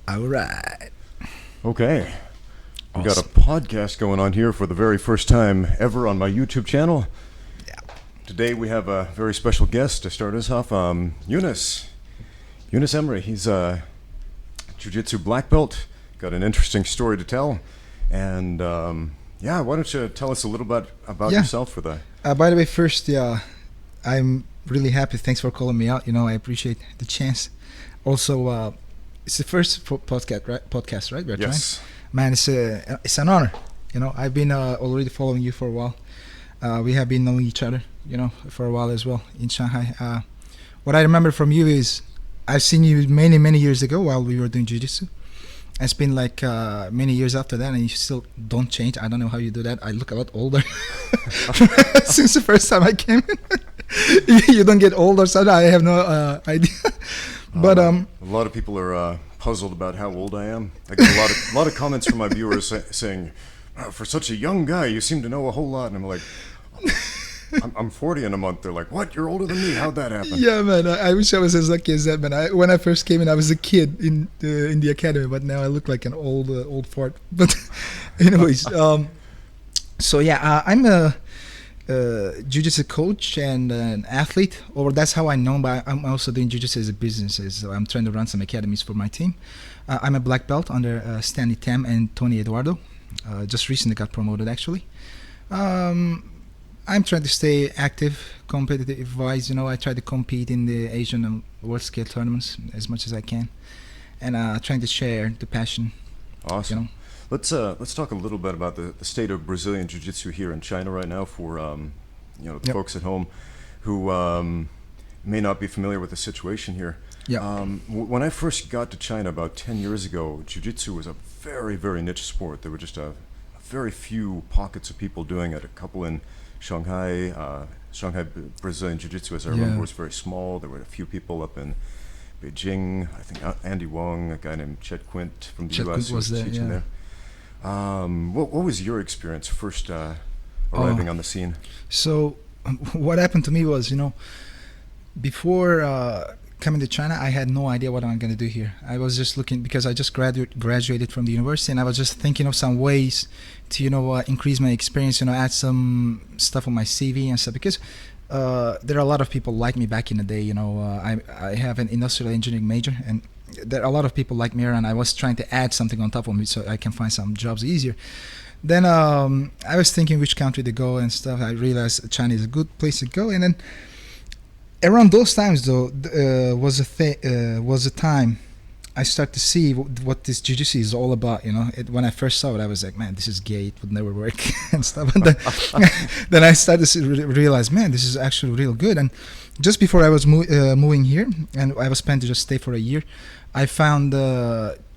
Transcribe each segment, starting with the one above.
All right. Okay. We got a Awesome. podcast going on here for the very first time ever on my YouTube channel. Yeah. Today we have a very special guest to start us off. Yunus Emre. He's a Jiu-Jitsu black belt. Got an interesting story to tell. And why don't you tell us a little bit about yourself for the... By the way, first, I'm really happy. Thanks for calling me out. I appreciate the chance. Also, it's the first podcast, right? We're Yes. trying. Man, it's an honor. I've been already following you for a while. We have been knowing each other, for a while as well in Shanghai. What I remember from you is I've seen you many years ago while we were doing Jiu-Jitsu. It's been like many years after that, and you still don't change. I don't know how you do that. I look a lot older since the first time I came in. You don't get older, so I have no idea. But a lot of people are puzzled about how old I am. I get a lot of comments from my viewers saying, "For such a young guy, you seem to know a whole lot." And I'm like, I'm 40 in a month. They're like, "What? You're older than me? How'd that happen?" Yeah, man. I wish I was as lucky as that, man. When I first came in, I was a kid in the academy, but now I look like an old fart. But anyways, so yeah, I'm a jiu-jitsu coach and an athlete, or that's how I know. But I'm also doing jiu-jitsu as a business. So I'm trying to run some academies for my team. I'm a black belt under Stanley and Tony Eduardo. Just recently got promoted, actually. I'm trying to stay active, competitive-wise. I try to compete in the Asian and world scale tournaments as much as I can, and trying to share the passion. Awesome. Let's talk a little bit about the state of Brazilian Jiu-Jitsu here in China right now for the folks at home who may not be familiar with the situation here. Yeah. When I first got to China about 10 years ago, Jiu-Jitsu was a very niche sport. There were just a very few pockets of people doing it. A couple in Shanghai Brazilian Jiu-Jitsu, as I remember, was very small. There were a few people up in Beijing. I think Andy Wong, a guy named Chet Quint from the U.S. was teaching there. What was your experience first arriving on the scene? So what happened to me was, before coming to China, I had no idea what I'm going to do here. I was just looking, because I just graduated from the university, and I was just thinking of some ways to, increase my experience, add some stuff on my CV and stuff, because there are a lot of people like me back in the day. I have an industrial engineering major, and there are a lot of people like me, and I was trying to add something on top of me so I can find some jobs easier. Then I was thinking which country to go and stuff. I realized China is a good place to go, and then around those times, though, was a time I started to see what this jiu-jitsu is all about. When I first saw it, I was like, man, this is gay. It would never work and stuff. And then I started to realize, man, this is actually real good. And just before I was moving here, and I was planning to just stay for a year, I found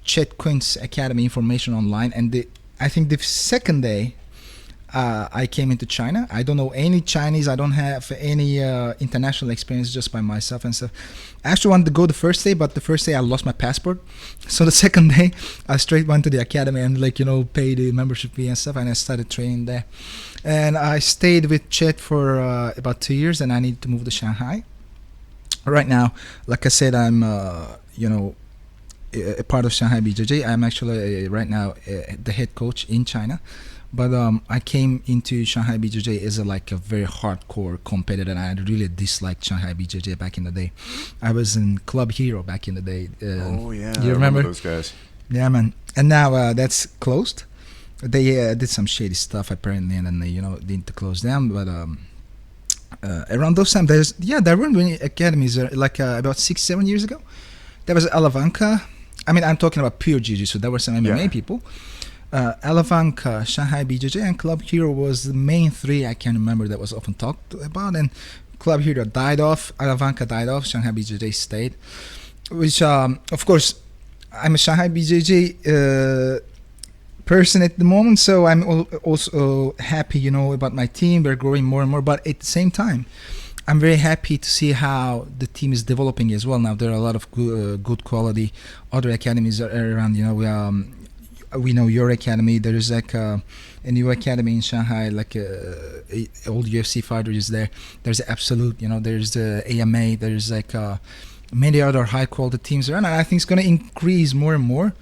Chet Quint's Academy information online, and I think the second day I came into China. I don't know any Chinese. I don't have any international experience, just by myself and stuff. I actually wanted to go the first day, but the first day I lost my passport. So the second day I straight went to the academy and paid the membership fee and stuff, and I started training there. And I stayed with Chet for about 2 years, and I needed to move to Shanghai. Right now, like I said, I'm a part of Shanghai BJJ. I'm actually right now the head coach in China. But I came into Shanghai BJJ as a very hardcore competitor, and I really disliked Shanghai BJJ back in the day. I was in Club Hero back in the day. You remember those guys? Yeah, man. And now that's closed. They did some shady stuff apparently, and then they need to close down. But around those times, there weren't many academies. About 6-7 years ago, there was Alavanca. I mean, I'm talking about pure jiu-jitsu. There were some MMA people. Alavanca, Shanghai BJJ, and Club Hero was the main three I can remember that was often talked about. And Club Hero died off, Alavanca died off, Shanghai BJJ stayed. Which, of course, I'm a Shanghai BJJ person at the moment, so I'm also happy, about my team. We're growing more and more, but at the same time, I'm very happy to see how the team is developing as well. Now there are a lot of good quality other academies around. We know your academy. There is a new academy in Shanghai, old UFC fighter is there. There's Absolute, there's the AMA. There's many other high quality teams around, and I think it's going to increase more and more.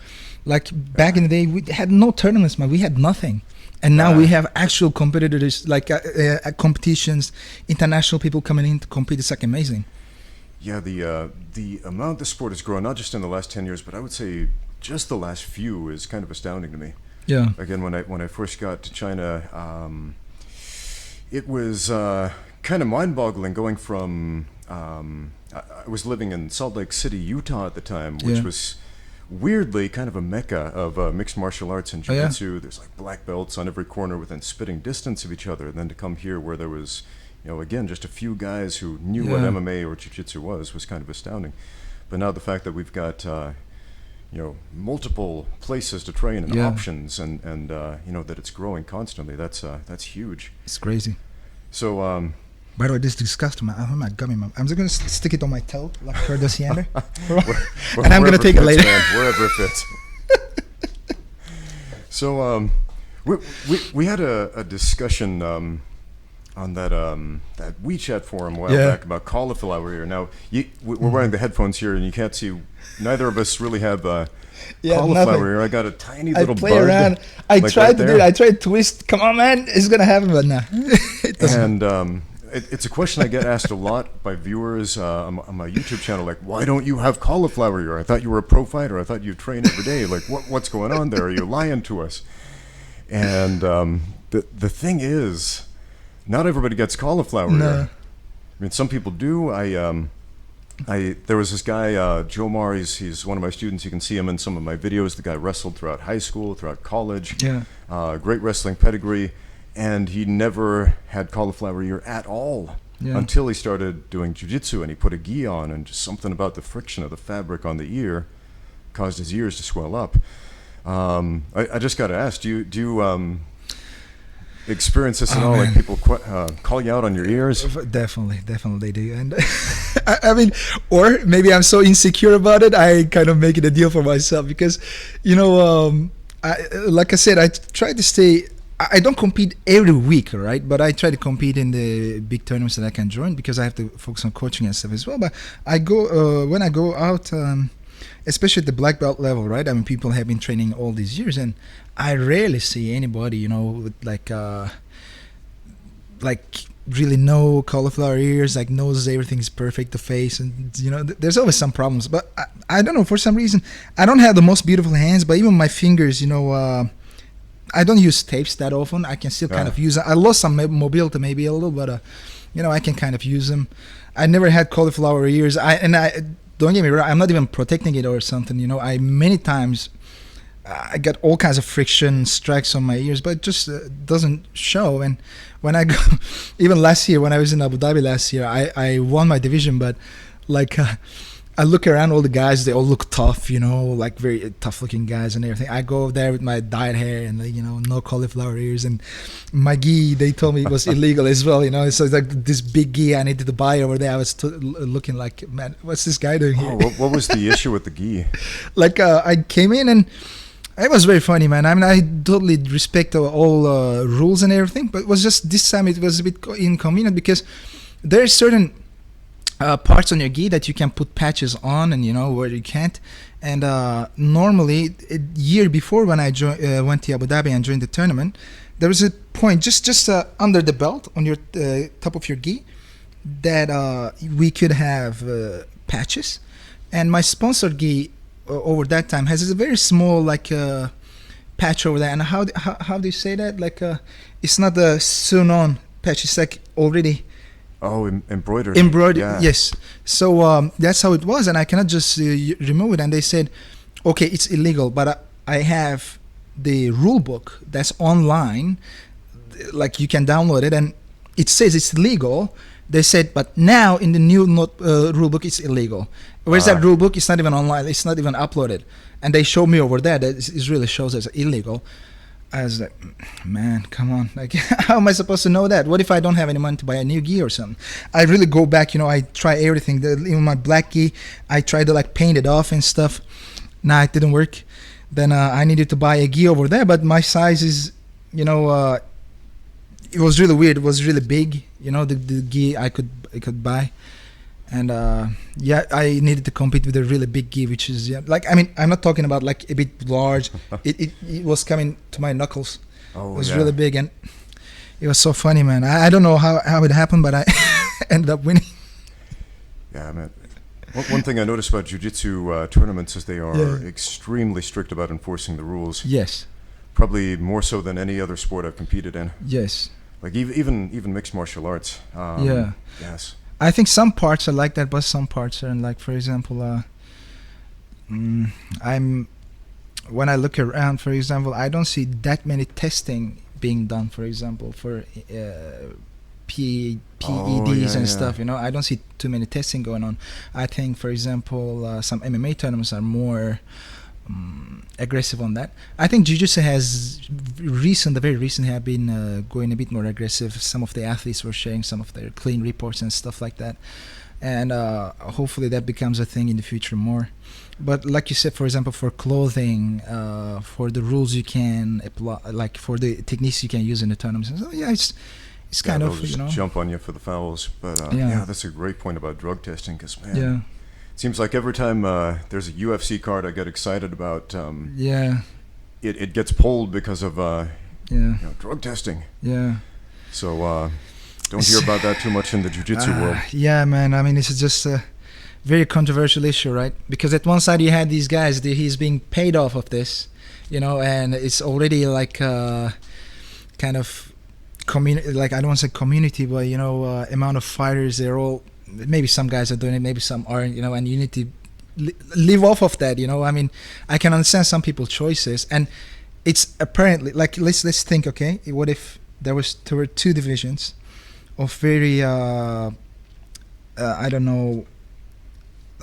Like back in the day, we had no tournaments, man. We had nothing. And now we have actual competitors, like competitions, international people coming in to compete. It's like amazing. Yeah, the amount the sport has grown, not just in the last 10 years, but I would say just the last few is kind of astounding to me. Yeah. Again, when I first got to China, it was kind of mind-boggling going from, I was living in Salt Lake City, Utah at the time, which was weirdly kind of a mecca of mixed martial arts and jiu-jitsu. There's like black belts on every corner within spitting distance of each other. And then to come here where there was, again, just a few guys who knew what MMA or jiu-jitsu was kind of astounding. But now the fact that we've got, multiple places to train and options and that it's growing constantly, that's huge. It's crazy. So, by the way, this is disgusting. Oh my gummy, man. I'm just going to stick it on my toe, like Curtis Sander. And I'm going to take it later. Man, wherever it fits. So, we had a discussion on that WeChat forum a while back about cauliflower ear. Now, we're wearing the headphones here, and you can't see. Neither of us really have cauliflower ear. I got a tiny little bug. I play around. I tried to do it. I tried to twist. Come on, man. It's going to happen, but no. And it's a question I get asked a lot by viewers on my YouTube channel. Like, why don't you have cauliflower ear? I thought you were a pro fighter. I thought you trained every day. Like, what's going on there? Are you lying to us? And the thing is, not everybody gets cauliflower ear. I mean, some people do. There was this guy, Joe Mar. He's one of my students. You can see him in some of my videos. The guy wrestled throughout high school, throughout college. Great wrestling pedigree. And he never had cauliflower ear at all until he started doing jiu-jitsu, and he put a gi on, and just something about the friction of the fabric on the ear caused his ears to swell up. I just got to ask, do you experience this at all? Like people call you out on your ears? Definitely they do. And I mean, or maybe I'm so insecure about it, I kind of make it a deal for myself because, like I said, I try to stay. I don't compete every week, right? But I try to compete in the big tournaments that I can join because I have to focus on coaching and stuff as well. But I go when I go out, especially at the black belt level, right? I mean, people have been training all these years, and I rarely see anybody, with like really no cauliflower ears, like knows everything's perfect, the face, and there's always some problems. But I don't know, for some reason, I don't have the most beautiful hands, but even my fingers, I don't use tapes that often. I can still kind of use them. I lost some mobility maybe a little, but I can kind of use them. I never had cauliflower ears. I don't get me wrong, I'm not even protecting it or something. I many times I got all kinds of friction strikes on my ears, but it just doesn't show. And when I go, even last year when I was in Abu Dhabi last year, I won my division, but like I look around, all the guys, they all look tough, like very tough looking guys and everything. I go there with my dyed hair and, no cauliflower ears. And my gi, they told me it was illegal as well, So it's like this big gi I needed to buy over there. I was looking like, man, what's this guy doing here? What was the issue with the gi? Like, I came in and it was very funny, man. I mean, I totally respect all rules and everything, but it was just this time it was a bit inconvenient because there's certain parts on your gi that you can put patches on, and where you can't. And normally, a year before when I went to Abu Dhabi and joined the tournament, there was a point just under the belt on your top of your gi that we could have patches. And my sponsored gi over that time has a very small patch over there. And how do you say that? Like it's not a sewn on patch. It's like already. Oh, embroidered. Yes. So that's how it was, and I cannot just remove it. And they said, okay, it's illegal, but I have the rule book that's online, like you can download it, and it says it's legal. They said, but now in the new rule book, it's illegal. Where's that rule book? It's not even online. It's not even uploaded. And they showed me over there that it really shows as illegal. I was like, man, come on. Like, how am I supposed to know that? What if I don't have any money to buy a new gi or something? I really go back, I try everything. Even my black gi, I tried to paint it off and stuff. Nah, it didn't work. Then I needed to buy a gi over there, but my size is, it was really weird. It was really big, the gi I could buy. And yeah, I needed to compete with a really big gi, which is like, I mean, I'm not talking about like a bit large. It was coming to my knuckles. Oh, it was yeah. really big, and it was so funny, man. I don't know how it happened, but I ended up winning. Yeah, man. One thing I noticed about jiu-jitsu tournaments is they are extremely strict about enforcing the rules. Yes. Probably more so than any other sport I've competed in. Yes. Like even mixed martial arts. Yeah. Yes. I think some parts are like that, but some parts are like, for example, when I look around, for example, I don't see that many testing being done, for example, for PEDs and stuff, you know. I don't see too many testing going on. I think, for example, some MMA tournaments are more aggressive on that. I think Jiu-Jitsu has very recently have been going a bit more aggressive. Some of the athletes were sharing some of their clean reports and stuff like that, and hopefully that becomes a thing in the future more. But like you said, for example, for clothing, for the rules you can apply, like for the techniques you can use in the tournaments, so yeah, it's kind of, you know, jump on you for the fouls. But yeah, that's a great point about drug testing, because man, yeah, it seems like every time there's a UFC card I get excited about, it gets pulled because of you know, drug testing. Yeah. So don't hear about that too much in the jiu-jitsu world. Yeah, man. I mean, it's just a very controversial issue, right? Because at one side you had these guys, he's being paid off of this, you know, and it's already like kind of community, like I don't want to say community, but you know, amount of fighters. They're all, maybe some guys are doing it, maybe some aren't, you know, and you need to live off of that, you know. I mean, I can understand some people's choices, and it's apparently like, let's think, okay, what if there were two divisions of very I don't know,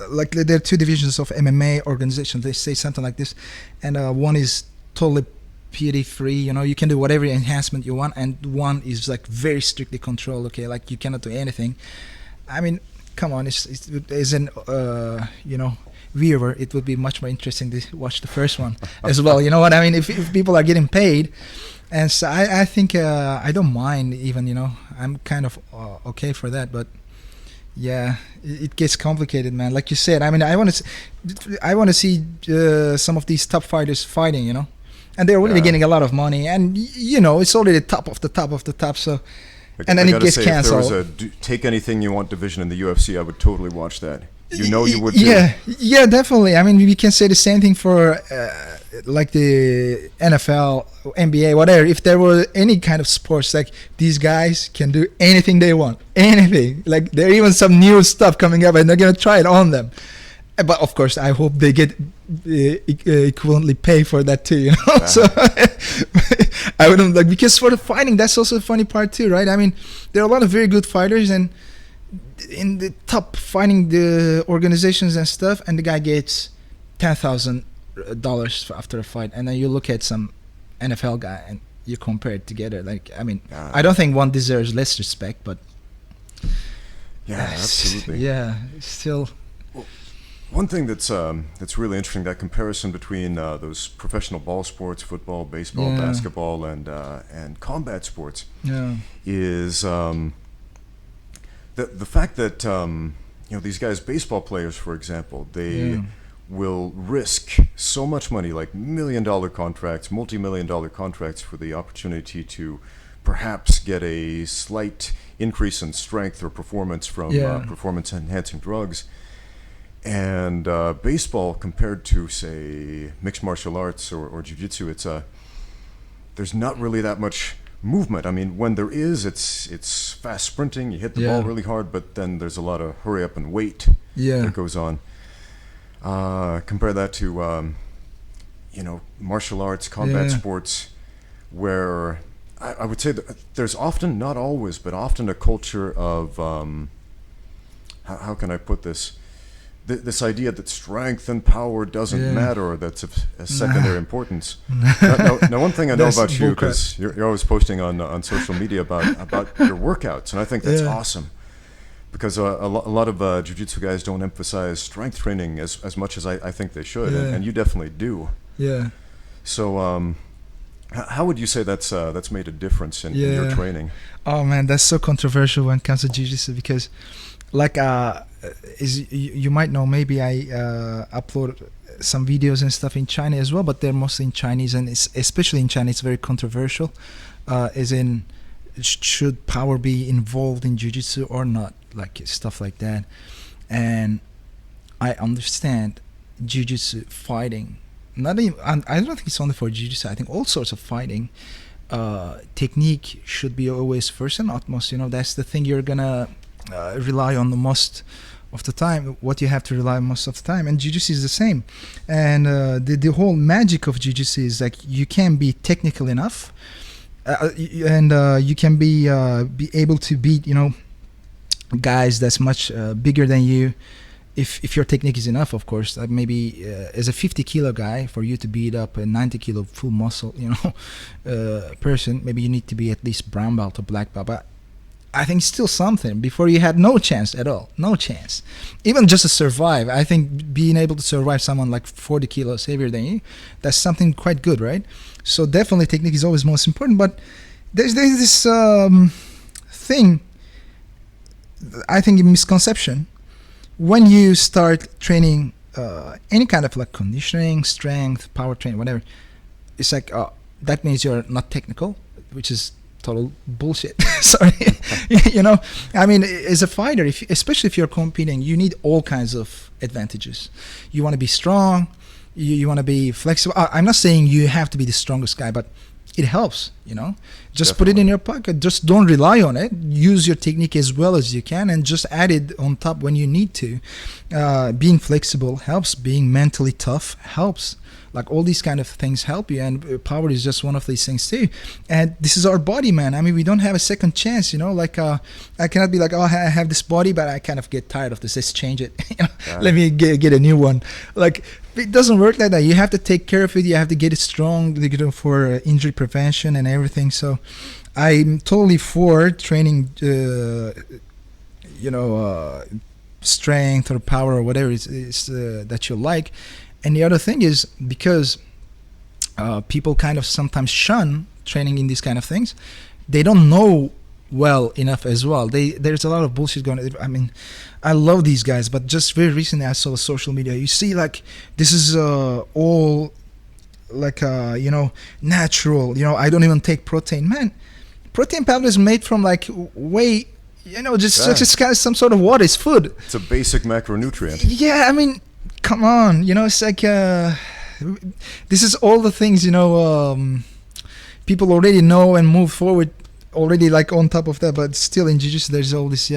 like there are two divisions of MMA organizations, they say something like this, and one is totally PED free, you know, you can do whatever enhancement you want, and one is like very strictly controlled, okay, like you cannot do anything. I mean, come on, as an you know, viewer, it would be much more interesting to watch the first one as well, you know what I mean, if people are getting paid. And so I think I don't mind even, you know, I'm kind of okay for that, but yeah, it gets complicated, man. Like you said, I mean, I want to see some of these top fighters fighting, you know, and they're already getting a lot of money, and you know, it's already the top of the top of the top. So, and then it gets canceled. If there was a take anything you want division in the UFC, I would totally watch that. You know, you would. Yeah, definitely. I mean, we can say the same thing for like the NFL, NBA, whatever. If there were any kind of sports, like these guys can do anything they want, anything. Like there are even some new stuff coming up, and they're gonna try it on them. But of course, I hope they get equivalently pay for that too, you know. So I wouldn't like, because for the fighting, that's also the funny part too, right? I mean, there are a lot of very good fighters, and in the top fighting the organizations and stuff, and the guy gets $10,000 after a fight, and then you look at some NFL guy and you compare it together. Like, I mean, I don't think one deserves less respect, but yeah, absolutely. Yeah, still. One thing that's really interesting, that comparison between those professional ball sports, football, baseball, basketball, and combat sports, is the fact that you know, these guys, baseball players, for example, they will risk so much money, like $1 million contracts, multi-million-dollar contracts, for the opportunity to perhaps get a slight increase in strength or performance from performance-enhancing drugs. And baseball, compared to, say, mixed martial arts or jiu-jitsu, there's not really that much movement. I mean, when there is, it's fast sprinting, you hit the ball really hard, but then there's a lot of hurry up and wait that goes on. Compare that to you know, martial arts, combat sports, where I would say that there's often, not always, but often a culture of how can I put this? This idea that strength and power doesn't matter, or that's of secondary importance. Now, one thing I know about you, because you're always posting on social media about your workouts, and I think that's awesome, because a lot of jiu-jitsu guys don't emphasize strength training as much as I think they should, and you definitely do. Yeah. So how would you say that's made a difference in your training? Oh man, that's so controversial when it comes to jiu-jitsu, because like you might know, maybe I upload some videos and stuff in China as well, but they're mostly in Chinese, and especially in China it's very controversial, as in should power be involved in jiu-jitsu or not, like stuff like that. And I understand jiu-jitsu fighting, not even, I don't think it's only for jiu-jitsu, I think all sorts of fighting, technique should be always first and utmost. That's the thing you're gonna rely on the most of the time, what you have to rely on most of the time. And jiu-jitsu is the same. And the whole magic of jiu-jitsu is like you can be technical enough, and you can be able to beat guys that's much bigger than you, if your technique is enough, of course. Maybe as a 50-kilo guy, for you to beat up a 90-kilo full muscle person, maybe you need to be at least brown belt or black belt. But I think still something. Before you had no chance at all, no chance, even just to survive. I think being able to survive someone like 40 kilos heavier than you, that's something quite good, right? So definitely technique is always most important. But there's this thing, I think, a misconception. When you start training any kind of like conditioning, strength, power training, whatever, it's like that means you're not technical, which is total bullshit. Sorry. I mean, as a fighter, especially if you're competing, you need all kinds of advantages. You want to be strong, you want to be flexible. I'm not saying you have to be the strongest guy, but it helps, just Definitely. Put it in your pocket. Just don't rely on it. Use your technique as well as you can, and just add it on top when you need to. Being flexible helps. Being mentally tough helps. Like all these kind of things help you, and power is just one of these things too. And this is our body, man. I mean, we don't have a second chance, like I cannot be like, oh, I have this body, but I kind of get tired of this, let's change it. Let me get a new one. Like, it doesn't work like that. You have to take care of it. You have to get it strong for injury prevention and everything. So I'm totally for training strength or power or whatever it's that you like. And the other thing is, because people kind of sometimes shun training in these kind of things, they don't know well enough as well. There's a lot of bullshit going on. I mean, I love these guys, but just very recently I saw social media. You see, like, this is all like natural. I don't even take protein. Man, protein powder is made from like whey. Just kind of some sort of water. It's food. It's a basic macronutrient. Yeah, I mean, come on, it's like this is all the things people already know and move forward already, like on top of that. But still in jiu-jitsu there's all this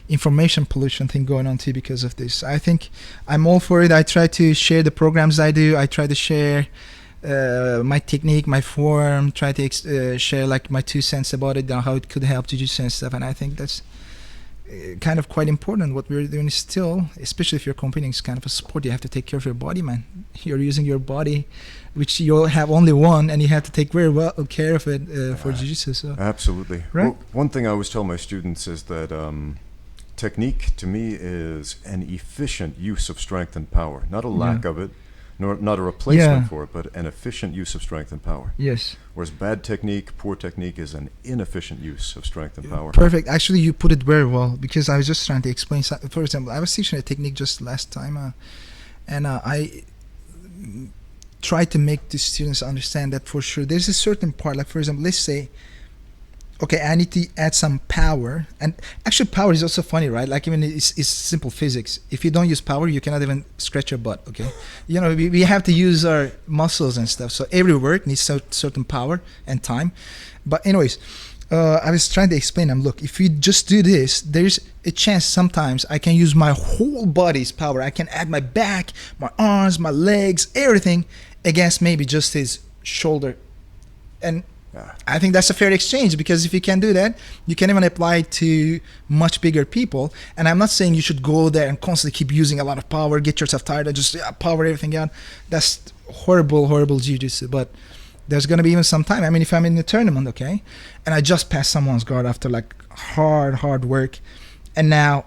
information pollution thing going on too because of this. I think I'm all for it. I try to share the programs I do. I try to share my technique, my form, try to share like my 2 cents about it, how it could help jiu-jitsu and stuff. And I think that's kind of quite important. What we're doing is still, especially if you're competing, it's kind of a sport. You have to take care of your body, man. You're using your body, which you'll have only one, and you have to take very well care of it for jiu-jitsu. So. Absolutely. Right? Well, one thing I always tell my students is that technique to me is an efficient use of strength and power, not a lack of it, nor not a replacement for it, but an efficient use of strength and power. Yes. Whereas bad technique, poor technique is an inefficient use of strength and power. Perfect. Actually, you put it very well, because I was just trying to explain. For example, I was teaching a technique just last time, and I tried to make the students understand that for sure there's a certain part, like for example, let's say, okay, I need to add some power. And actually power is also funny, right? Like, even it's simple physics. If you don't use power, you cannot even scratch your butt, okay? We have to use our muscles and stuff. So every work needs certain power and time. But anyways, I was trying to explain them, look, if you just do this, there's a chance sometimes I can use my whole body's power. I can add my back, my arms, my legs, everything against maybe just his shoulder. And I think that's a fair exchange, because if you can do that, you can even apply it to much bigger people. And I'm not saying you should go there and constantly keep using a lot of power, get yourself tired and just power everything out. That's horrible jiu-jitsu. But there's going to be even some time. I mean, if I'm in a tournament, okay, and I just passed someone's guard after like hard work, and now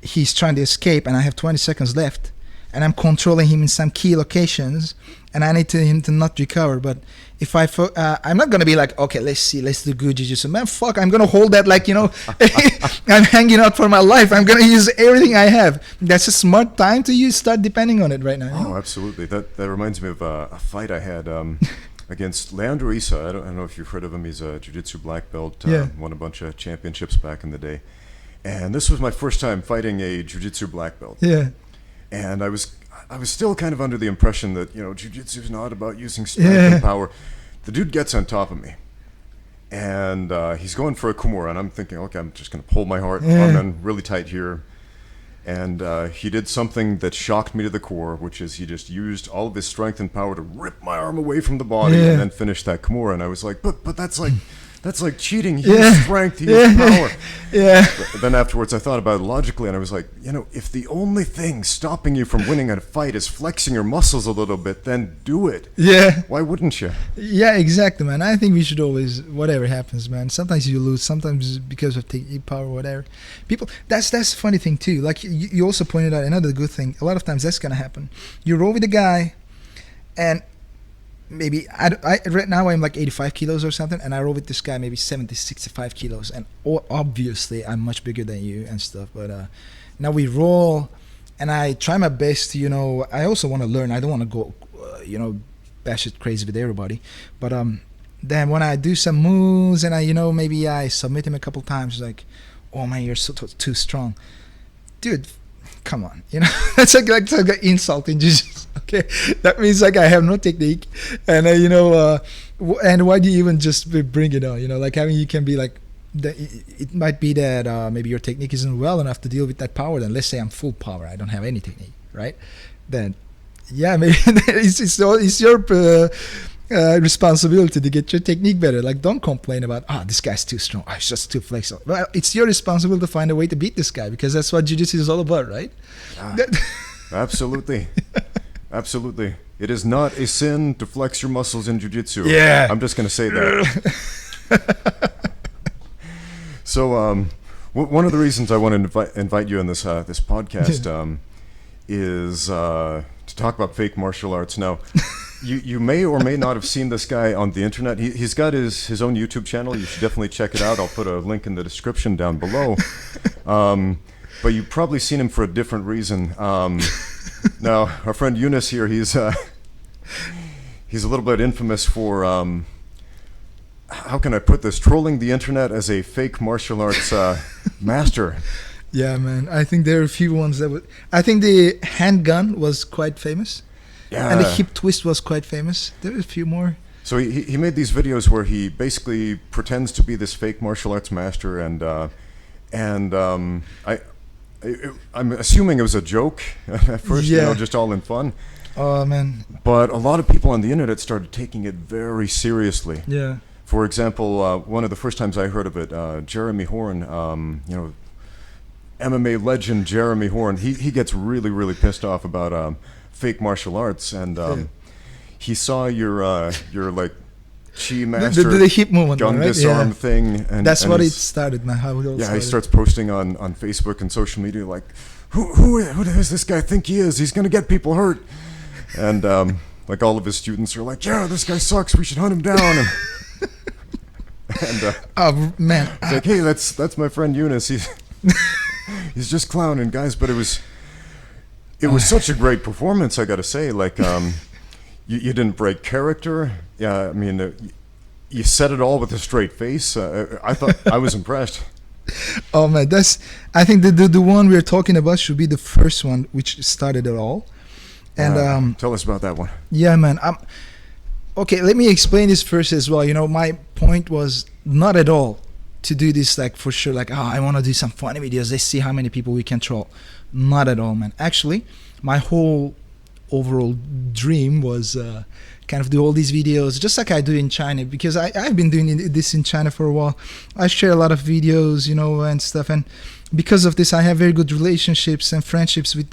he's trying to escape and I have 20 seconds left, and I'm controlling him in some key locations, and I need him to not recover. But if I'm not gonna be like, okay, let's do good jiu-jitsu. Man, fuck, I'm gonna hold that like, I'm hanging out for my life. I'm gonna use everything I have. That's a smart time to start depending on it right now. Oh, absolutely. That reminds me of a fight I had against Leandro Issa. I don't know if you've heard of him. He's a jiu-jitsu black belt. Won a bunch of championships back in the day. And this was my first time fighting a jiu-jitsu black belt. Yeah. And I was still kind of under the impression that, jiu-jitsu is not about using strength and power. The dude gets on top of me, and he's going for a Kimura, and I'm thinking, okay, I'm just going to pull my arm in really tight here. And he did something that shocked me to the core, which is he just used all of his strength and power to rip my arm away from the body and then finish that Kimura. And I was like, but that's like cheating. He used strength, he used power. But then afterwards I thought about it logically, and I was like, if the only thing stopping you from winning a fight is flexing your muscles a little bit, then do it. Yeah. Why wouldn't you? Yeah, exactly, man. I think we should always, whatever happens, man. Sometimes you lose, sometimes because of technique, power, whatever. People, that's the funny thing too. Like you also pointed out another good thing. A lot of times that's gonna happen. You roll with a guy, and maybe I right now I'm like 85 kilos or something, and I roll with this guy maybe 70, 65 kilos, and obviously I'm much bigger than you and stuff, but now we roll, and I try my best to, I also want to learn. I don't want to go bash it crazy with everybody, but then when I do some moves and maybe I submit him a couple times, like, oh man, you're too strong, dude, come on, that's like an insult in jiu-jitsu. Okay, that means like I have no technique, and and why do you even just bring it on? Like having you can be like, it might be that maybe your technique isn't well enough to deal with that power. Then let's say I'm full power, I don't have any technique, right? Then maybe it's your responsibility to get your technique better. Like, don't complain about this guy's too strong, it's just too flexible. Well, it's your responsibility to find a way to beat this guy, because that's what jiu-jitsu is all about, right? Absolutely. Absolutely. It is not a sin to flex your muscles in jiu-jitsu. Yeah. I'm just going to say that. So one of the reasons I want to invite you on this podcast is to talk about fake martial arts. Now, you may or may not have seen this guy on the internet. He's got his own YouTube channel. You should definitely check it out. I'll put a link in the description down below. But you've probably seen him for a different reason. Now, our friend Yunus here, he's a little bit infamous for, how can I put this, trolling the internet as a fake martial arts master. Yeah, man. I think there are a few ones that I think the handgun was quite famous. Yeah. And the hip twist was quite famous. There are a few more. So he made these videos where he basically pretends to be this fake martial arts master, and I'm assuming it was a joke at first, just all in fun. Oh, man. But a lot of people on the internet started taking it very seriously. Yeah. For example, one of the first times I heard of it, Jeremy Horn, MMA legend Jeremy Horn, he gets really, really pissed off about fake martial arts, and he saw your like Chi master the hip movement, gun disarm thing, and that's what it started, man. How it all started. He starts posting on Facebook and social media like, who does this guy think he is? He's gonna get people hurt, and like all of his students are like, yeah, this guy sucks, we should hunt him down. And oh man, it's like, hey, that's my friend Yunus. He's just clowning, guys. But it was such a great performance, I gotta say. Like, you didn't break character. Yeah, I mean, you said it all with a straight face. I thought I was impressed. Oh man, I think the one we're talking about should be the first one which started it all. And tell us about that one. Yeah, man. Okay, let me explain this first as well. My point was not at all to do this like for sure, like, I want to do some funny videos, let's see how many people we can troll. Not at all, man. Actually, my whole overall dream was kind of do all these videos just like I do in China, because I've been doing this in China for a while. I share a lot of videos, and stuff, and because of this I have very good relationships and friendships with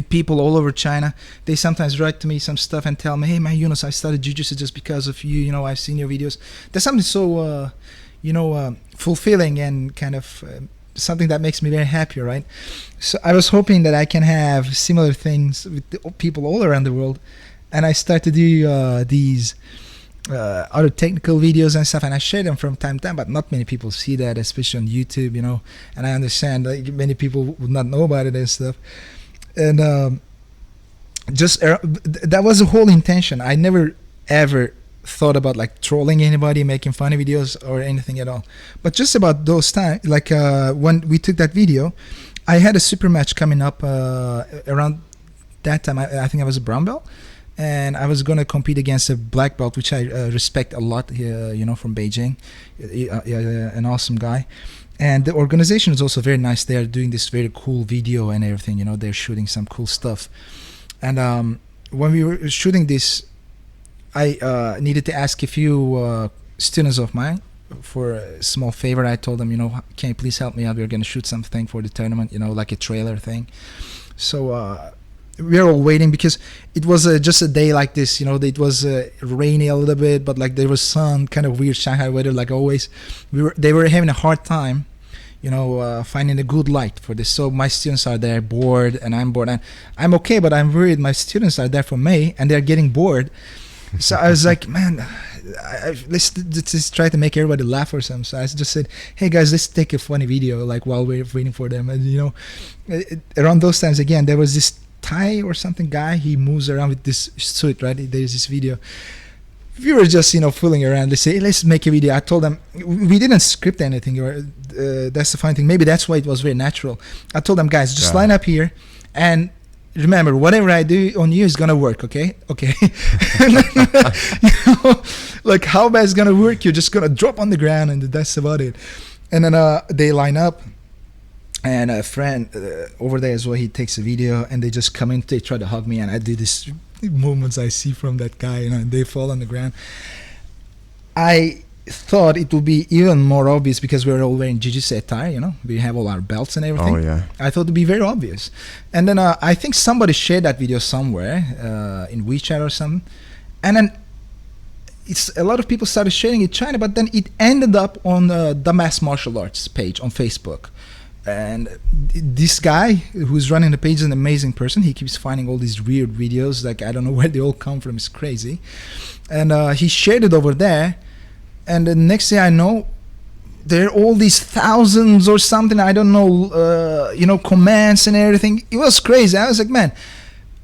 people all over China. They sometimes write to me some stuff and tell me, hey man, Yunus, I started jiu-jitsu just because of you, I've seen your videos. There's something so fulfilling and kind of something that makes me very happy, right? So I was hoping that I can have similar things with the people all around the world, and I start to do these other technical videos and stuff, and I share them from time to time, but not many people see that, especially on YouTube, you know. And I understand like many people would not know about it and stuff. And that was the whole intention. I never ever thought about like trolling anybody, making funny videos or anything at all. But just about those times, like when we took that video, I had a super match coming up around that time. I think I was a brown belt, and I was going to compete against a black belt, which I respect a lot, you know, from Beijing, an awesome guy. And the organization is also very nice. They are doing this very cool video and everything, you know, they're shooting some cool stuff. And when we were shooting this, I needed to ask a few students of mine for a small favor. I told them, you know, can you please help me out? We're going to shoot something for the tournament, you know, like a trailer thing. So we're all waiting because it was just a day like this, you know. It was rainy a little bit, but like there was sun, kind of weird Shanghai weather like always. They were having a hard time, you know, finding a good light for this. So my students are there bored, and I'm bored, and I'm okay, but I'm worried my students are there for May and they're getting bored. So I was like, man, let's just try to make everybody laugh or something. So I just said, hey guys, let's take a funny video like while we're waiting for them. And you know, around those times again, there was this Thai or something guy. He moves around with this suit, right? There's this video. We were just, you know, fooling around. Let's say, let's make a video. I told them we didn't script anything. Or that's the funny thing. Maybe that's why it was very natural. I told them, guys, just line up here and remember, whatever I do on you is gonna work, okay? Okay. And then, you know, like how bad it's gonna work? You're just gonna drop on the ground, and that's about it. And then they line up, and a friend over there as well, he takes a video, and they just come in, they try to hug me, and I do this movements I see from that guy, you know, and they fall on the ground. I thought it would be even more obvious because we're all wearing jiu-jitsu attire, you know, we have all our belts and everything. Oh yeah. I thought it'd be very obvious. And then I think somebody shared that video somewhere in WeChat or something, and then a lot of people started sharing it in China, but then it ended up on the Mass Martial Arts page on Facebook. And this guy who's running the page is an amazing person. He keeps finding all these weird videos, like I don't know where they all come from. It's crazy. And he shared it over there. And the next thing I know, there are all these thousands or something, I don't know, you know, comments and everything. It was crazy. I was like, man,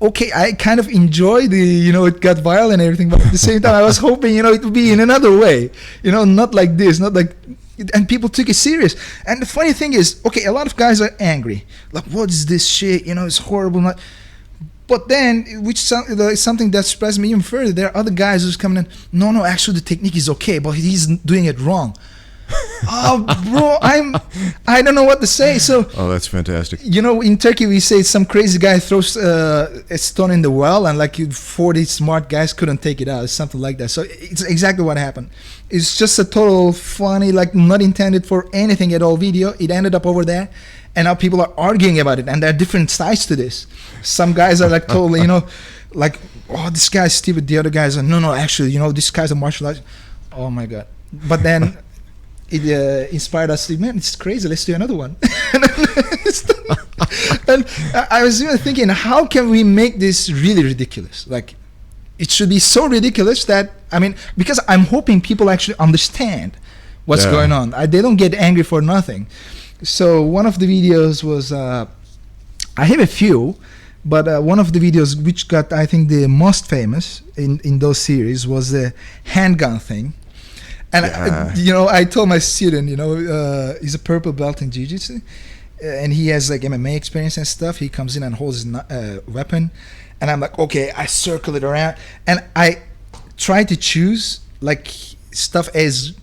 okay, I kind of enjoy the, you know, it got viral and everything, but at the same time, I was hoping, you know, it would be in another way, you know, not like this, not like, and people took it serious. And the funny thing is, okay, a lot of guys are angry, like, what is this shit, you know, it's horrible. But then, which something that surprised me even further, there are other guys who's coming in, no, actually the technique is okay, but he's doing it wrong. Oh, bro, I don't know what to say. So, oh, that's fantastic. You know, in Turkey we say some crazy guy throws a stone in the well, and like 40 smart guys couldn't take it out, or something like that. So it's exactly what happened. It's just a total funny, like not intended for anything at all video. It ended up over there, and now people are arguing about it, and there are different sides to this. Some guys are like totally, you know, like, oh, this guy's stupid. The other guys are, no, actually, you know, this guy's a martial artist. Oh my God. But then it inspired us to, man, it's crazy, let's do another one. And I was even thinking, how can we make this really ridiculous? Like, it should be so ridiculous that, I mean, because I'm hoping people actually understand what's going on. They don't get angry for nothing. So one of the videos was, I have a few, but one of the videos which got, I think, the most famous in those series was the handgun thing. And you know, I told my student, you know, he's a purple belt in jiu-jitsu, and he has like MMA experience and stuff. He comes in and holds his weapon, and I'm like, okay, I circle it around, and I try to choose like stuff as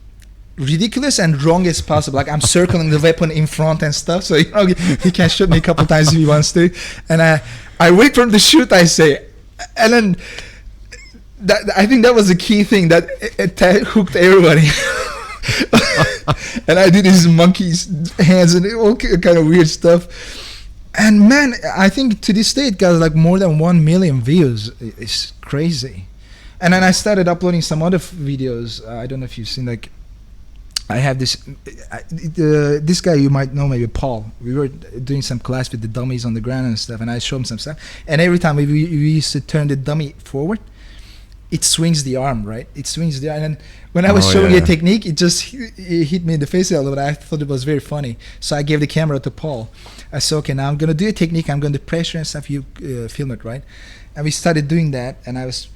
ridiculous and wrong as possible. Like I'm circling the weapon in front and stuff, so you know he can shoot me a couple times if he wants to. And I wait for him to shoot, I say, and then I think that was the key thing that hooked everybody. And I did these monkey's hands and all kind of weird stuff. And man, I think to this day it got like more than 1 million views. It's crazy. And then I started uploading some other videos. I don't know if you've seen, like I have this guy you might know, maybe Paul. We were doing some class with the dummies on the ground and stuff, and I showed him some stuff. And every time we used to turn the dummy forward, it swings the arm, right? It swings the arm. And when I was showing a technique, it hit me in the face a little bit. I thought it was very funny. So I gave the camera to Paul. I said, okay, now I'm going to do a technique. I'm going to pressure and stuff. You film it, right? And we started doing that, and I was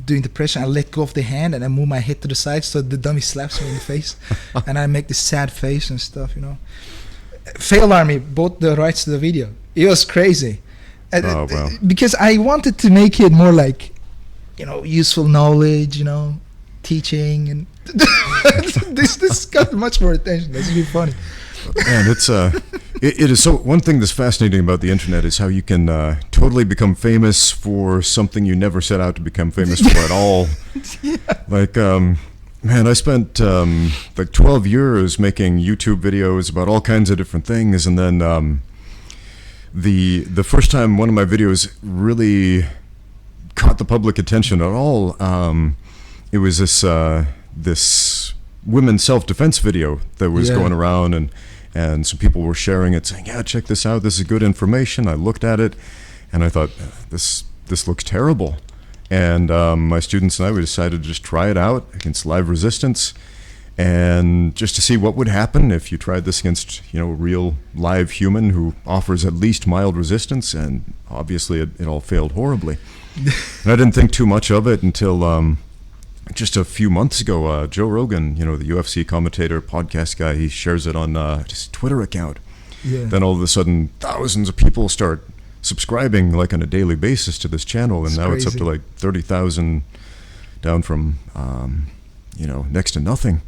doing the pressure. I let go of the hand, and I move my head to the side so the dummy slaps me in the face. And I make this sad face and stuff, you know. Fail Army bought the rights to the video. It was crazy. Oh, wow. Because I wanted to make it more like, you know, useful knowledge, you know, teaching, and this got much more attention. That's really funny. And it is so. One thing that's fascinating about the internet is how you can totally become famous for something you never set out to become famous for at all. Yeah. Like, man, I spent like 12 years making YouTube videos about all kinds of different things, and then the first time one of my videos really caught the public attention at all, it was this women's self-defense video that was going around, and some people were sharing it, saying, yeah, check this out, this is good information. I looked at it and I thought, this looks terrible. And my students and I, we decided to just try it out against live resistance, and just to see what would happen if you tried this against, you know, a real live human who offers at least mild resistance. And obviously it all failed horribly. And I didn't think too much of it until just a few months ago, Joe Rogan, you know, the UFC commentator, podcast guy, he shares it on his Twitter account. Yeah. Then all of a sudden, thousands of people start subscribing like on a daily basis to this channel, and now it's up to like 30,000, down from you know, next to nothing.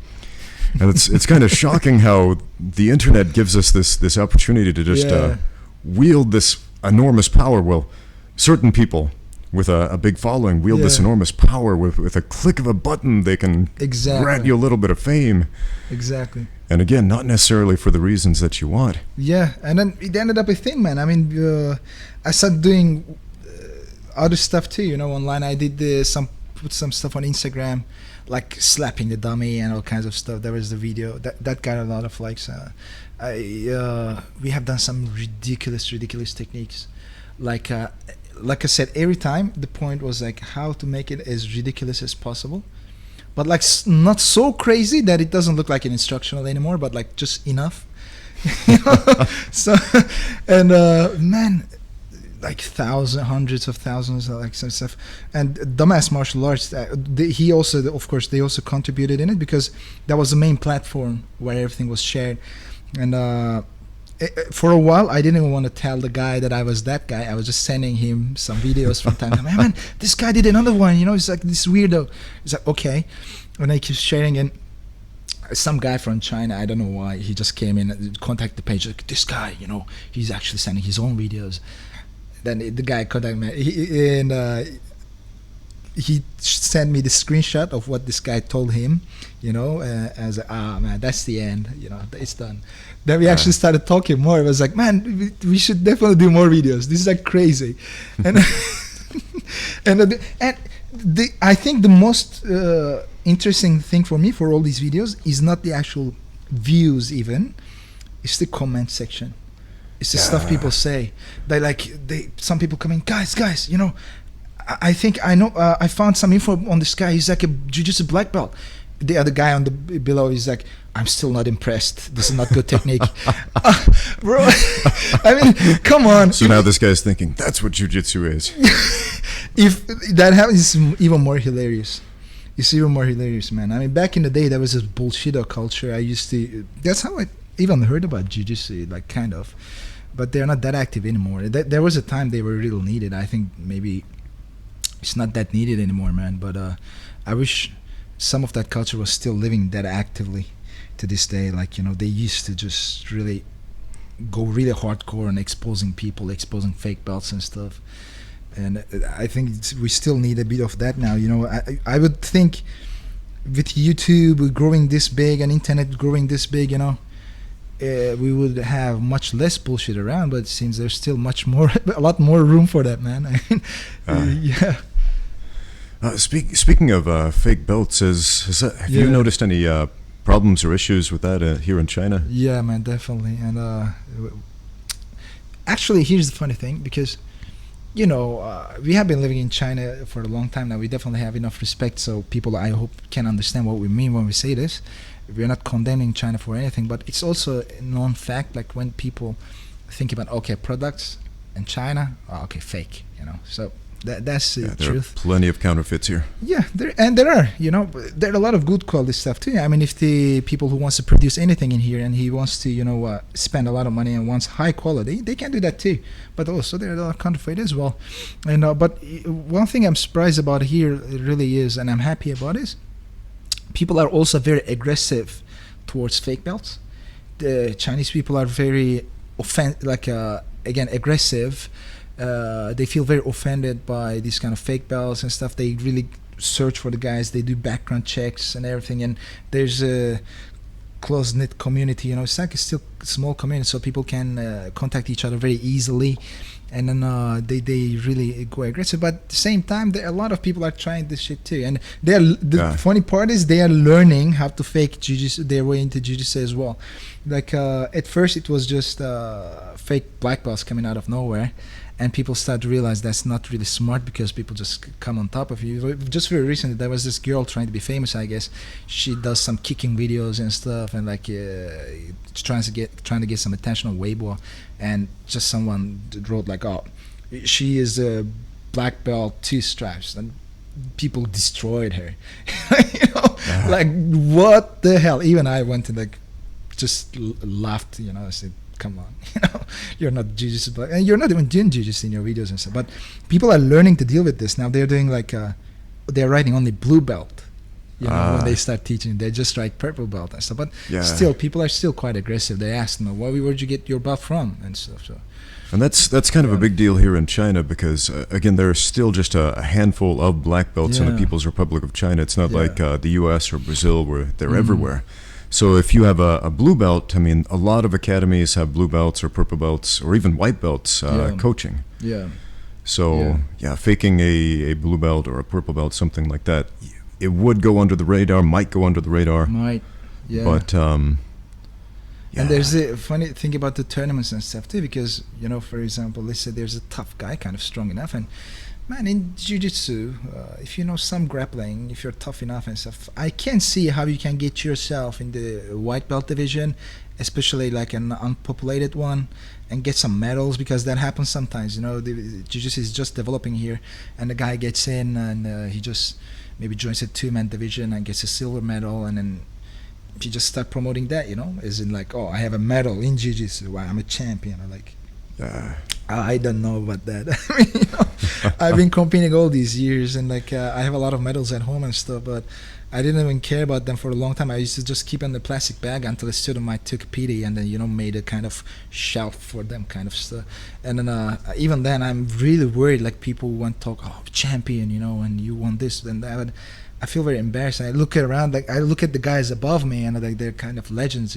And it's kind of shocking how the internet gives us this opportunity to just wield this enormous power. Well, certain people with a big following wield this enormous power. With a click of a button, they can grant you a little bit of fame. Exactly. And again, not necessarily for the reasons that you want. Yeah, and then it ended up a thing, man. I mean, I started doing other stuff too, you know, online. I did put some stuff on Instagram, like slapping the dummy and all kinds of stuff. There was the video that got a lot of likes. We have done some ridiculous techniques, like I said, every time the point was like how to make it as ridiculous as possible, but like not so crazy that it doesn't look like an instructional anymore, but like just enough. You know? So, and man, like hundreds of thousands, like some stuff. And Dumbass Martial Arts, they also contributed in it, because that was the main platform where everything was shared. And for a while, I didn't even want to tell the guy that I was that guy. I was just sending him some videos from time to time. Man, this guy did another one, you know, it's like this weirdo. It's like, okay. And I keep sharing, and some guy from China, I don't know why, he just came in and contacted the page, like, this guy, you know, he's actually sending his own videos. Then the guy contacted me, he sent me the screenshot of what this guy told him, you know, as man, that's the end, you know, it's done. Then we actually started talking more. It was like, man, we should definitely do more videos. This is like crazy. And I think the most interesting thing for me for all these videos is not the actual views even, it's the comment section. It's the stuff people say. Some people come in, guys, you know, I think I know, I found some info on this guy. He's like a jiu-jitsu black belt. The other guy on the below is like, I'm still not impressed. This is not good technique. Bro, I mean, come on. So now this guy's thinking, that's what jiu-jitsu is. If that happens, it's even more hilarious. It's even more hilarious, man. I mean, back in the day, there was this bullshit culture. That's how I even heard about jiu-jitsu, like, kind of. But they're not that active anymore. There was a time they were really needed. I think maybe it's not that needed anymore, man. But I wish some of that culture was still living that actively to this day. Like, you know, they used to just really go really hardcore on exposing people, exposing fake belts and stuff. And I think we still need a bit of that now. You know, I would think with YouTube growing this big and internet growing this big, you know, we would have much less bullshit around. But it seems there's still a lot more room for that, man. I mean, yeah. Speaking of fake belts, have you noticed any problems or issues with that here in China? Yeah, man, definitely. And actually, here's the funny thing, because we have been living in China for a long time now. We definitely have enough respect, so people, I hope, can understand what we mean when we say this. We're not condemning China for anything, but it's also a known fact, like when people think about, okay, products in China, okay, fake, So that's the there truth. are plenty of counterfeits here. Yeah, there are a lot of good quality stuff too. I mean, if the people who wants to produce anything in here and he wants to, spend a lot of money and wants high quality, they can do that too. But also there are a lot of counterfeit as well. And but one thing I'm surprised about here, it really is, and I'm happy about, is people are also very aggressive towards fake belts. The Chinese people are very aggressive. They feel very offended by these kind of fake belts and stuff. They really search for the guys. They do background checks and everything. And there's a close-knit community. It's like a still small community, so people can contact each other very easily. And then they really go aggressive. But at the same time, a lot of people are trying this shit too. And the funny part is they are learning how to fake jiu-jitsu, their way into jiu-jitsu as well. Like at first, it was just fake black belts coming out of nowhere. And people start to realize that's not really smart, because people just come on top of you. Just very recently, there was this girl trying to be famous, I guess. She does some kicking videos and stuff, and trying to get some attention on Weibo. And just someone wrote like, "Oh, she is a black belt, 2 stripes," and people destroyed her. Like, what the hell? Even I went and just laughed. I said, come on, you're not jiu-jitsu black, and you're not even doing jiu-jitsu in your videos and stuff. But people are learning to deal with this now. They're doing they're writing only blue belt. When they start teaching, they just write purple belt and stuff. But still, people are still quite aggressive. They ask them, where'd you get your belt from and stuff. So. And that's kind of a big deal here in China, because again, there are still just a handful of black belts in the People's Republic of China. It's not like the U.S. or Brazil, where they're everywhere. So if you have a blue belt, I mean, a lot of academies have blue belts or purple belts or even white belts coaching. Yeah. So faking a blue belt or a purple belt, something like that, it would go under the radar, might go under the radar. Might, yeah. But and there's a funny thing about the tournaments and stuff too, because for example, let's say there's a tough guy, kind of strong enough, and man, in jiu-jitsu, if you know some grappling, if you're tough enough and stuff, I can see how you can get yourself in the white belt division, especially like an unpopulated one, and get some medals, because that happens sometimes. The jiu-jitsu is just developing here, and the guy gets in and he just maybe joins a 2-man division and gets a silver medal, and then he just start promoting that, as in like, oh, I have a medal in jiu-jitsu, I'm a champion, or like, I don't know about that. I mean, I've been competing all these years, and I have a lot of medals at home and stuff, but I didn't even care about them for a long time. I used to just keep in the plastic bag until a student might took pity, and then made a kind of shout for them kind of stuff. And then even then, I'm really worried, like people want to talk, oh, champion, and you won this and that. I feel very embarrassed. I look around, I look at the guys above me, and they're kind of legends.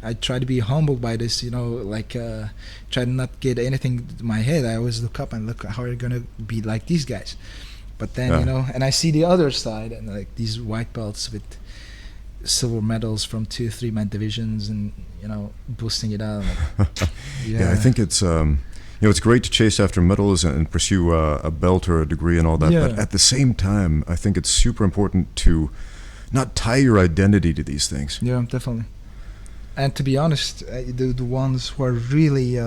I try to be humbled by this. Try to not get anything to my head. I always look up and look, how are you gonna be like these guys? But then and I see the other side, and these white belts with silver medals from 2 3-man divisions, and boosting it out. I think it's it's great to chase after medals and pursue a belt or a degree and all that, but at the same time, I think it's super important to not tie your identity to these things. Yeah, definitely. And to be honest, the ones who are really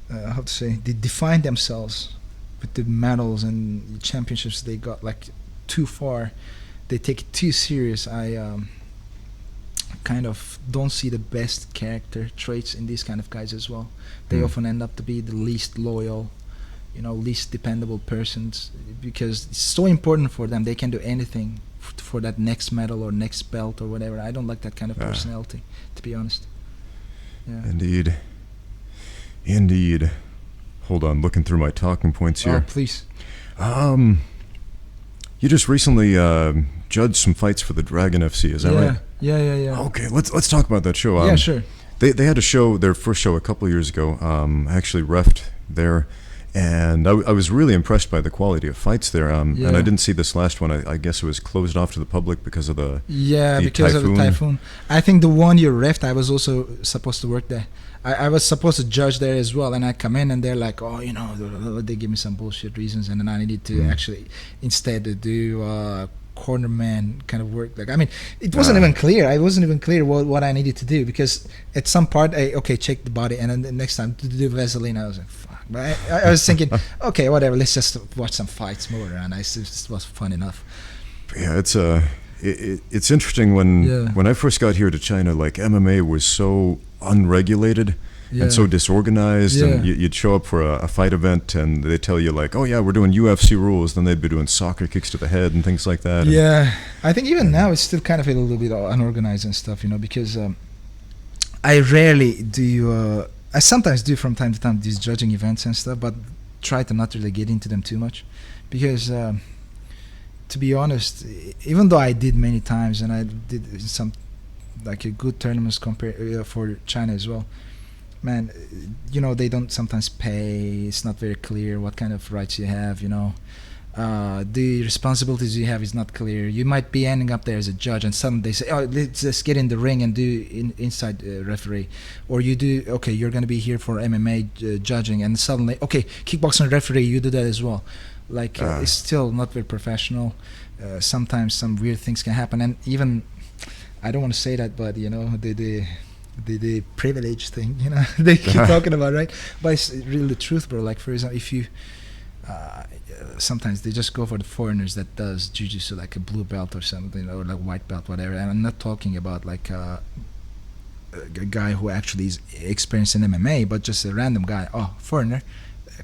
they define themselves with the medals and championships they got too far, they take it too serious. I kind of don't see the best character traits in these kind of guys as well. They often end up to be the least loyal, least dependable persons, because it's so important for them. They can do anything for that next medal or next belt or whatever. I don't like that kind of personality, to be honest. Yeah. Indeed. Hold on, looking through my talking points here. Oh, please. You just recently judged some fights for the Dragon FC, is that right? Yeah. Okay, let's talk about that show. Yeah, sure. They had a show, their first show a couple of years ago. I actually reffed there, And I was really impressed by the quality of fights there. And Yeah. I didn't see this last one. I guess it was closed off to the public because of the Because of the typhoon. I think the one you ref, I was also supposed to work there. I was supposed to judge there as well, and I come in and they're like, oh, you know, they give me some bullshit reasons, and then I needed to actually instead do corner man kind of work. Like, I mean, it wasn't even clear. I wasn't even clear what I needed to do, because at some part, check the body, and then the next time to do Vaseline, I was like, fuck. But I was thinking, okay, whatever, let's just watch some fights more, and it was fun enough. Yeah, it's interesting when I first got here to China, like MMA was so unregulated and so disorganized, and you'd show up for a fight event and they tell you like, oh yeah, we're doing UFC rules, then they'd be doing soccer kicks to the head and things like that. Yeah, I think even now it's still kind of a little bit unorganized and stuff, you know, because I rarely do, I sometimes do from time to time these judging events and stuff, but try to not really get into them too much, because to be honest, even though I did many times and I did some like a good tournaments for China as well, man, you know, they don't sometimes pay. It's not very clear what kind of rights you have, you know. The responsibilities you have is not clear. You might be ending up there as a judge, and suddenly they say, oh, let's just get in the ring and do inside referee. Or you do, okay, you're going to be here for MMA judging, and suddenly, okay, kickboxing referee, you do that as well. Like, it's still not very professional. Sometimes some weird things can happen, and even, I don't want to say that, but you know, the privilege thing, you know, they keep talking about, right? But it's really the truth, bro. Like, for example, if you sometimes they just go for the foreigners that does jiu-jitsu, like a blue belt or something, or like white belt, whatever. And I'm not talking about like a guy who actually is experienced in MMA, but just a random guy. Oh, foreigner,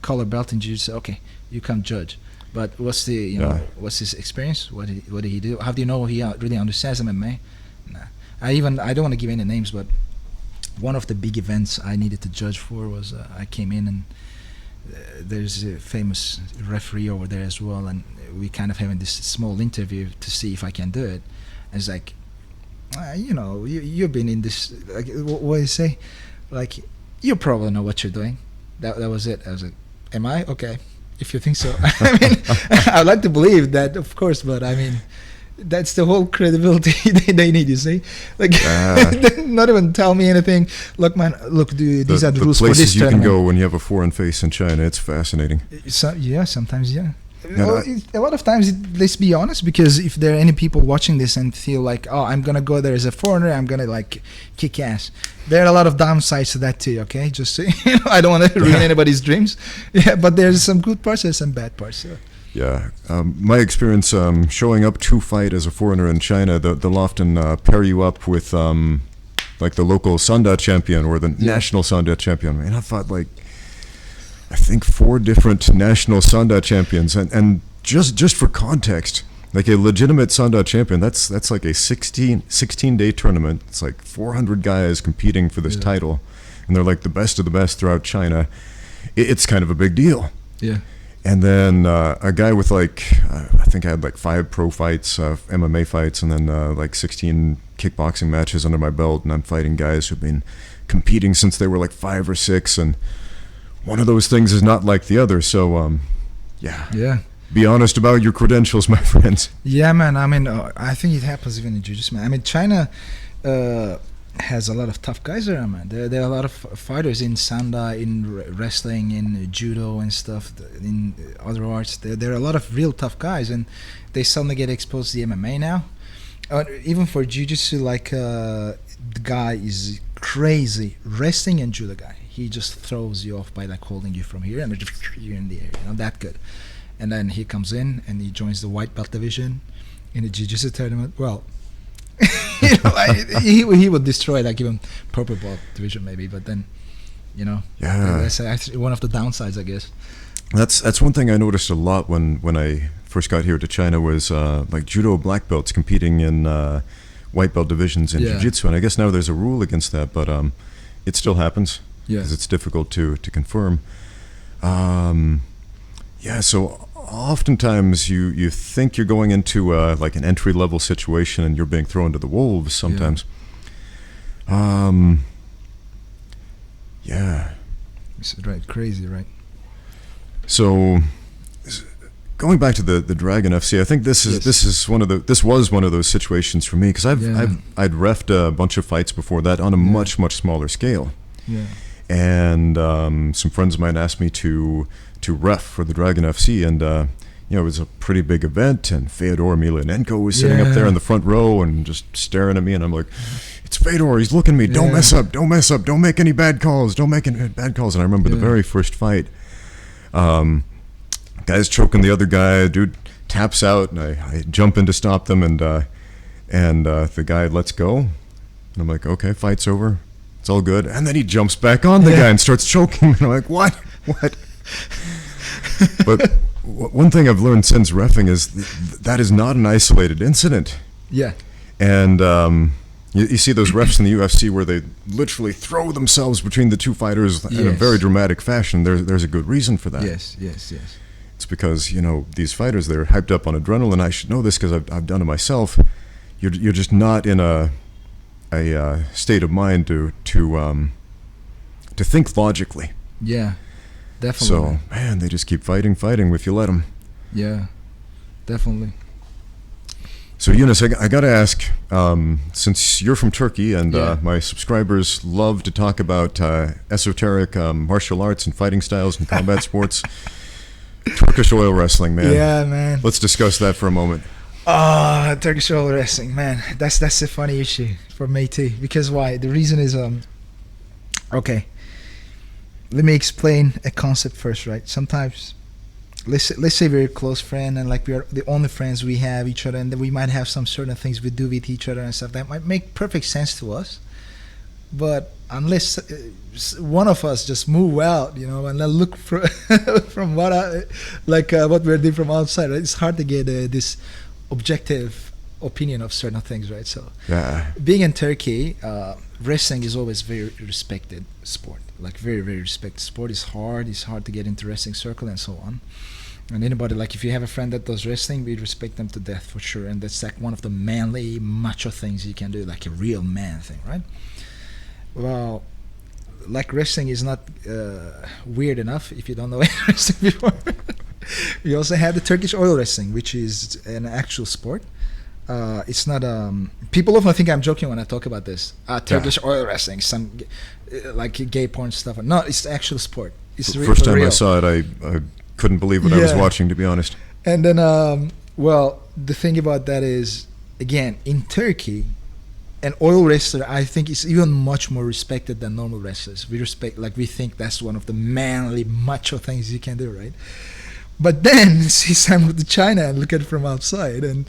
color belt in jiu-jitsu. Okay, you come judge. But what's the, you know, what's his experience? What did he do? How do you know he really understands MMA? Nah. I don't want to give any names, but one of the big events I needed to judge for was I came in, and there's a famous referee over there as well, and we kind of having this small interview to see if I can do it. And it's like, you know, you've been in this, like, what do you say? Like, you probably know what you're doing. That was it. I was like, am I? Okay, if you think so. I mean, I'd like to believe that, of course, but I mean, that's the whole credibility they need, you see? Like, not even tell me anything. Look, man, dude, these are the rules for this places you tournament. can go when you have a foreign face in China. It's fascinating. Sometimes, yeah. Well, a lot of times, let's be honest, because if there are any people watching this and feel like, oh, I'm going to go there as a foreigner, I'm going to, like, kick ass. There are a lot of downsides to that too, okay? Just so you know, I don't want to ruin anybody's dreams. Yeah, but there's some good parts and some bad parts. So. Yeah, my experience showing up to fight as a foreigner in China, they'll often pair you up with like the local Sanda champion or the national Sanda champion. And I fought like, I think 4 different national Sanda champions, and just for context, like a legitimate Sanda champion, that's like a 16-day tournament. It's like 400 guys competing for this title, and they're like the best of the best throughout China. It's kind of a big deal. Yeah. And then a guy with like, I think I had like 5 pro fights, MMA fights, and then like 16 kickboxing matches under my belt. And I'm fighting guys who've been competing since they were like 5 or 6. And one of those things is not like the other. So, yeah. Be honest about your credentials, my friends. Yeah, man. I mean, I think it happens even in jiu-jitsu, man. I mean, China has a lot of tough guys around, man. There are a lot of fighters in Sanda, in wrestling, in judo and stuff, in other arts. There are a lot of real tough guys, and they suddenly get exposed to the MMA now. Even for jiu-jitsu, like the guy is crazy wrestling and judo guy. He just throws you off by like holding you from here and you're in the air, you know, that good. And then he comes in and he joins the white belt division in a jiu-jitsu tournament. Well, you know, he would destroy like even purple belt division maybe, but then, you know, that's actually one of the downsides, I guess. That's one thing I noticed a lot when I first got here to China was like judo black belts competing in white belt divisions in jiu-jitsu, and I guess now there's a rule against that, but it still happens because it's difficult to confirm. So oftentimes you think you're going into like an entry-level situation and you're being thrown to the wolves sometimes. It's right, crazy, right? So, going back to the Dragon FC, I think this was one of those situations for me, because I'd reffed a bunch of fights before that on a much smaller scale. Yeah. And some friends of mine asked me to ref for the Dragon FC, and it was a pretty big event, and Fyodor Emelianenko was sitting up there in the front row and just staring at me, and I'm like, it's Fyodor, he's looking at me, don't mess up, don't make any bad calls, And I remember the very first fight, guy's choking the other guy, dude taps out, and I jump in to stop them, and the guy lets go, and I'm like, okay, fight's over, it's all good, and then he jumps back on the guy and starts choking, and I'm like, what? But one thing I've learned since reffing is that is not an isolated incident. Yeah. And you see those refs in the UFC where they literally throw themselves between the two fighters in a very dramatic fashion. There's a good reason for that. Yes. It's because, these fighters, they're hyped up on adrenaline. I should know this because I've done it myself. You're just not in a state of mind to think logically. Yeah. Definitely. So, man, they just keep fighting if you let them. Yeah, definitely. So, Yunus, I got to ask, since you're from Turkey, and my subscribers love to talk about esoteric martial arts and fighting styles and combat sports, Turkish oil wrestling, man. Yeah, man. Let's discuss that for a moment. Turkish oil wrestling, man. That's a funny issue for me too. Because why? The reason is, okay. Let me explain a concept first, right? Sometimes, let's say we're a close friend, and like we are the only friends we have each other, and then we might have some certain things we do with each other and stuff that might make perfect sense to us. But unless one of us just move out, and then look from what we're doing from outside, right? It's hard to get this objective opinion of certain things, right? So, being in Turkey, wrestling is always very respected sport. Like very respected sport. It's hard to get into wrestling circle and so on. And anybody, like if you have a friend that does wrestling, we respect them to death for sure. And that's like one of the manly macho things you can do, like a real man thing, right? Well, like wrestling is not weird enough if you don't know any wrestling before. We also have the Turkish oil wrestling, which is an actual sport. It's not people often think I'm joking when I talk about this. Turkish oil wrestling, some like gay porn stuff. No, it's the actual sport. It's the first time real. I saw it, I couldn't believe what I was watching, to be honest. And then, the thing about that is, again, in Turkey, an oil wrestler, I think, is even much more respected than normal wrestlers. We think that's one of the manly macho things you can do, right? But then, since I moved to China and look at it from outside, and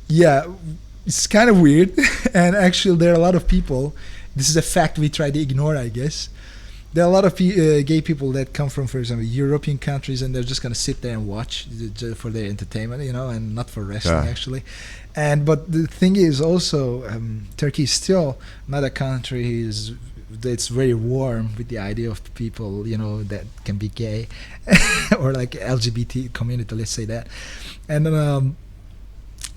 it's kind of weird. And actually, there are a lot of people, this is a fact we try to ignore, I guess. There are a lot of gay people that come from, for example, European countries, and they're just going to sit there and watch for their entertainment, and not for wrestling, actually. But the thing is also, Turkey is still not a country that's very warm with the idea of people, that can be gay or like LGBT community, let's say that. And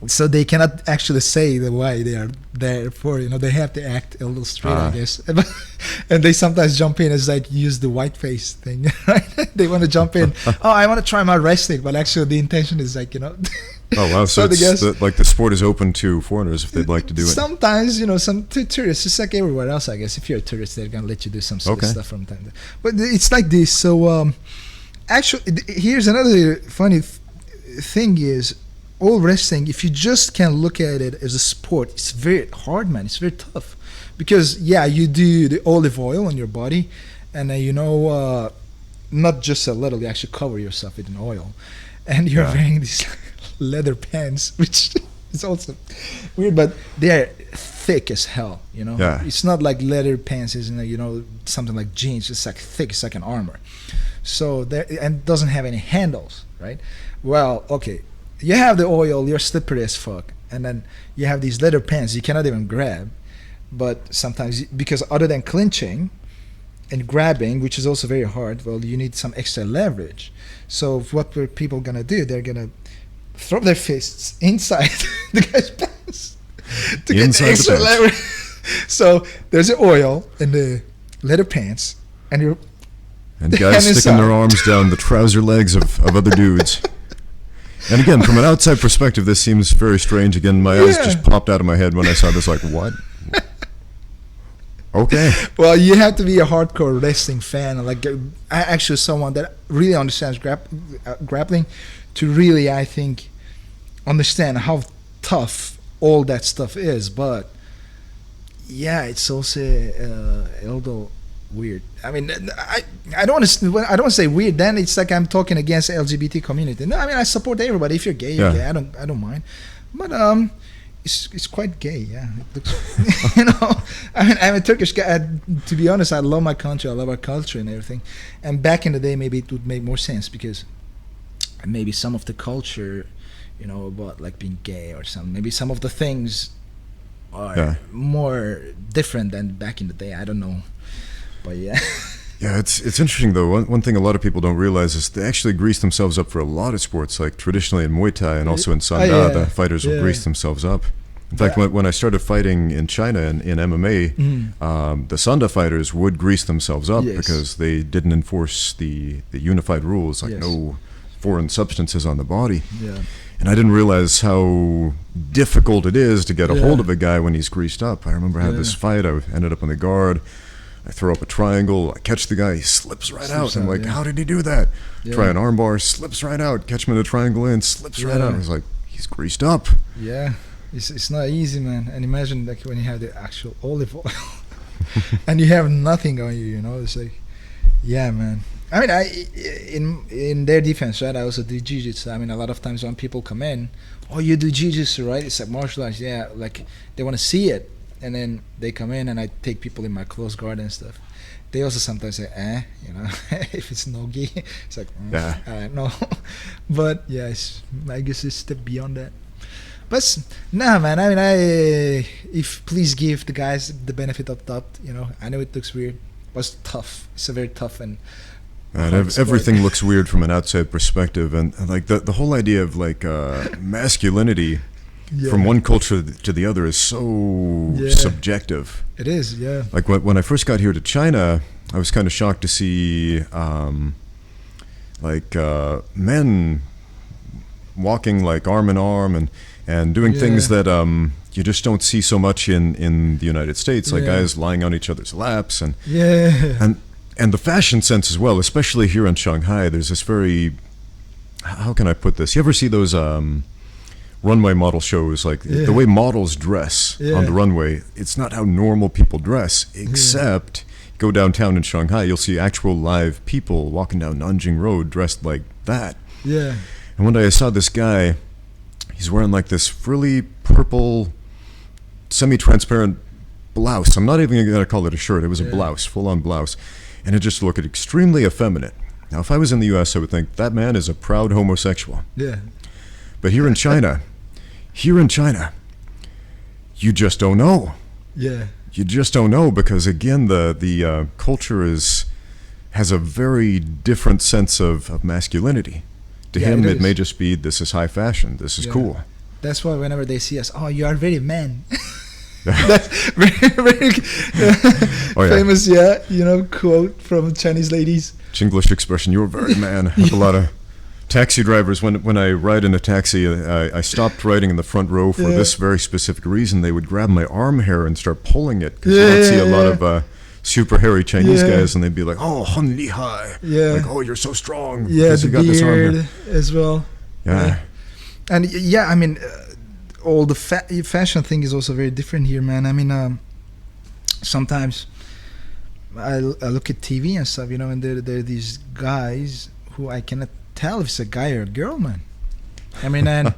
so they cannot actually say why they are there for, they have to act a little straight, I guess. And they sometimes jump in as like use the white face thing, right? They want to jump in. I want to try my wrestling, but actually the intention is like, Oh wow! So the sport is open to foreigners if they'd like to do it. Sometimes, some tourists. It's like everywhere else, I guess. If you're a tourist, they're gonna let you do some stuff from time to time. But it's like this. So actually, here's another funny thing is, all wrestling, if you just can look at it as a sport, it's very hard, man. It's very tough. Because, you do the olive oil on your body, and not just a little, you actually cover yourself with an oil. And you're wearing these leather pants, which is also weird, but they're thick as hell, It's not like leather pants, isn't something like jeans. It's like thick, it's like an armor. So, and it doesn't have any handles, right? Well, okay. You have the oil, you're slippery as fuck, and then you have these leather pants you cannot even grab, but sometimes, because other than clinching and grabbing, which is also very hard, well, you need some extra leverage. So what were people gonna do? They're gonna throw their fists inside the guy's pants to get the extra leverage. So there's the oil in the leather pants, and you're And guys sticking their arms down the trouser legs of other dudes. And again, from an outside perspective, this seems very strange. Again, my eyes just popped out of my head when I saw this, like, what? Okay. Well, you have to be a hardcore wrestling fan, like actually someone that really understands grappling to really, I think, understand how tough all that stuff is. But yeah, it's also a little weird. I mean, I don't want to say weird. Then it's like I'm talking against the LGBT community. No, I mean I support everybody. If you're gay, you're gay. I don't mind. But it's quite gay. Yeah, it looks, you know. I mean, I'm a Turkish guy. To be honest, I love my country. I love our culture and everything. And back in the day, maybe it would make more sense because maybe some of the culture, you know, about like being gay or something. Maybe some of the things are more different than back in the day. I don't know. But yeah. Yeah, it's interesting though. One thing a lot of people don't realize is they actually grease themselves up for a lot of sports, like traditionally in Muay Thai and also in Sanda, the fighters will grease themselves up. In fact, when I started fighting in China in MMA, the Sanda fighters would grease themselves up because they didn't enforce the unified rules, like no foreign substances on the body. Yeah. And I didn't realize how difficult it is to get a hold of a guy when he's greased up. I remember I had this fight. I ended up on the guard. I throw up a triangle, I catch the guy, he slips right out. I'm like, how did he do that? Try an arm bar, slips right out. Catch him in a triangle in, slips right out. I was like, he's greased up. Yeah, it's not easy, man. And imagine like when you have the actual olive oil and you have nothing on you, you know. It's like, yeah, man. I mean, in their defense, right, I also do jiu-jitsu. I mean, a lot of times when people come in, oh, you do jiu-jitsu, right? It's like martial arts. Yeah, like they want to see it. And then they come in and I take people in my close guard and stuff. They also sometimes say, you know, if it's no-gi, it's like, I don't know. But yeah, I guess it's a step beyond that. But nah, man, I mean, if please give the guys the benefit of doubt, you know. I know it looks weird, but it's tough. It's a very tough and everything looks weird from an outside perspective. And like the whole idea of like masculinity from one culture to the other is so subjective. It is, yeah. Like when I first got here to China, I was kind of shocked to see men walking like arm in arm and doing things that you just don't see so much in the United States, like guys lying on each other's laps and the fashion sense as well, especially here in Shanghai. There's this very, how can I put this? You ever see those runway model shows, like the way models dress on the runway? It's not how normal people dress, except go downtown in Shanghai, you'll see actual live people walking down Nanjing Road dressed like that. Yeah. And one day I saw this guy, he's wearing like this frilly purple semi-transparent blouse. I'm not even going to call it a shirt. It was a blouse, full-on blouse. And it just looked extremely effeminate. Now, if I was in the U.S., I would think that man is a proud homosexual. Yeah. But here in China, you just don't know. Yeah. You just don't know because, again, the culture has a very different sense of masculinity. To him, it may just be, this is high fashion, this is cool. That's why whenever they see us, oh, you are very man. That's very, very famous, quote from Chinese ladies. Chinglish expression, you're very man. I have a lot of taxi drivers, when I ride in a taxi, I stopped riding in the front row for this very specific reason. They would grab my arm hair and start pulling it, because you don't see a lot of super hairy Chinese guys, and they'd be like, oh, hun li hai. Like, oh, you're so strong. Yeah, the you got beard this arm hair. as well. Yeah. And I mean, all the fashion thing is also very different here, man. I mean, sometimes I look at TV and stuff, and there are these guys who I cannot tell if it's a guy or a girl, man. I mean, and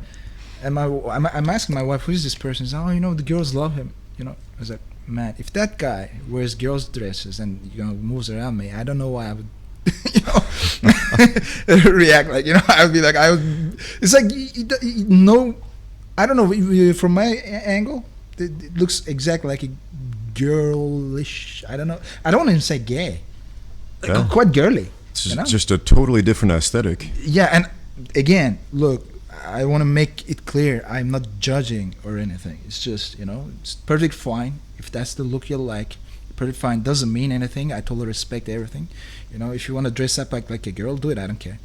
I'm asking my wife, who is this person? She's like, oh, the girls love him. I was like, man, if that guy wears girls' dresses and moves around me, I don't know why I would, react like, I would be like, it's like, I don't know, from my angle, it looks exactly like a girlish, I don't know. I don't want to say gay. Quite girly. It's just a totally different aesthetic. Yeah, and again, look, I want to make it clear, I'm not judging or anything. It's just, it's perfect fine. If that's the look you like, perfectly fine. Doesn't mean anything. I totally respect everything. You know, if you want to dress up like a girl, do it. I don't care.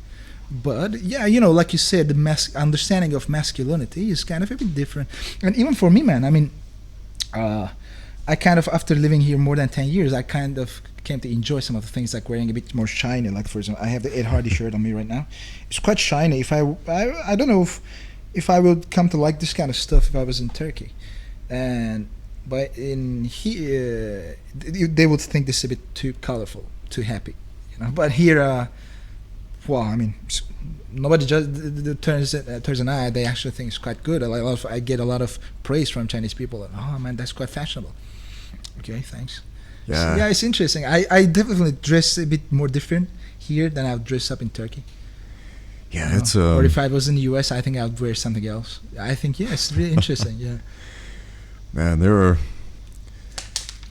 But yeah, you know, like you said, the understanding of masculinity is kind of a bit different. And even for me, man, I mean, I kind of, after living here more than 10 years, I kind of came to enjoy some of the things, like wearing a bit more shiny. Like, for example, I have the Ed Hardy shirt on me right now. It's quite shiny. If I don't know if I would come to like this kind of stuff if I was in Turkey. But in here, they would think this is a bit too colorful, too happy, you know. But here, well, I mean, nobody just turns an eye. They actually think it's quite good. I get a lot of praise from Chinese people. Like, oh man, that's quite fashionable. Okay, thanks. Yeah. So, yeah, it's interesting. I definitely dress a bit more different here than I would dress up in Turkey. Yeah, You know? it's Or if I was in the US, I think I would wear something else. I think, yeah, it's really interesting. Yeah. man, there are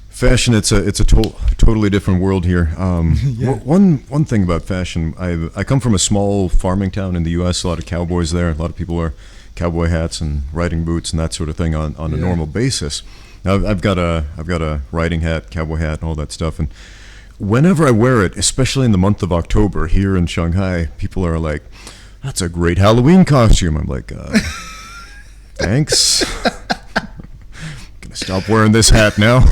fashion. It's a totally different world here. Yeah. One thing about fashion, I come from a small farming town in the U.S. A lot of cowboys there. A lot of people wear cowboy hats and riding boots and that sort of thing on a Yeah. normal basis. Now I've got a riding hat, cowboy hat, and all that stuff. And whenever I wear it, especially in the month of October here in Shanghai, people are like, "That's a great Halloween costume." I'm like, "Thanks." Gonna stop wearing this hat now.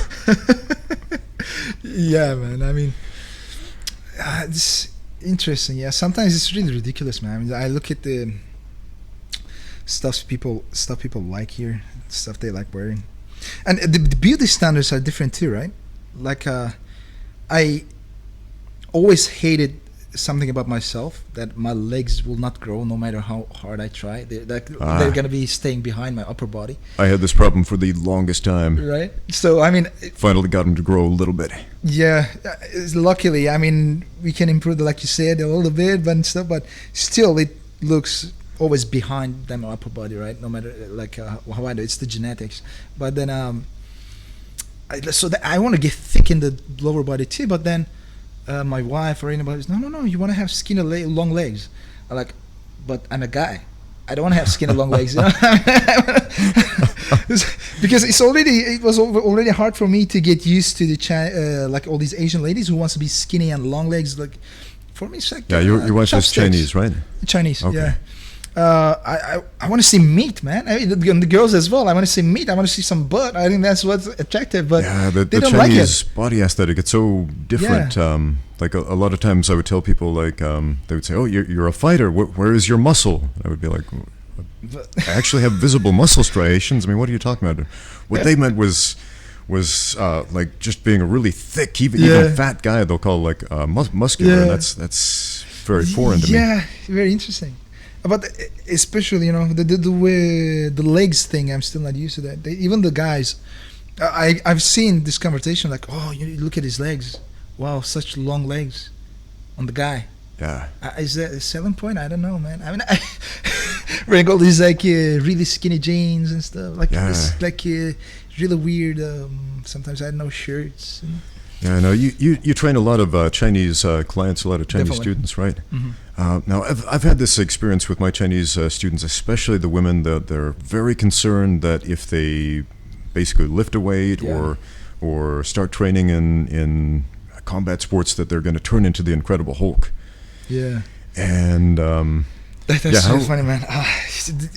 Yeah, man. I mean, it's interesting. Yeah, sometimes it's really ridiculous, man. I mean, I look at the stuff people like here, stuff they like wearing, and the beauty standards are different too, right? Like, I always hated something about myself, that my legs will not grow no matter how hard I try. They're gonna be staying behind my upper body. I had this problem for the longest time. Right. So I mean, Finally got them to grow a little bit. yeah. Luckily, I mean, we can improve, like you said, a little bit, but stuff. But still, it looks always behind them upper body, right? No matter like how I do, it's the genetics. But then I want to get thick in the lower body too. But then my wife or anybody says, no, you want to have skinny long legs. I'm like, but I'm a guy. I don't want to have skinny long legs, you know? Because it was already hard for me to get used to the like all these Asian ladies who wants to be skinny and long legs. Like, for me, it's like, Yeah, your wife is Chinese, right? Chinese, Okay. yeah. I want to see meat, man. I mean, the girls as well. I want to see meat. I want to see some butt. I think that's what's attractive. But Yeah, they the don't Chinese like it. body aesthetic, it's so different. Yeah. Like a lot of times I would tell people, like, they would say, "Oh, you're a fighter. Where is your muscle?" And I would be like, "I actually have visible muscle striations." I mean, what are you talking about? What they meant was like just being a really thick, even fat guy. They'll call like muscular, Yeah. and that's very foreign to me. Yeah, very interesting. But especially, you know, the legs thing, I'm still not used to that. Even the guys, I've seen this conversation like, oh, you look at his legs. Wow, such long legs on the guy. Yeah. Is that a selling point? I don't know, man. I mean, wearing all these like really skinny jeans and stuff, like this, like really weird. Sometimes I had no shirts. You know? Yeah, I know. You train a lot of Chinese clients, a lot of Chinese Definitely. students, right? Mm-hmm. Now, I've had this experience with my Chinese students, especially the women, that they're very concerned that if they basically lift a weight or start training in combat sports, that they're going to turn into the Incredible Hulk. Yeah. And That's so funny, man.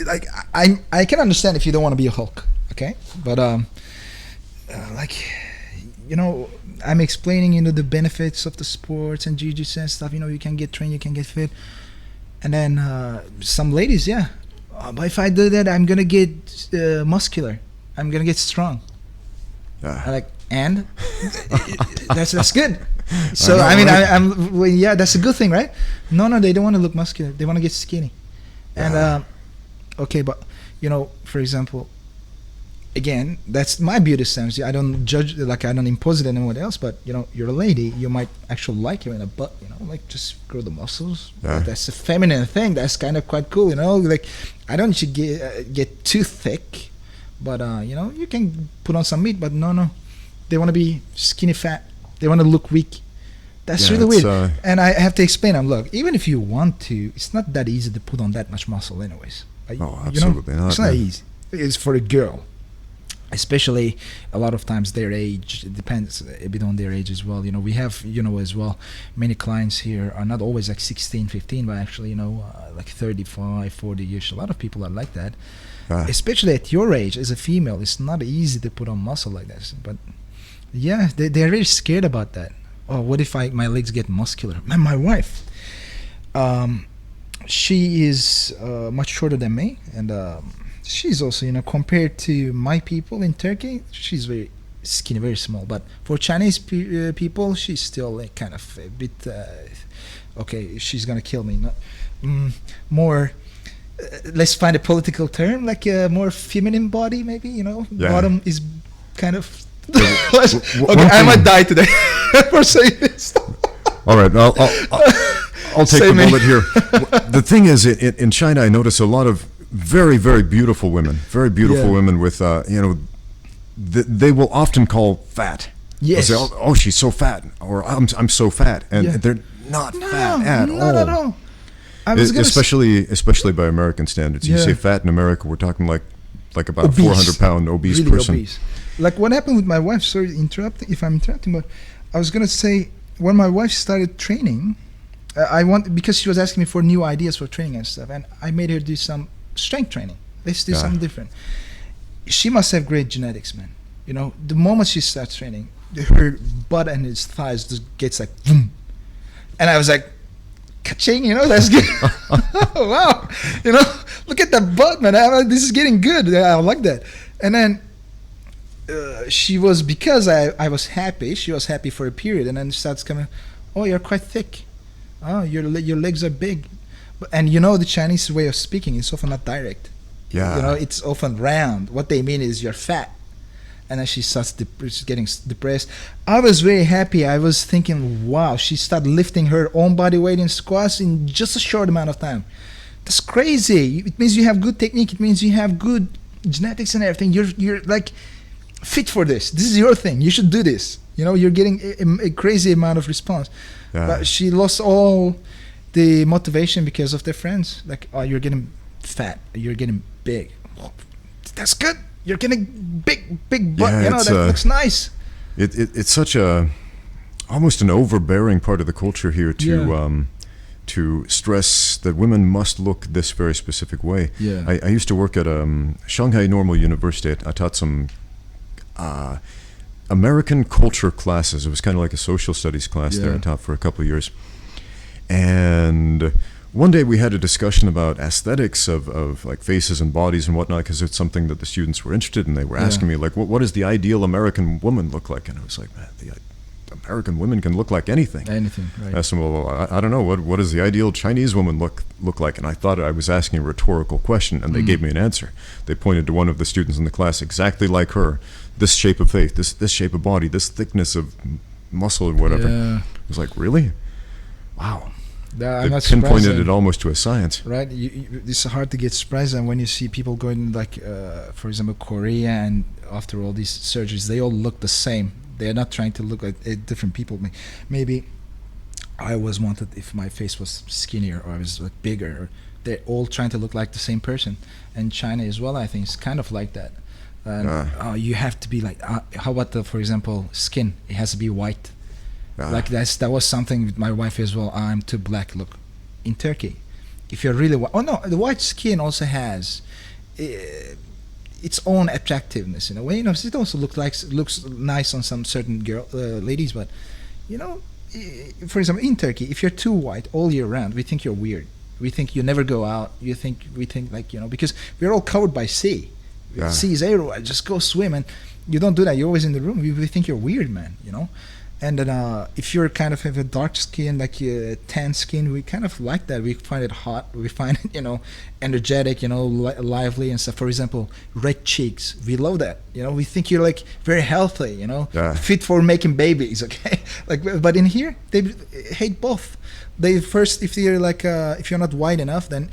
Like I can understand if you don't want to be a Hulk, okay? But like, you know, I'm explaining, you know, the benefits of the sports and jiu-jitsu and stuff. You know, you can get trained, you can get fit, and then some ladies, but if I do that, I'm gonna get muscular. I'm gonna get strong. I'm like, and that's good. So I mean, well, that's a good thing, right? No, they don't want to look muscular. They want to get skinny. And okay, but you know, for example, again, that's my beauty standards. I don't judge, like I don't impose it on anyone else. But you know, you're a lady. You might actually like having a butt. You know, like just grow the muscles. Yeah. That's a feminine thing. That's kind of quite cool. You know, like I don't should get too thick, but you know, you can put on some meat. But no, they want to be skinny fat. They want to look weak. That's really weird. And I have to explain them, look, even if you want to, it's not that easy to put on that much muscle anyways. Oh, absolutely not. It's not easy. It's for a girl. especially a lot of times their age. It depends a bit on their age as well. We have, as well, many clients here are not always like 16, 15, but actually, like 35, 40 years. A lot of people are like that. Especially at your age as a female, it's not easy to put on muscle like this. But yeah, they're very scared about that. Oh, what if my legs get muscular? Man, my wife, she is much shorter than me, and she's also, compared to my people in Turkey, she's very skinny, very small. But for Chinese people, she's still like kind of a bit, okay, she's gonna kill me. More, let's find a political term, like a more feminine body, maybe, bottom is kind of, okay, I might die today for saying this. All right, I'll take the bullet here. The thing is, in China, I notice a lot of very, very beautiful women, women with, they will often call fat. Yes. They'll say, oh, she's so fat, or I'm so fat, and they're not fat at all. Not at all. Especially by American standards. You say fat in America, we're talking like about obese. 400-pound obese really person. Obese. Like what happened with my wife, sorry if I'm interrupting, but I was going to say, when my wife started training, because she was asking me for new ideas for training and stuff, and I made her do some strength training. Let's do something different. She must have great genetics, man. The moment she starts training, her butt and his thighs just gets like boom. And I was like, ka-ching, that's good. Wow. Look at that butt, man. This is getting good. I like that. And then because I was happy, she was happy for a period, and then starts coming, oh, you're quite thick. Oh, your legs are big. And the Chinese way of speaking is often not direct. Yeah. It's often round. What they mean is you're fat. And then she starts getting depressed. I was very happy. I was thinking, wow, she started lifting her own body weight in squats in just a short amount of time. That's crazy. It means you have good technique. It means you have good genetics and everything. You're like fit for this. This is your thing. You should do this. You're getting a crazy amount of response. Yeah. But she lost all the motivation because of their friends. Like, oh, you're getting fat. You're getting big. That's good. You're getting big butt. That looks nice. It's such almost an overbearing part of the culture here to stress that women must look this very specific way. Yeah. I used to work at Shanghai Normal University. I taught some American culture classes. It was kind of like a social studies class there. I taught for a couple of years. And one day we had a discussion about aesthetics of like faces and bodies and whatnot, because it's something that the students were interested in. They were asking me, like, what does the ideal American woman look like? And I was like, man, the American women can look like anything. Anything, right. I asked them, well, I don't know, what does the ideal Chinese woman look like? And I thought I was asking a rhetorical question, and they gave me an answer. They pointed to one of the students in the class exactly like her. This shape of face, this shape of body, this thickness of muscle and whatever. I was like, really? Wow. They pinpointed it almost to a science. Right. It's hard to get surprised, and when you see people going like, for example, Korea, and after all these surgeries, they all look the same. They're not trying to look like different people. Maybe I always wanted if my face was skinnier or I was like bigger. They're all trying to look like the same person. And China as well, I think, is kind of like that. You have to be like, how about for example, skin? It has to be white. Like that was something with my wife as well. I'm too black. Look, in Turkey, if you're really white, the white skin also has its own attractiveness in a way. It also looks nice on some certain ladies, but for example, in Turkey, if you're too white all year round, we think you're weird. We think you never go out. We think like because we're all covered by sea. Sea is everywhere. Just go swim, and you don't do that. You're always in the room. We think you're weird, man. And then if you're kind of have a dark skin, like tan skin, we kind of like that. We find it hot. We find it, energetic, lively and stuff. For example, red cheeks. We love that. We think you're like very healthy, fit for making babies. Okay, but in here they hate both. They first, if you're like, if you're not white enough, then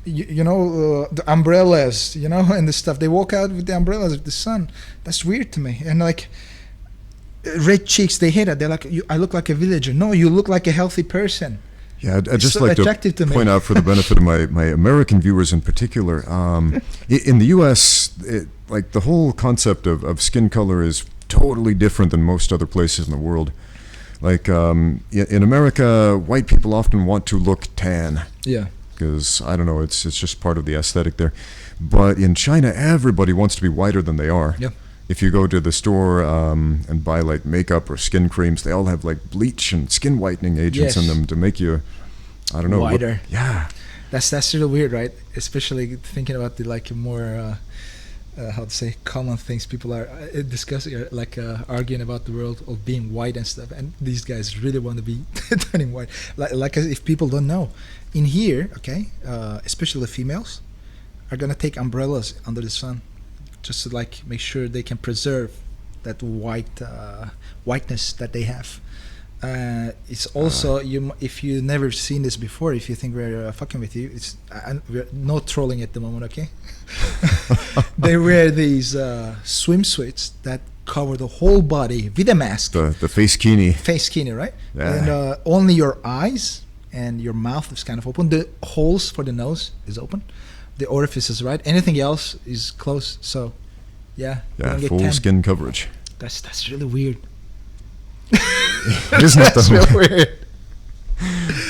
the umbrellas, and the stuff. They walk out with the umbrellas of the sun. That's weird to me. And like. Red cheeks, they hate it. They're like, I look like a villager. No, you look like a healthy person. Yeah, I'd just so like to point out for the benefit of my American viewers in particular, in the U.S., like the whole concept of skin color is totally different than most other places in the world. Like in America, white people often want to look tan. Yeah. Because I don't know, it's just part of the aesthetic there. But in China, everybody wants to be whiter than they are. Yep. If you go to the store and buy like makeup or skin creams, they all have like bleach and skin whitening agents in them to make you, I don't know, whiter. Yeah. That's really weird, right? Especially thinking about the like more how to say common things people are discussing, like arguing about the world of being white and stuff, and these guys really want to be turning white. Like if people don't know, in here, okay, especially the females are gonna take umbrellas under the sun, just to like make sure they can preserve that whiteness that they have. It's also if you never seen this before, if you think we're fucking with you, it's we're no trolling at the moment, okay? They wear these swimsuits that cover the whole body with a mask. The face kini. Face kini, right? Yeah. And only your eyes and your mouth is kind of open. The holes for the nose is open. The orifices, right? Anything else is closed. So, yeah. Full skin coverage. That's really weird. Isn't it? That's real weird.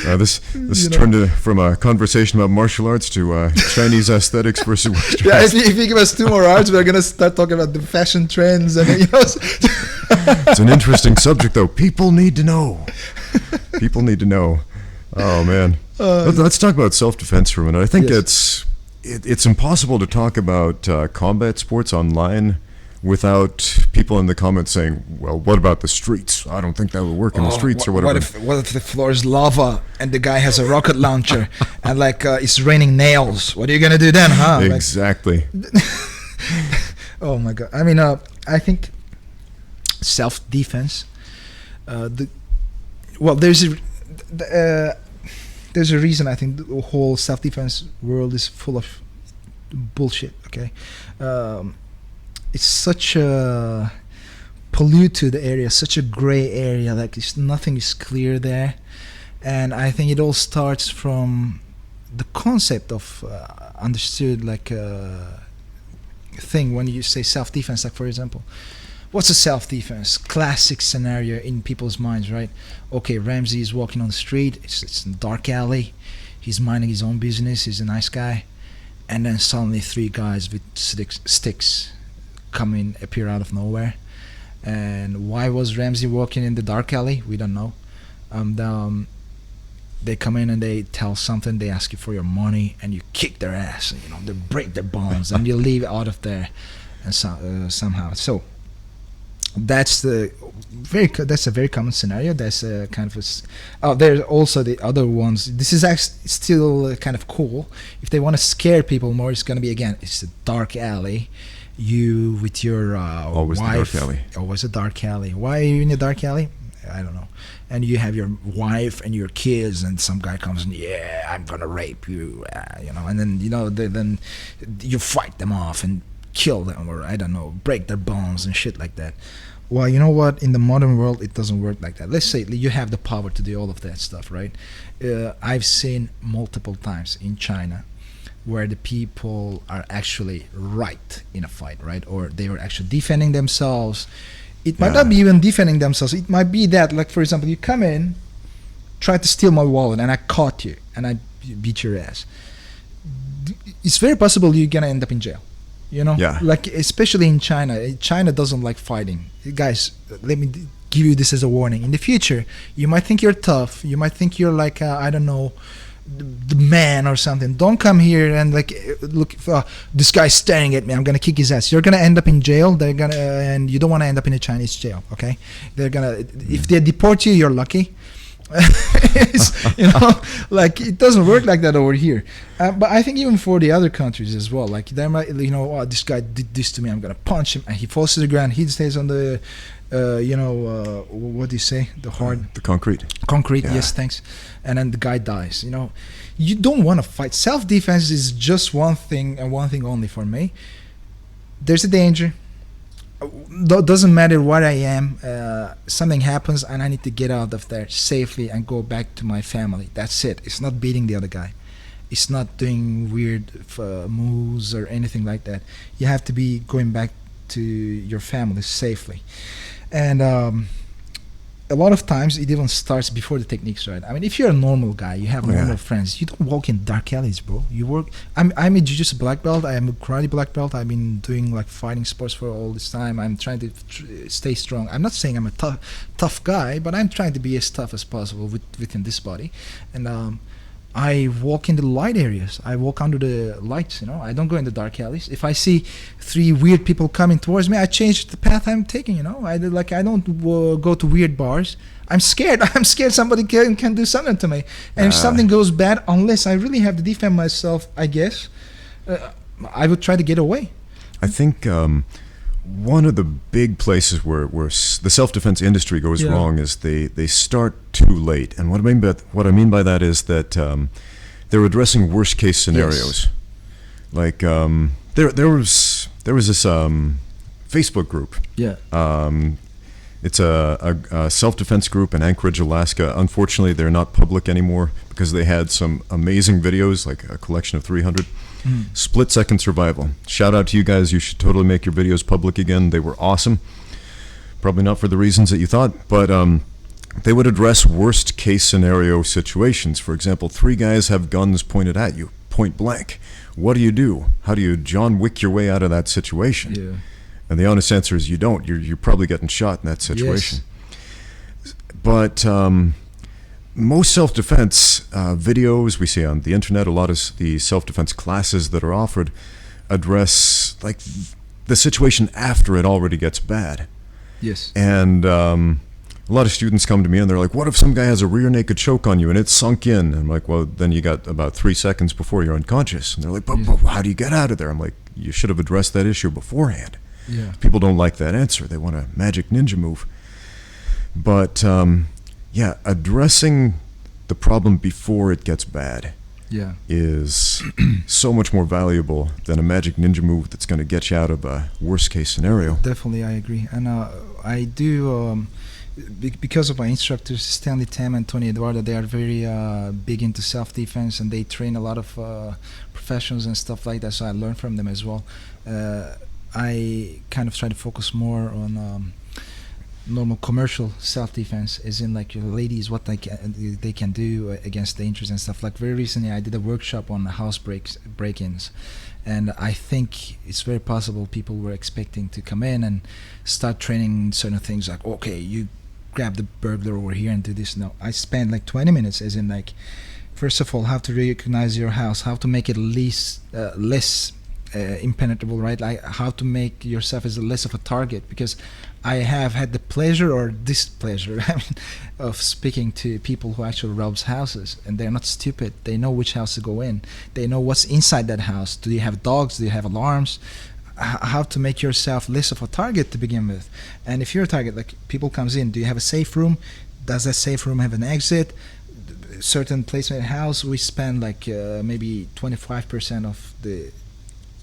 This turned from a conversation about martial arts to Chinese aesthetics versus Western. Yeah, if you give us 2 more hours, we're gonna start talking about the fashion trends and It's an interesting subject, though. People need to know. People need to know. Oh man. Let's talk about self-defense for a minute. I think it's impossible to talk about combat sports online without people in the comments saying, well, what about the streets? I don't think that would work in the streets or whatever. What if the floor is lava and the guy has a rocket launcher and like it's raining nails? What are you going to do then, huh? Exactly. Oh my God. I mean, I think self-defense, there's a reason I think the whole self-defense world is full of bullshit, okay? It's such a polluted area, such a gray area, like nothing is clear there. And I think it all starts from the concept of understood like thing when you say self-defense. Like for example, what's a self-defense? Classic scenario in people's minds, right? Okay, Ramsey is walking on the street, it's a dark alley, he's minding his own business, he's a nice guy, and then suddenly 3 guys with sticks appear out of nowhere. And why was Ramsey walking in the dark alley? We don't know. They come in and they tell something, they ask you for your money, and you kick their ass, and, they break their bones, and you leave out of there, and somehow. So that's a very common scenario. That's a kind of there's also the other ones. This is actually still kind of cool. If they want to scare people more, it's gonna be it's a dark alley. You with your always wife, the dark alley. Always a dark alley. Why are you in a dark alley? I don't know. And you have your wife and your kids, and some guy comes and I'm gonna rape you, and then then you fight them off and kill them, or I don't know, break their bones and shit like that. Well, you know what? In the modern world, it doesn't work like that. Let's say you have the power to do all of that stuff, right? I've seen multiple times in China where the people are actually right in a fight, right? Or they were actually defending themselves. It might not be even defending themselves. It might be that, like, for example, you come in, try to steal my wallet, and I caught you, and I beat your ass. It's very possible you're going to end up in jail, Yeah. Like, especially in China. China doesn't like fighting. Guys, let me give you this as a warning. In the future, you might think you're tough. You might think you're like, I don't know, the man or something. Don't come here and like look, this guy's staring at me, I'm gonna kick his ass. You're gonna end up in jail. And you don't want to end up in a Chinese jail, okay? If they deport you, you're lucky. Like it doesn't work like that over here. But I think even for the other countries as well, like they might, this guy did this to me, I'm gonna punch him, and he falls to the ground. He stays on the what do you say? The concrete. Concrete, yes, thanks. And then the guy dies. You don't want to fight. Self-defense is just one thing and one thing only for me. There's a danger. Doesn't matter what I am. Something happens and I need to get out of there safely and go back to my family. That's it. It's not beating the other guy. it's not doing weird moves or anything like that. You have to be going back to your family safely. And a lot of times it even starts before the techniques, right? I mean, if you're a normal guy, you have normal friends, you don't walk in dark alleys, bro. You work. I'm a jiu-jitsu black belt. I am a karate black belt. I've been doing like fighting sports for all this time. I'm trying to stay strong. I'm not saying I'm a tough guy, but I'm trying to be as tough as possible within this body. And I walk in the light areas. I walk under the lights, you know. I don't go in the dark alleys. If I see 3 weird people coming towards me, I change the path I'm taking, you know. I don't go to weird bars. I'm scared. I'm scared somebody can do something to me. And if something goes bad, unless I really have to defend myself, I guess, I would try to get away. I think one of the big places where the self-defense industry goes wrong is they start too late. And what I mean by that is that they're addressing worst case scenarios. Yes. Like there was this Facebook group. Yeah. It's a self-defense group in Anchorage, Alaska. Unfortunately, they're not public anymore because they had some amazing videos, like a collection of 300. Split-second survival. Shout out to you guys. You should totally make your videos public again. They were awesome. Probably not for the reasons that you thought, but they would address worst-case scenario situations. For example, 3 guys have guns pointed at you, point blank. What do? How do you John Wick your way out of that situation? Yeah. And the honest answer is you don't. You're probably getting shot in that situation. Yes. But most self-defense videos we see on the internet, a lot of the self-defense classes that are offered address like the situation after it already gets bad. Yes. And a lot of students come to me and they're like, what if some guy has a rear naked choke on you and it's sunk in? I'm like, well, then you got about 3 seconds before you're unconscious. And they're like, but how do you get out of there? I'm like, you should have addressed that issue beforehand. Yeah. People don't like that answer. They want a magic ninja move. But addressing the problem before it gets bad is so much more valuable than a magic ninja move that's going to get you out of a worst case scenario. Definitely, I agree. And I do, because of my instructors, Stanley and Tony Eduardo, they are very big into self-defense, and they train a lot of professionals and stuff like that, so I learn from them as well. I kind of try to focus more on normal commercial self-defense, as in like your ladies, what they can do against dangers and stuff. Like very recently I did a workshop on house break-ins, and I think it's very possible people were expecting to come in and start training certain things like, okay, you grab the burglar over here and do this. No, I spent like 20 minutes, as in like, first of all, how to recognize your house, how to make it less impenetrable, right? Like how to make yourself as less of a target, because I have had the pleasure or displeasure of speaking to people who actually robs houses, and they're not stupid. They know which house to go in. They know what's inside that house. Do you have dogs? Do you have alarms? How to make yourself less of a target to begin with. And if you're a target, like people comes in, do you have a safe room? Does that safe room have an exit? Certain placement house, we spend like maybe 25% of the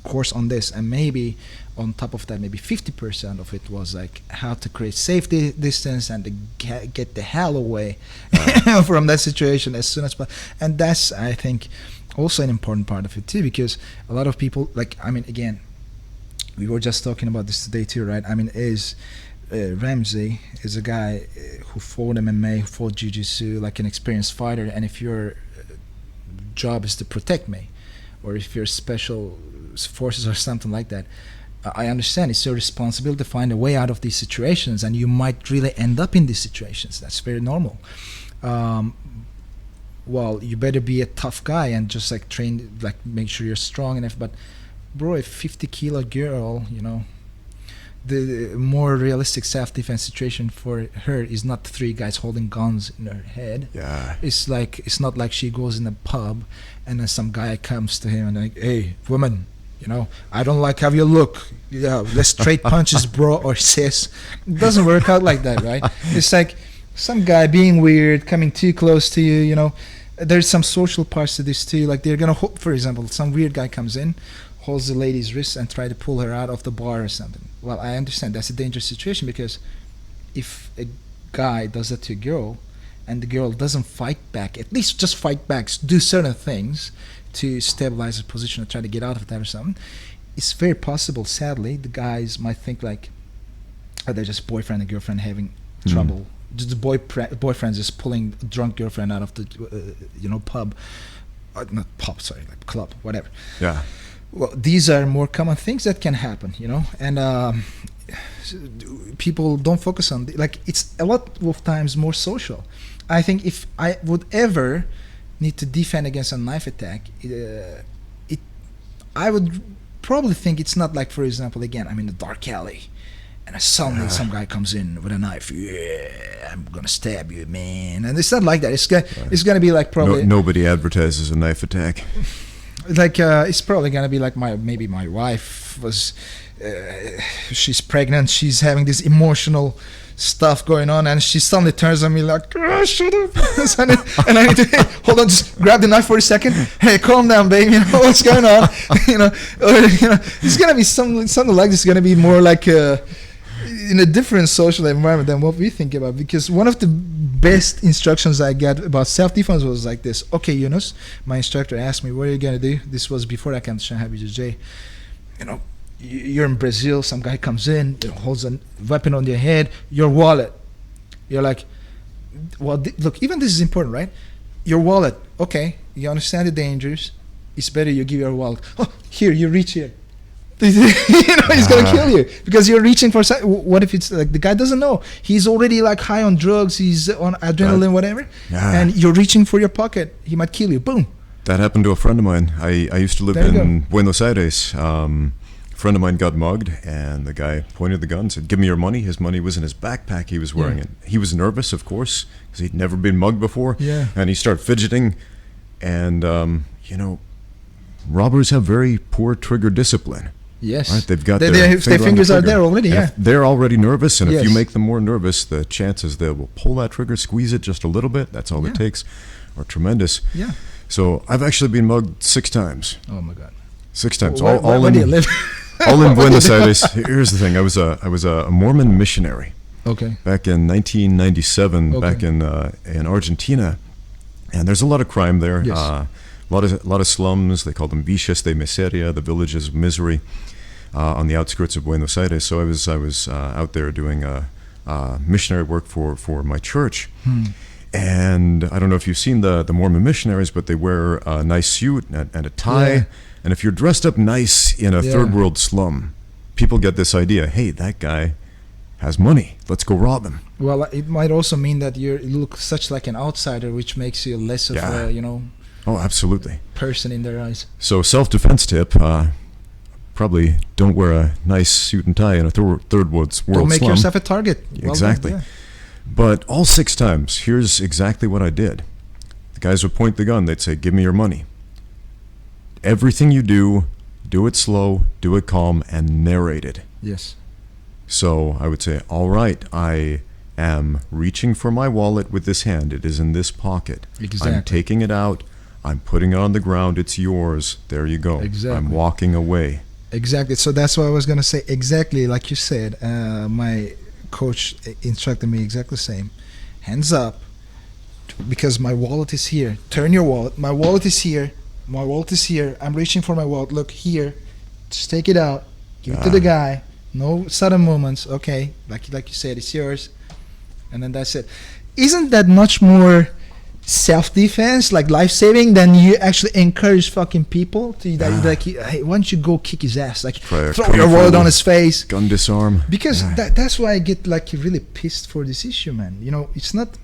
course on this, and maybe on top of that maybe 50% of it was like how to create safety distance and to get the hell away from that situation as soon as possible. And that's, I think, also an important part of it too, because a lot of people, like, I mean, again, we were just talking about this today too, right? I mean, Ramsey is a guy who fought MMA, who fought Jiu-Jitsu, like an experienced fighter, and if your job is to protect me, or if you're special forces or something like that, I understand it's your responsibility to find a way out of these situations, and you might really end up in these situations. That's very normal. Well, you better be a tough guy and just like train, like make sure you're strong enough. But bro, a 50-kilo girl, you know, the more realistic self-defense situation for her is not 3 guys holding guns in her head. Yeah. It's like, it's not like she goes in a pub and then some guy comes to him and like, hey, woman, you know, I don't like how you look. Yeah, let's trade punches, bro or sis. It doesn't work out like that, right? It's like some guy being weird, coming too close to you, you know. There's some social parts to this too. Like they're gonna hope, for example, some weird guy comes in, holds the lady's wrist and try to pull her out of the bar or something. Well, I understand that's a dangerous situation, because if a guy does that to a girl and the girl doesn't fight back, at least just fight back, do certain things to stabilize the position or try to get out of that or something, it's very possible, sadly, the guys might think like, oh, they're just boyfriend and girlfriend having trouble. Just the boyfriend just pulling a drunk girlfriend out of the pub, not pub, sorry, like club, whatever. Yeah. Well, these are more common things that can happen, and people don't focus on like it's a lot of times more social. I think if I would ever need to defend against a knife attack, I would probably think it's not like, for example, again, I'm in a dark alley and suddenly some guy comes in with a knife. Yeah, I'm gonna stab you, man. And it's not like that. It's gonna be like probably nobody advertises a knife attack. Like it's probably gonna be like maybe my wife was she's pregnant, she's having this emotional stuff going on, and she suddenly turns on me like, oh, shut up. And I need to, hey, hold on, just grab the knife for a second. Hey, calm down, baby. What's going on? It's gonna be something like this. Is gonna be more like in a different social environment than what we think about. Because one of the best instructions I got about self-defense was like this. Okay, Yunus, my instructor asked me, what are you gonna do? This was before I came to Shanghai BJJ. You're in Brazil, some guy comes in, holds a weapon on your head, your wallet. You're like, well, look, even this is important, right? Your wallet, okay, you understand the dangers. It's better you give your wallet. Oh, here, you reach here. He's gonna kill you because you're reaching for something. What if it's like the guy doesn't know? He's already like high on drugs, he's on adrenaline, whatever, and you're reaching for your pocket. He might kill you. Boom. That happened to a friend of mine. I used to live in Buenos Aires. A friend of mine got mugged, and the guy pointed the gun and said, give me your money. His money was in his backpack he was wearing. It. He was nervous, of course, because he'd never been mugged before. Yeah. And he started fidgeting. And, robbers have very poor trigger discipline. Yes. Right? They've got their fingers are there already, and yeah. if they're already nervous, and if you make them more nervous, the chances they will pull that trigger, squeeze it just a little bit, that's all it takes, are tremendous. Yeah. So I've actually been mugged 6 times. Oh, my God. 6 times. Where do you live? All in Buenos Aires. Here's the thing. I was a Mormon missionary. Okay. Back in 1997, back in Argentina, and there's a lot of crime there. Yes. A lot of slums. They call them villas de miseria, the villages of misery, on the outskirts of Buenos Aires. So I was out there doing missionary work for my church. And I don't know if you've seen the Mormon missionaries, but they wear a nice suit and a tie. Yeah. And if you're dressed up nice in a third world slum, people get this idea, hey, that guy has money. Let's go rob him. Well, it might also mean that you look such like an outsider, which makes you less of a, oh, absolutely, person in their eyes. So self-defense tip, probably don't wear a nice suit and tie in a third world slum. Don't make yourself a target. Exactly. Well done, But all 6 times, here's exactly what I did. The guys would point the gun. They'd say, give me your money. Everything you do it slow, do it calm, and narrate it. Yes. So I would say, all right, I am reaching for my wallet with this hand. It is in this pocket. Exactly. I'm taking it out. I'm putting it on the ground. It's yours. There you go. Exactly. I'm walking away. Exactly. So that's what I was going to say. Exactly like you said. My coach instructed me exactly the same. Hands up, because my wallet is here. Turn your wallet. My wallet is here. My wallet is here. I'm reaching for my wallet. Look here. Just take it out. Give it to the guy. No sudden movements. Okay. Like you said, it's yours. And then that's it. Isn't that much more self-defense, like life-saving, than you actually encourage fucking people to like, hey, why don't you go kick his ass? Like, throw your wallet on his face. Gun disarm. Because that's why I get like really pissed for this issue, man. It's not...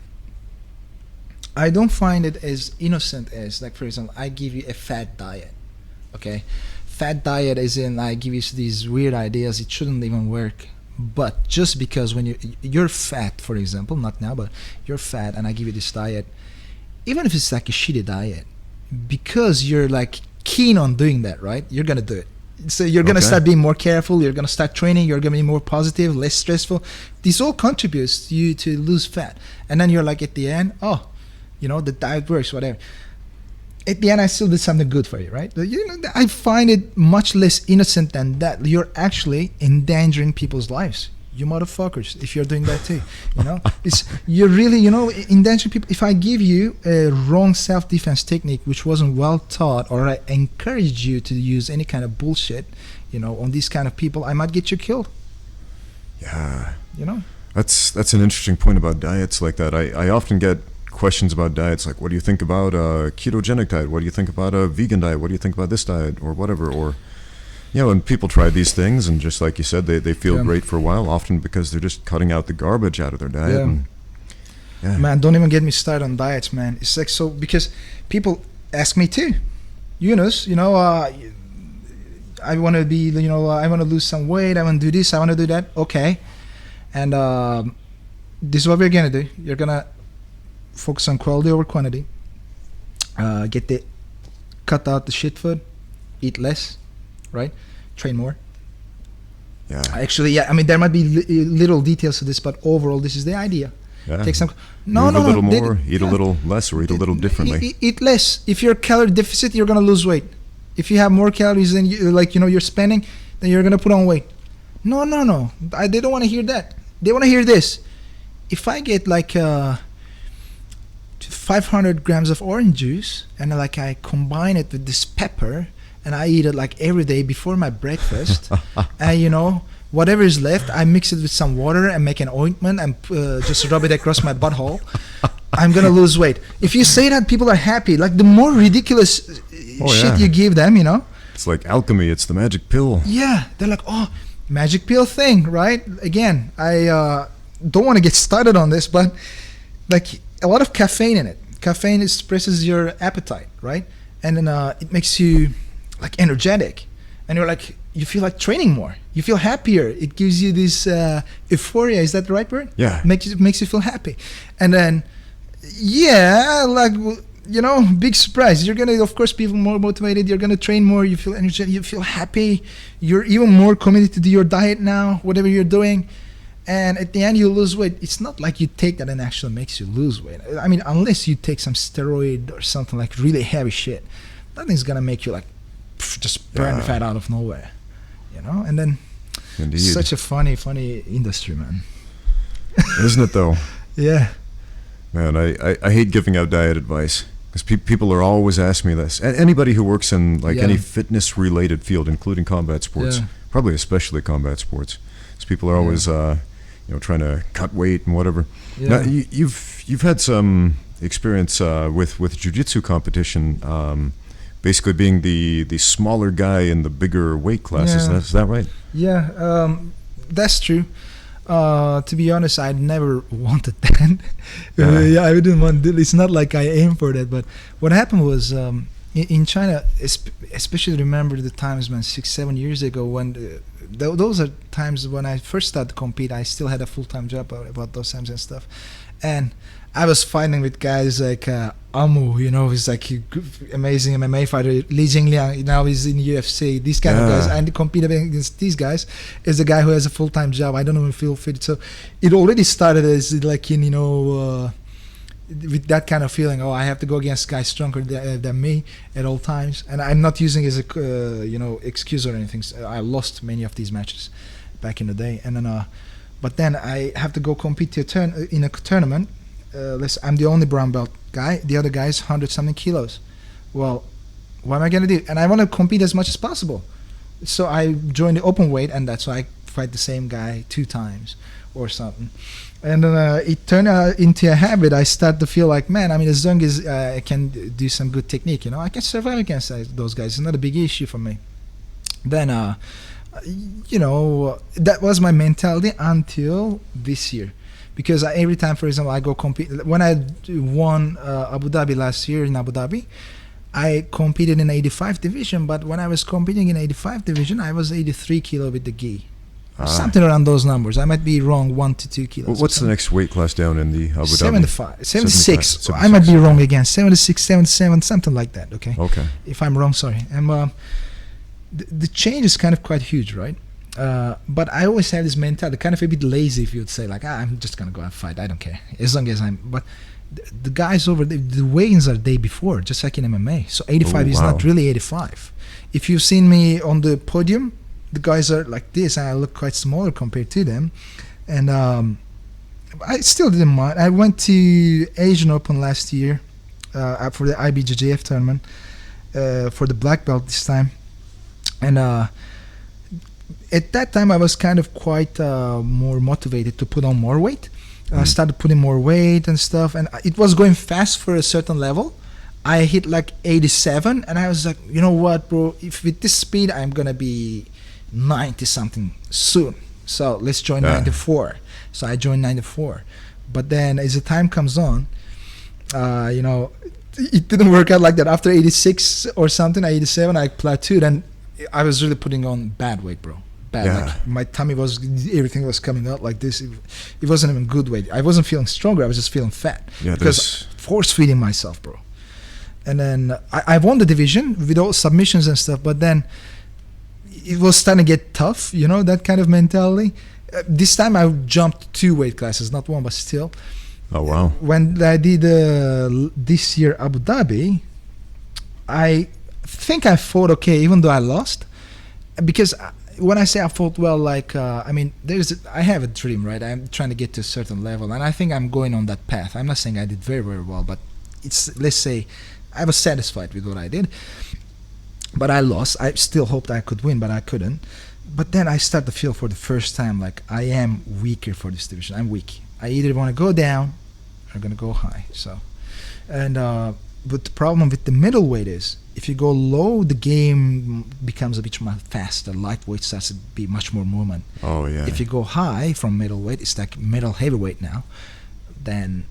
I don't find it as innocent as, like, for example, I give you a fat diet, okay? Fat diet is in, I give you these weird ideas, it shouldn't even work. But just because when you're fat, for example, not now, but you're fat and I give you this diet, even if it's like a shitty diet, because you're like keen on doing that, right? You're gonna do it. So you're gonna start being more careful, you're gonna start training, you're gonna be more positive, less stressful. This all contributes to you to lose fat. And then you're like at the end, the diet works, whatever. At the end, I still did something good for you, right? I find it much less innocent than that. You're actually endangering people's lives. you motherfuckers, if you're doing that too. You know, you're really, endangering people. If I give you a wrong self-defense technique which wasn't well taught, or I encourage you to use any kind of bullshit, on these kind of people, I might get you killed. Yeah. That's an interesting point about diets like that. I often get questions about diets, like, what do you think about a ketogenic diet? What do you think about a vegan diet? What do you think about this diet, or whatever? Or, and people try these things, and just like you said, they feel great for a while, often because they're just cutting out the garbage out of their diet. Yeah. Man, don't even get me started on diets, man. It's like, so, because people ask me too, Yunus, I want to be, I want to lose some weight, I want to do this, I want to do that. Okay. And this is what we're going to do. You're going to focus on quality over quantity. Cut out the shit food. Eat less, right? Train more. Yeah. Actually, I mean, there might be little details to this, but overall, this is the idea. Yeah. Take some. Move a little more, eat a little less, or eat a little differently. Eat less. If you're calorie deficit, you're going to lose weight. If you have more calories than you're spending, then you're going to put on weight. No. They don't want to hear that. They want to hear this. If I get 500 grams of orange juice and I combine it with this pepper and I eat it every day before my breakfast, and whatever is left, I mix it with some water and make an ointment and just rub it across my butthole, I'm gonna lose weight. If you say that, people are happy. The more ridiculous shit you give them, it's like alchemy. It's the magic pill. Yeah, they're like, oh, magic pill thing, right? Again, I don't want to get started on this, but a lot of caffeine in it. Caffeine suppresses your appetite, right? And then it makes you energetic, and you feel like training more. You feel happier. It gives you this euphoria. Is that the right word? Yeah. Makes you feel happy. And then, big surprise. You're gonna, of course, be more motivated. You're gonna train more. You feel energetic. You feel happy. You're even more committed to do your diet now, whatever you're doing. And at the end, you lose weight. It's not like you take that and actually makes you lose weight. I mean, unless you take some steroid or something really heavy shit, nothing's gonna make you just burn fat out of nowhere, And then, Indeed. Such a funny industry, man. Isn't it though? Yeah. Man, I hate giving out diet advice because people are always asking me this. Anybody who works in any fitness-related field, including combat sports, probably especially combat sports, because people are always trying to cut weight and whatever. Yeah. Now you've had some experience with jiu-jitsu competition, basically being the smaller guy in the bigger weight classes. Yeah. Is that right? Yeah, that's true. To be honest, I never wanted that. I didn't want. It's not like I aimed for that. But what happened was in China, especially remember the times when 6-7 years ago, when those are times when I first started to compete. I still had a full-time job about those times and stuff, and I was fighting with guys like Amu, he's amazing MMA fighter. Li Jingliang, now he's in UFC. These kind of guys, and compete against these guys is the guy who has a full-time job. I don't even feel fit. So it already started as with that kind of feeling. Oh, I have to go against guys stronger than me at all times. And I'm not using it as a excuse or anything. So I lost many of these matches back in the day, and then but then I have to go compete in a tournament. I'm the only brown belt guy. The other guy is 100-something kilos. Well, what am I gonna do? And I want to compete as much as possible. So I joined the open weight, and that's why I fight the same guy 2 times or something. And then it turned into a habit. I start to feel like, man, I mean, as long as I can do some good technique, I can survive against those guys. It's not a big issue for me. Then, that was my mentality until this year. Because every time, for example, I go compete. When I won Abu Dhabi last year in Abu Dhabi, I competed in 85 division. But when I was competing in 85 division, I was 83 kilo with the gi. Something around those numbers. I might be wrong 1 to 2 kilos. What's the next weight class down in the Abu Dhabi? 76. I might be wrong again. 76, 77, something like that. Okay. If I'm wrong, sorry. And the change is kind of quite huge, right? But I always have this mentality, kind of a bit lazy, if you'd say, I'm just gonna go and fight. I don't care as long as I'm. But the guys over there, the weigh-ins are the day before, just like in MMA. So 85 is not really 85. If you've seen me on the podium, the guys are like this, and I look quite smaller compared to them. And I still didn't mind. I went to Asian Open last year for the IBJJF tournament for the black belt this time. And at that time, I was kind of quite more motivated to put on more weight. I started putting more weight and stuff, and it was going fast for a certain level. I hit like 87, and I was like, you know what, bro? If with this speed, I'm gonna be 90 something soon. So let's join 94. So I joined 94. But then as the time comes on, it didn't work out like that. After 86 or something, 87, I plateaued, and I was really putting on bad weight, bro. Bad. Yeah. Like my tummy everything was coming out like this. It wasn't even good weight. I wasn't feeling stronger. I was just feeling fat. Yeah, because force feeding myself, bro. And then I won the division with all submissions and stuff, but then it was starting to get tough, that kind of mentality. This time I jumped 2 weight classes, not 1, but still. Oh, wow. When I did this year Abu Dhabi, I think I fought okay, even though I lost. Because when I say I fought well, like, I have a dream, right? I'm trying to get to a certain level, and I think I'm going on that path. I'm not saying I did very, very well, but let's say I was satisfied with what I did. But I lost. I still hoped I could win, but I couldn't. But then I start to feel for the first time like I am weaker for this division. I'm weak. I either want to go down or going to go high. So, and but the problem with the middleweight is if you go low, the game becomes a bit more faster. Lightweight starts to be much more movement. Oh yeah. If you go high from middleweight, it's like middle heavyweight now. Then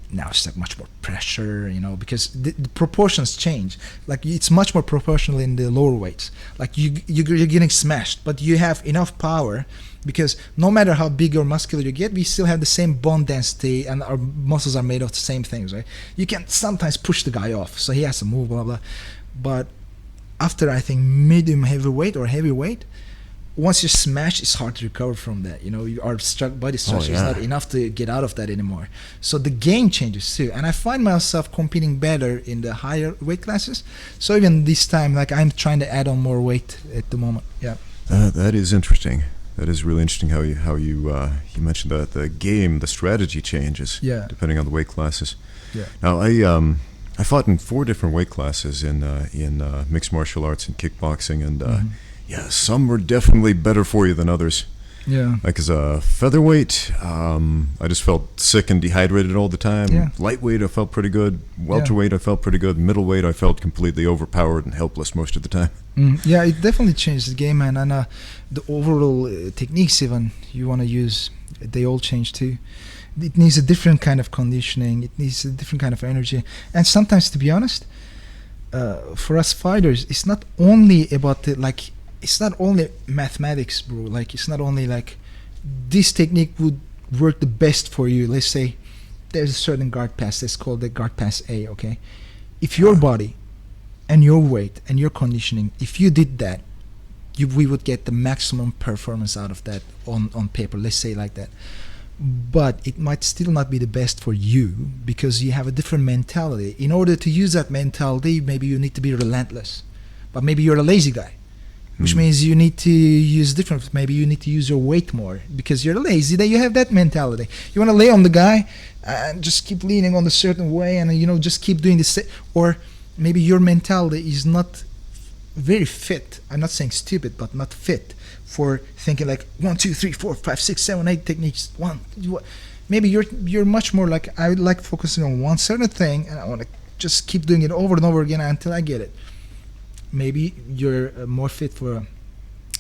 now it's like much more pressure, because the proportions change. Like it's much more proportional in the lower weights. Like you're getting smashed, but you have enough power because no matter how big or muscular you get, we still have the same bone density and our muscles are made of the same things, right? You can sometimes push the guy off, so he has to move, blah, blah. But after, I think, medium heavyweight or heavyweight, once you smash, it's hard to recover from that. Our body structure is not enough to get out of that anymore. So the game changes too. And I find myself competing better in the higher weight classes. So even this time, like I'm trying to add on more weight at the moment. Yeah. That is interesting. That is really interesting how you mentioned that the game, the strategy changes depending on the weight classes. Yeah. Now I fought in 4 different weight classes in mixed martial arts and kickboxing, and yeah, some were definitely better for you than others. Yeah. Like as a featherweight, I just felt sick and dehydrated all the time. Yeah. Lightweight, I felt pretty good. Welterweight, I felt pretty good. Middleweight, I felt completely overpowered and helpless most of the time. Yeah, it definitely changed the game, man. And the overall techniques even you want to use, they all change too. It needs a different kind of conditioning. It needs a different kind of energy. And sometimes, to be honest, for us fighters, it's not only about it's not only mathematics, bro. Like it's not only like this technique would work the best for you. Let's say there's a certain guard pass. Let's call the guard pass A, okay? If your body and your weight and your conditioning, if you did that, we would get the maximum performance out of that on paper. Let's say like that. But it might still not be the best for you because you have a different mentality. In order to use that mentality, maybe you need to be relentless. But maybe you're a lazy guy, which means you need to use different. Maybe you need to use your weight more because you're lazy. Then you have that mentality. You want to lay on the guy and just keep leaning on a certain way and just keep doing this. Or maybe your mentality is not very fit. I'm not saying stupid, but not fit for thinking like 1, 2, 3, 4, 5, 6, 7, 8 techniques. Maybe you're much more like I would like focusing on one certain thing and I want to just keep doing it over and over again until I get it. Maybe you're more fit for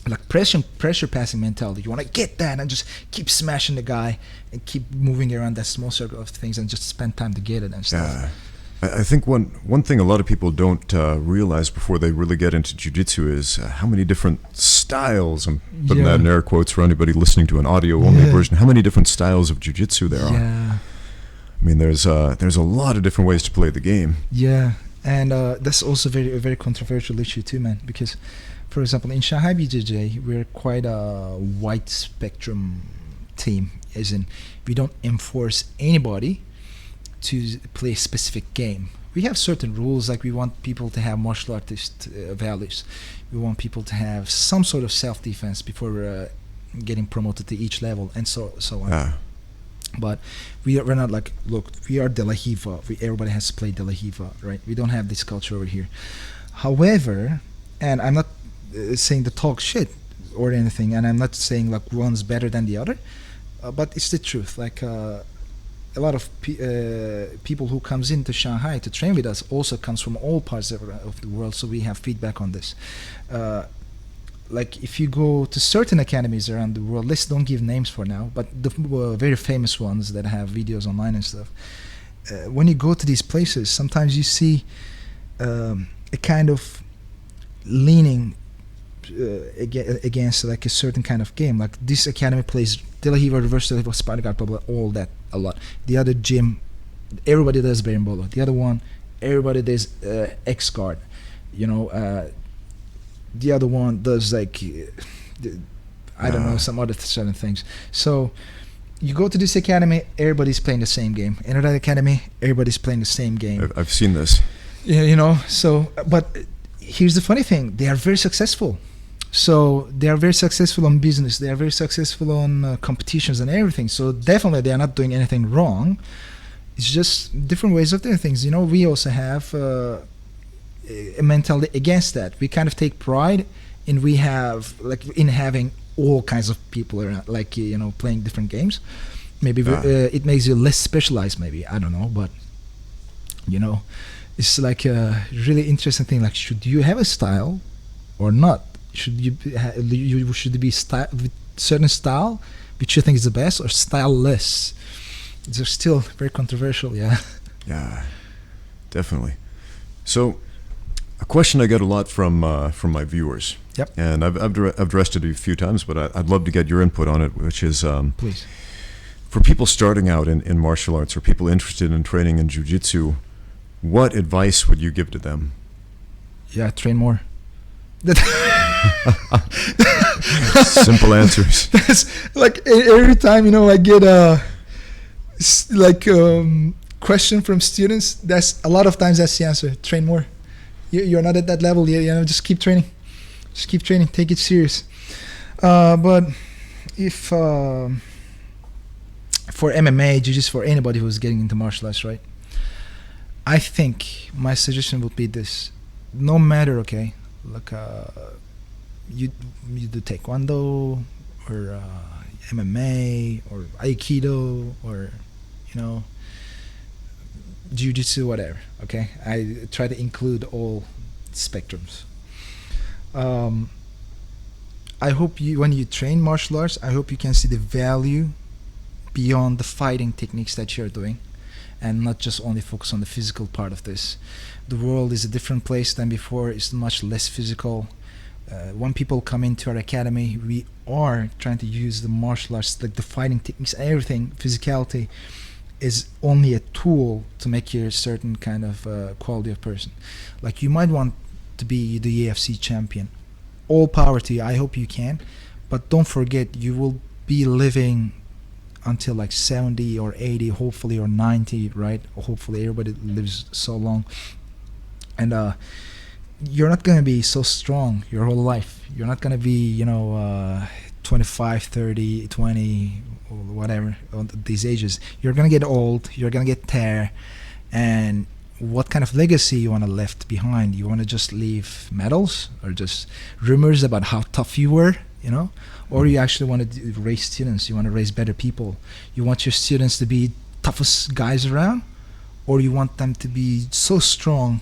like pressure passing mentality. You want to get that and just keep smashing the guy and keep moving around that small circle of things and just spend time to get it and stuff. I think one thing a lot of people don't realize before they really get into jiu-jitsu is how many different styles, I'm putting that in air quotes for anybody listening to an audio-only version, how many different styles of jiu-jitsu there are. I mean, there's a lot of different ways to play the game. Yeah. And that's also a very controversial issue too, man. Because, for example, in Shanghai BJJ, we're quite a wide spectrum team, as in we don't enforce anybody to play a specific game. we have certain rules, like we want people to have martial artist values. We want people to have some sort of self-defense before getting promoted to each level, and so on. But we're not like, look, we are De La Riva. Everybody has to play De La Riva, right? We don't have this culture over here. However, and I'm not saying to talk shit or anything, and I'm not saying like one's better than the other, but it's the truth. Like a lot of people who comes into Shanghai to train with us also comes from all parts of the world, so we have feedback on this. Like if you go to certain academies around the world, let's don't give names for now, but the very famous ones that have videos online and stuff, when you go to these places, sometimes you see a kind of leaning against like a certain kind of game. Like this academy plays De La Riva, reverse De La Riva, spider guard, blah, blah, all that a lot. The other gym, everybody does berimbolo. The other one, everybody does X guard. You know, the other one does like I don't know, some other certain things. So you go to this academy, everybody's playing the same game. In another academy, everybody's playing the same game. I've seen this. Yeah, you know. So, but here's the funny thing: they are very successful. So they are very successful on business. They are very successful on competitions and everything. So definitely, they are not doing anything wrong. It's just different ways of doing things. You know, we also have a mentality against that. We kind of take pride in in having all kinds of people around, like, you know, playing different games. Maybe it makes you less specialized. Maybe, I don't know, but you know, it's like a really interesting thing. Like, should you have a style or not? Should you should be with certain style which you think is the best, or styleless? They're still very controversial. Yeah. Yeah, definitely. So, a question I get a lot from my viewers. Yep. And I've addressed it a few times, but I'd love to get your input on it, which is please, for people starting out in martial arts or people interested in training in jiu-jitsu, what advice would you give to them? Yeah, train more. Simple answers. That's like every time, you know, I get a question from students. That's a lot of times that's the answer. Train more. You're not at that level yet. You know, just keep training. Just keep training. Take it serious. But if for MMA, jiu-jitsu, for anybody who's getting into martial arts, right? I think my suggestion would be this: no matter, okay, like you do taekwondo or MMA or aikido or, you know, jiu-jitsu, whatever. Okay, I try to include all spectrums. I hope when you train martial arts, I hope you can see the value beyond the fighting techniques that you're doing, and not just only focus on the physical part of this. The world is a different place than before. It's much less physical. When people come into our academy, we are trying to use the martial arts, like the fighting techniques and everything. Physicality is only a tool to make you a certain kind of quality of person. Like, you might want to be the UFC champion. All power to you. I hope you can. But don't forget, you will be living until like 70 or 80, hopefully, or 90, right? Hopefully everybody lives so long. And you're not going to be so strong your whole life. You're not going to be, you know, 25, 30, 20, or whatever, on these ages. You're going to get old. You're going to get tired. And what kind of legacy you want to left behind? You want to just leave medals or just rumors about how tough you were, you know? Or you actually want to raise students. You want to raise better people. You want your students to be toughest guys around, or you want them to be so strong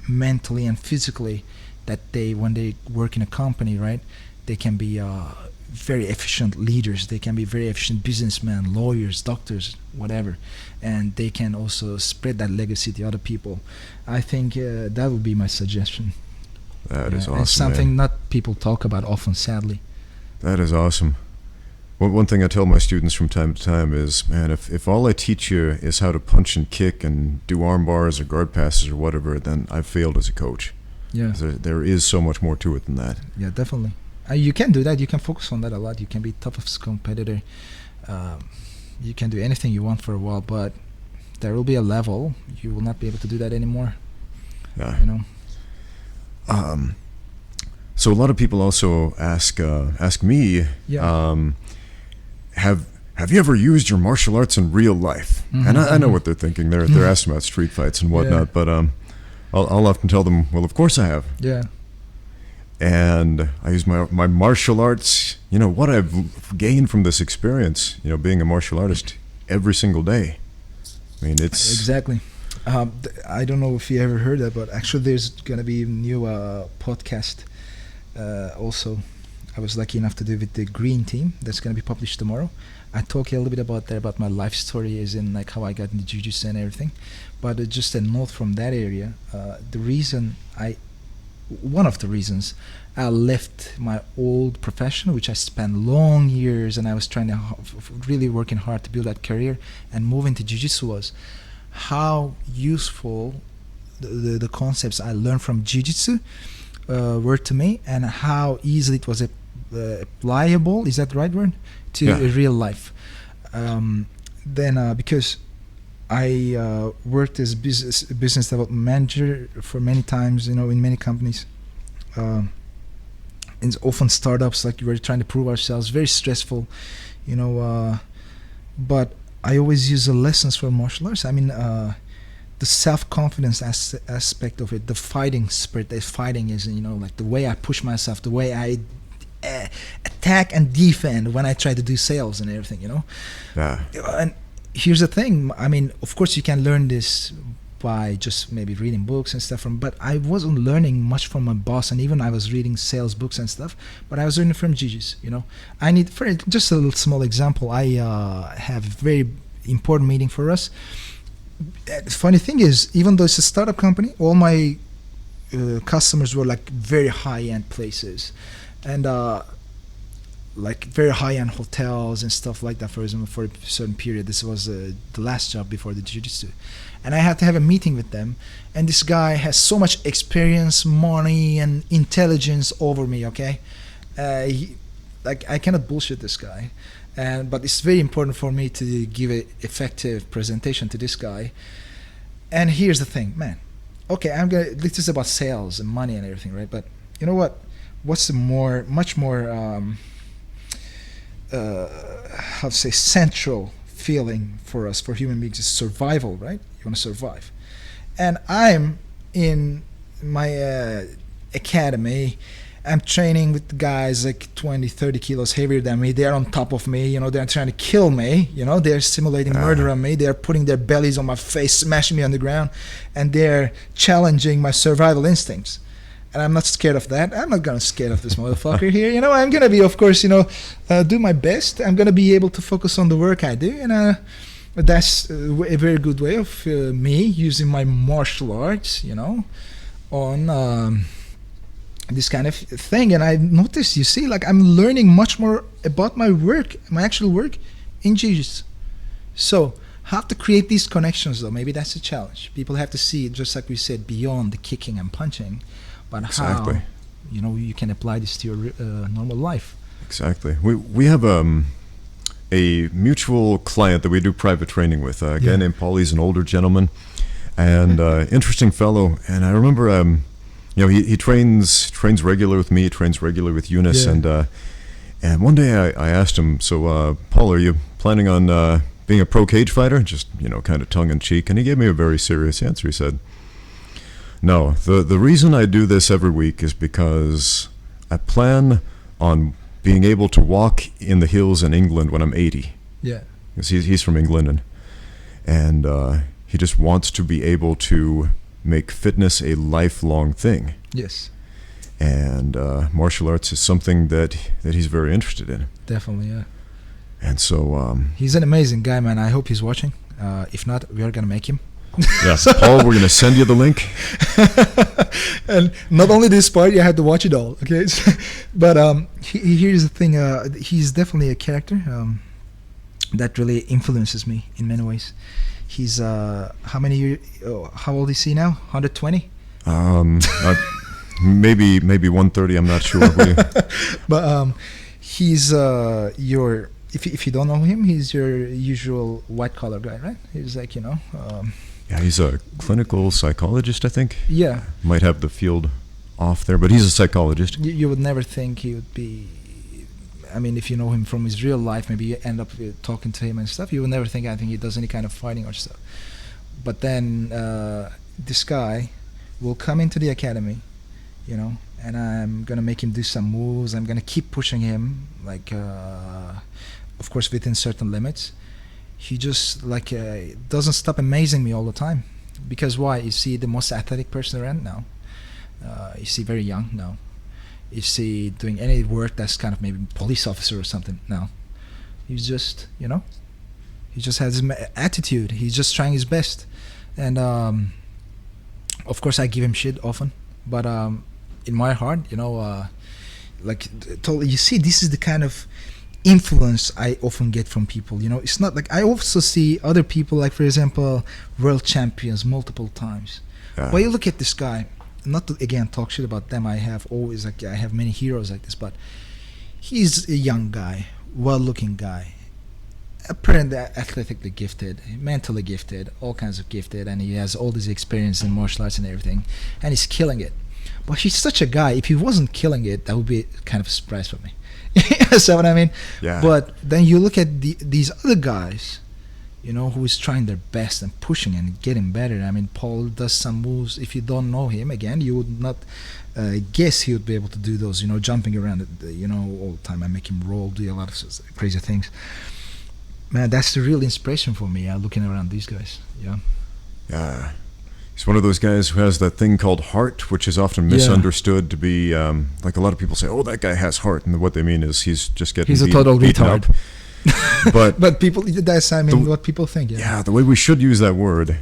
mentally and physically that when they work in a company, right, they can be very efficient leaders. They can be very efficient businessmen, lawyers, doctors, whatever, and they can also spread that legacy to other people. I think that would be my suggestion. That is awesome. And something man. not people talk about often, sadly. That is awesome. One thing I tell my students from time to time is, man, if all I teach you is how to punch and kick and do arm bars or guard passes or whatever, then I've failed as a coach. Yeah. There is so much more to it than that. Yeah, definitely. You can do that. You can focus on that a lot. You can be toughest competitor. You can do anything you want for a while, but there will be a level you will not be able to do that anymore. Yeah. You know. So a lot of people also ask me, have you ever used your martial arts in real life? Mm-hmm, and I know what they're thinking. They're asking about street fights and whatnot. But I'll often tell them, well, of course I have. Yeah. And I use my martial arts. You know what I've gained from this experience. You know, being a martial artist every single day. I mean, it's exactly. I don't know if you ever heard that, but actually, there's gonna be a new podcast. Also, I was lucky enough to do with the Green Team. That's gonna be published tomorrow. I talk a little bit about my life story, as in like how I got into jiu-jitsu and everything. But just a note from that area. One of the reasons I left my old profession, which I spent long years, and I was trying to really working hard to build that career and move into jiu-jitsu, was how useful the concepts I learned from jiu-jitsu were to me, and how easily it was applicable, is that the right word, to real life. Because I worked as business development manager for many times, you know, in many companies. It's often startups, like we're trying to prove ourselves, very stressful, you know. But I always use the lessons from martial arts. I mean, the self-confidence aspect of it, the fighting spirit. The fighting is, you know, like the way I push myself, the way I attack and defend when I try to do sales and everything, you know. Yeah. And here's the thing. I mean, of course, you can learn this by just maybe reading books and stuff but I wasn't learning much from my boss, and even I was reading sales books and stuff, but I was learning from jiu-jitsu, you know. For just a little small example, I have a very important meeting for us. The funny thing is, even though it's a startup company, all my customers were like very high-end places, and like very high-end hotels and stuff like that, for example, for a certain period. This was the last job before the jiu-jitsu. And I had to have a meeting with them, and this guy has so much experience, money, and intelligence over me, okay? I cannot bullshit this guy, but it's very important for me to give an effective presentation to this guy. And here's the thing, man. Okay, this is about sales and money and everything, right? But you know what? What's much more, how to say, central feeling for us, for human beings, is survival, right? You want to survive. And I'm in my academy. I'm training with guys like 20, 30 kilos heavier than me. They're on top of me, you know, they're trying to kill me, you know, they're simulating murder on me. They're putting their bellies on my face, smashing me on the ground, and they're challenging my survival instincts. And I'm not scared of that. I'm not gonna scared of this motherfucker here. You know, I'm gonna be, of course, you know, do my best. I'm gonna be able to focus on the work I do, and that's a very good way of me using my martial arts, you know, on this kind of thing. And I noticed, you see, like I'm learning much more about my work, my actual work in jiu-jitsu. So have to create these connections, though. Maybe that's a challenge. People have to see it, just like we said, beyond the kicking and punching, but exactly. How, you know, you can apply this to your normal life. Exactly. We have a mutual client that we do private training with. A guy named Paul. He's an older gentleman, and interesting fellow. And I remember, you know, he trains regular with me. Trains regular with Yunus, and one day I asked him, so Paul, are you planning on being a pro cage fighter? Just, you know, kind of tongue in cheek. And he gave me a very serious answer. He said, no, the reason I do this every week is because I plan on being able to walk in the hills in England when I'm 80. Yeah. Because he's from England, and he just wants to be able to make fitness a lifelong thing. Yes. And martial arts is something that he's very interested in. Definitely, yeah. And so he's an amazing guy, man. I hope he's watching. If not, we are gonna make him. Yes, Paul, we're going to send you the link. And not only this part, you have to watch it all, okay? But here's the thing. He's definitely a character that really influences me in many ways. He's, how old is he now? 120? Maybe 130, I'm not sure. But he's your if you don't know him, he's your usual white collar guy, right? He's like, Yeah, he's a clinical psychologist, I think. yeah. Might have the field off there, but he's a psychologist. You would never think he would be. I mean, if you know him from his real life, maybe you end up talking to him and stuff. You would never think. I think he does any kind of fighting or stuff. But then this guy will come into the academy, and I'm gonna make him do some moves. I'm gonna keep pushing him, like, of course, within certain limits. He just doesn't stop amazing me all the time. Because why? You see the most athletic person around now. You see very young now. You see doing any work that's kind of maybe police officer or something now. He's just, he just has his attitude. He's just trying his best. And of course I give him shit often. But in my heart, you see, this is the kind of influence I often get from people. It's not like I also see other people, like for example, world champions multiple times. Well, you look at this guy. Not to again talk shit about them. I have many heroes like this, but he's a young guy, well-looking guy, apparently athletically gifted, mentally gifted, all kinds of gifted, and he has all this experience in martial arts and everything, and he's killing it. But he's such a guy. If he wasn't killing it, that would be kind of a surprise for me. You know what I mean? Yeah. But then you look at these other guys, who is trying their best and pushing and getting better. I mean, Paul does some moves. If you don't know him, again, you would not guess he would be able to do those, jumping around, all the time. I make him roll, do a lot of crazy things. Man, that's the real inspiration for me, looking around these guys. Yeah. Yeah. He's one of those guys who has that thing called heart, which is often misunderstood to be, like a lot of people say, oh, that guy has heart. And what they mean is he's just getting He's a total retard. Up. But people, what people think. Yeah, the way we should use that word,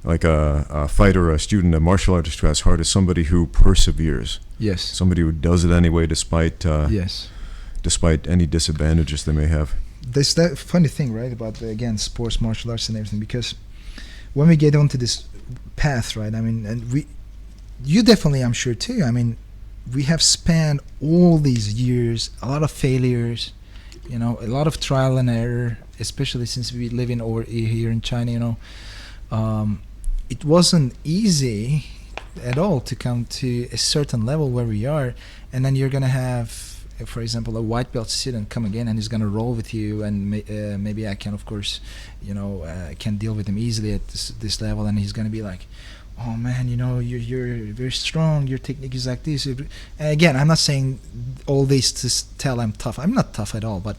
like a fighter, a student, a martial artist who has heart, is somebody who perseveres. Yes. Somebody who does it anyway, despite any disadvantages they may have. There's that funny thing, right, about sports, martial arts, and everything. Because when we get onto this path, right? I mean, and you definitely, I'm sure too. I mean, we have spent all these years, a lot of failures. A lot of trial and error, especially since we live over here in China. It wasn't easy at all to come to a certain level where we are, and then you're gonna have, for example, a white belt student come again, and he's gonna roll with you, and maybe I can, of course, can deal with him easily at this level, and he's gonna be like, oh man, you're very strong, your technique is like this. And again, I'm not saying all this to tell I'm tough. I'm not tough at all, but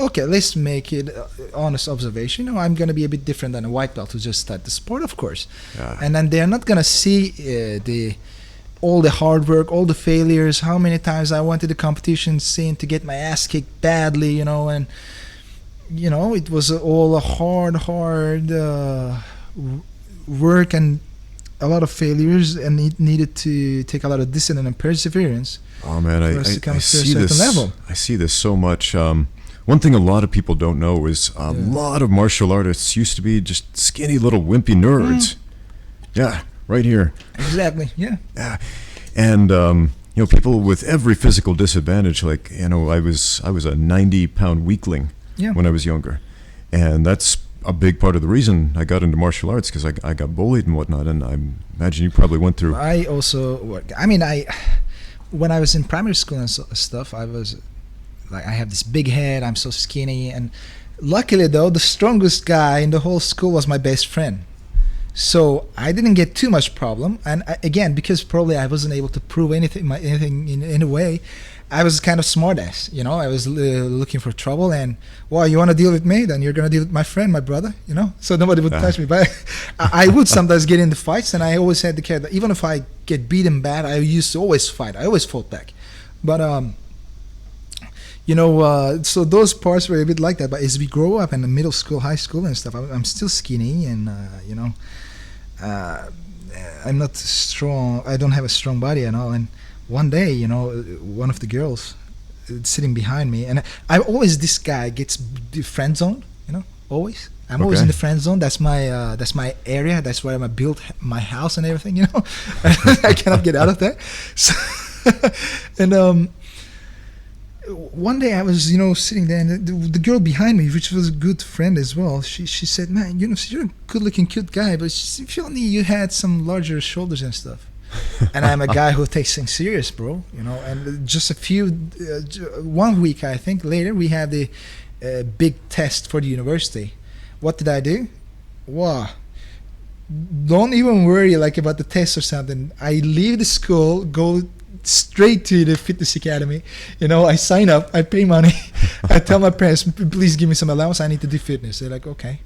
okay, let's make it honest observation. I'm going to be a bit different than a white belt who just started the sport, of course. Yeah. And then they're not going to see all the hard work, all the failures, how many times I went to the competition scene to get my ass kicked badly, and it was all a hard work and a lot of failures, and it needed to take a lot of discipline and perseverance. Oh man, I see this. Level. I see this so much. One thing a lot of people don't know is a lot of martial artists used to be just skinny little wimpy nerds. Yeah, right here. Exactly. Yeah. Yeah, and people with every physical disadvantage. Like I was a 90-pound weakling when I was younger, and that's a big part of the reason I got into martial arts, because I got bullied and whatnot, and I imagine you probably went through. I also, when I was in primary school and stuff, I was like, I have this big head, I'm so skinny, and luckily though, the strongest guy in the whole school was my best friend. So I didn't get too much problem, and again, because probably I wasn't able to prove anything in any way, I was kind of smartass, I was looking for trouble, and you want to deal with me, then you're gonna deal with my friend, my brother, so nobody would touch me. But I would sometimes get into fights, and I always had the care that even if I get beaten bad, I used to always fight. I always fought back. But so those parts were a bit like that. But as we grow up in the middle school, high school and stuff, I'm still skinny, and I'm not strong. I don't have a strong body and all. And one day, one of the girls sitting behind me, and I'm always, this guy gets friend zoned, always. I'm always in the friend zone. That's my area. That's where I built my house and everything, I cannot get out of that. So, one day I was, sitting there, and the girl behind me, which was a good friend as well, she said, "Man, you're a good-looking, cute guy, but if only you had some larger shoulders and stuff." And I'm a guy who takes things serious, bro. And just 1 week, I think, later, we had the big test for the university. What did I do? Wow. Don't even worry about the test or something. I leave the school, go straight to the fitness academy. I sign up, I pay money. I tell my parents, please give me some allowance, I need to do fitness. They're like, okay.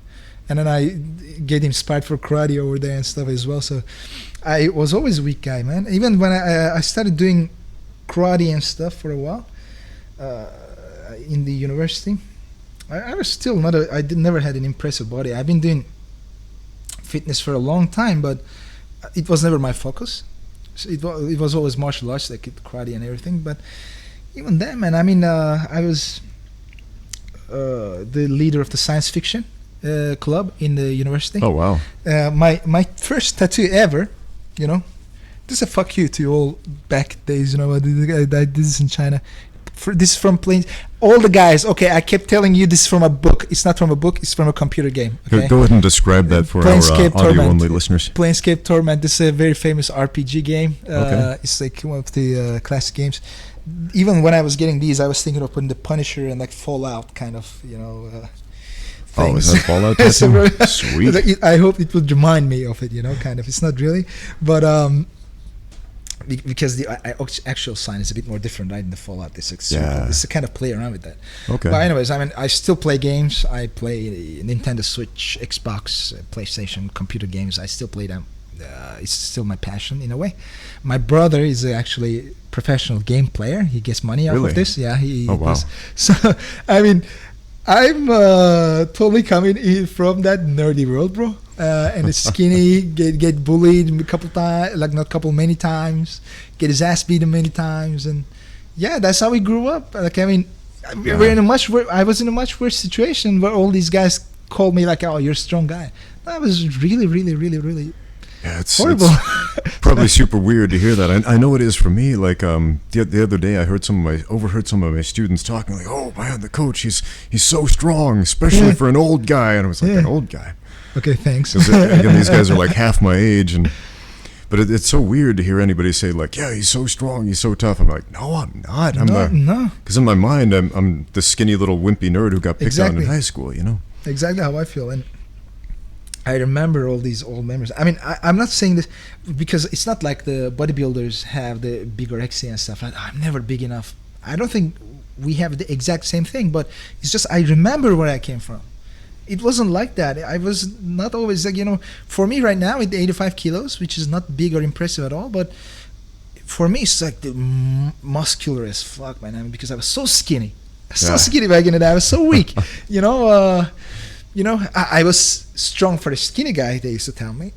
And then I get inspired for karate over there and stuff as well. So I was always a weak guy, man. Even when I started doing karate and stuff for a while in the university, I was still never had an impressive body. I've been doing fitness for a long time, but it was never my focus. So it was always martial arts, like karate and everything. But even then, man, I was the leader of the science fiction club in the university. Oh wow! My first tattoo ever, this is a fuck you to all back days. I did this in China. This is from Planes. All the guys. Okay, I kept telling you this is from a book. It's not from a book. It's from a computer game. Okay? Go ahead and describe that for our audio-only listeners. Planescape Torment. This is a very famous RPG game. Okay. It's like one of the classic games. Even when I was getting these, I was thinking of putting the Punisher and Fallout kind of, things. Oh, is that Fallout tattoo? Sweet. I hope it would remind me of it, kind of. It's not really, but because the actual sign is a bit more different, right? In the Fallout, it's to kind of play around with that. Okay. But anyways, I still play games. I play Nintendo Switch, Xbox, PlayStation, computer games. I still play them. It's still my passion in a way. My brother is actually a professional game player. He gets money out of this. Yeah, he does. So, I'm totally coming in from that nerdy world, bro. And it's skinny, get bullied a couple times, many times, get his ass beaten many times, and yeah, that's how we grew up. I was in a much worse situation where all these guys called me "Oh, you're a strong guy." That was really, really, really, really horrible. It's probably super weird to hear that. I know it is for me. The other day, I overheard some of my students talking "Oh man, the coach, he's so strong, especially for an old guy." And I was like, "An old guy." Okay, thanks. Again, these guys are half my age, but it's so weird to hear anybody say "Yeah, he's so strong, he's so tough." I'm like, no, I'm not. No. Because in my mind, I'm the skinny little wimpy nerd who got picked on in high school. Exactly how I feel, and I remember all these old memories. I'm not saying this because it's not like the bodybuilders have the bigorexia and stuff. I'm never big enough. I don't think we have the exact same thing, but it's just I remember where I came from. It wasn't like that. I was not always for me right now with 85 kilos, which is not big or impressive at all, but for me it's the muscular as fuck, man. Because I was so skinny. Skinny back in the day. I was so weak. I was strong for a skinny guy, they used to tell me.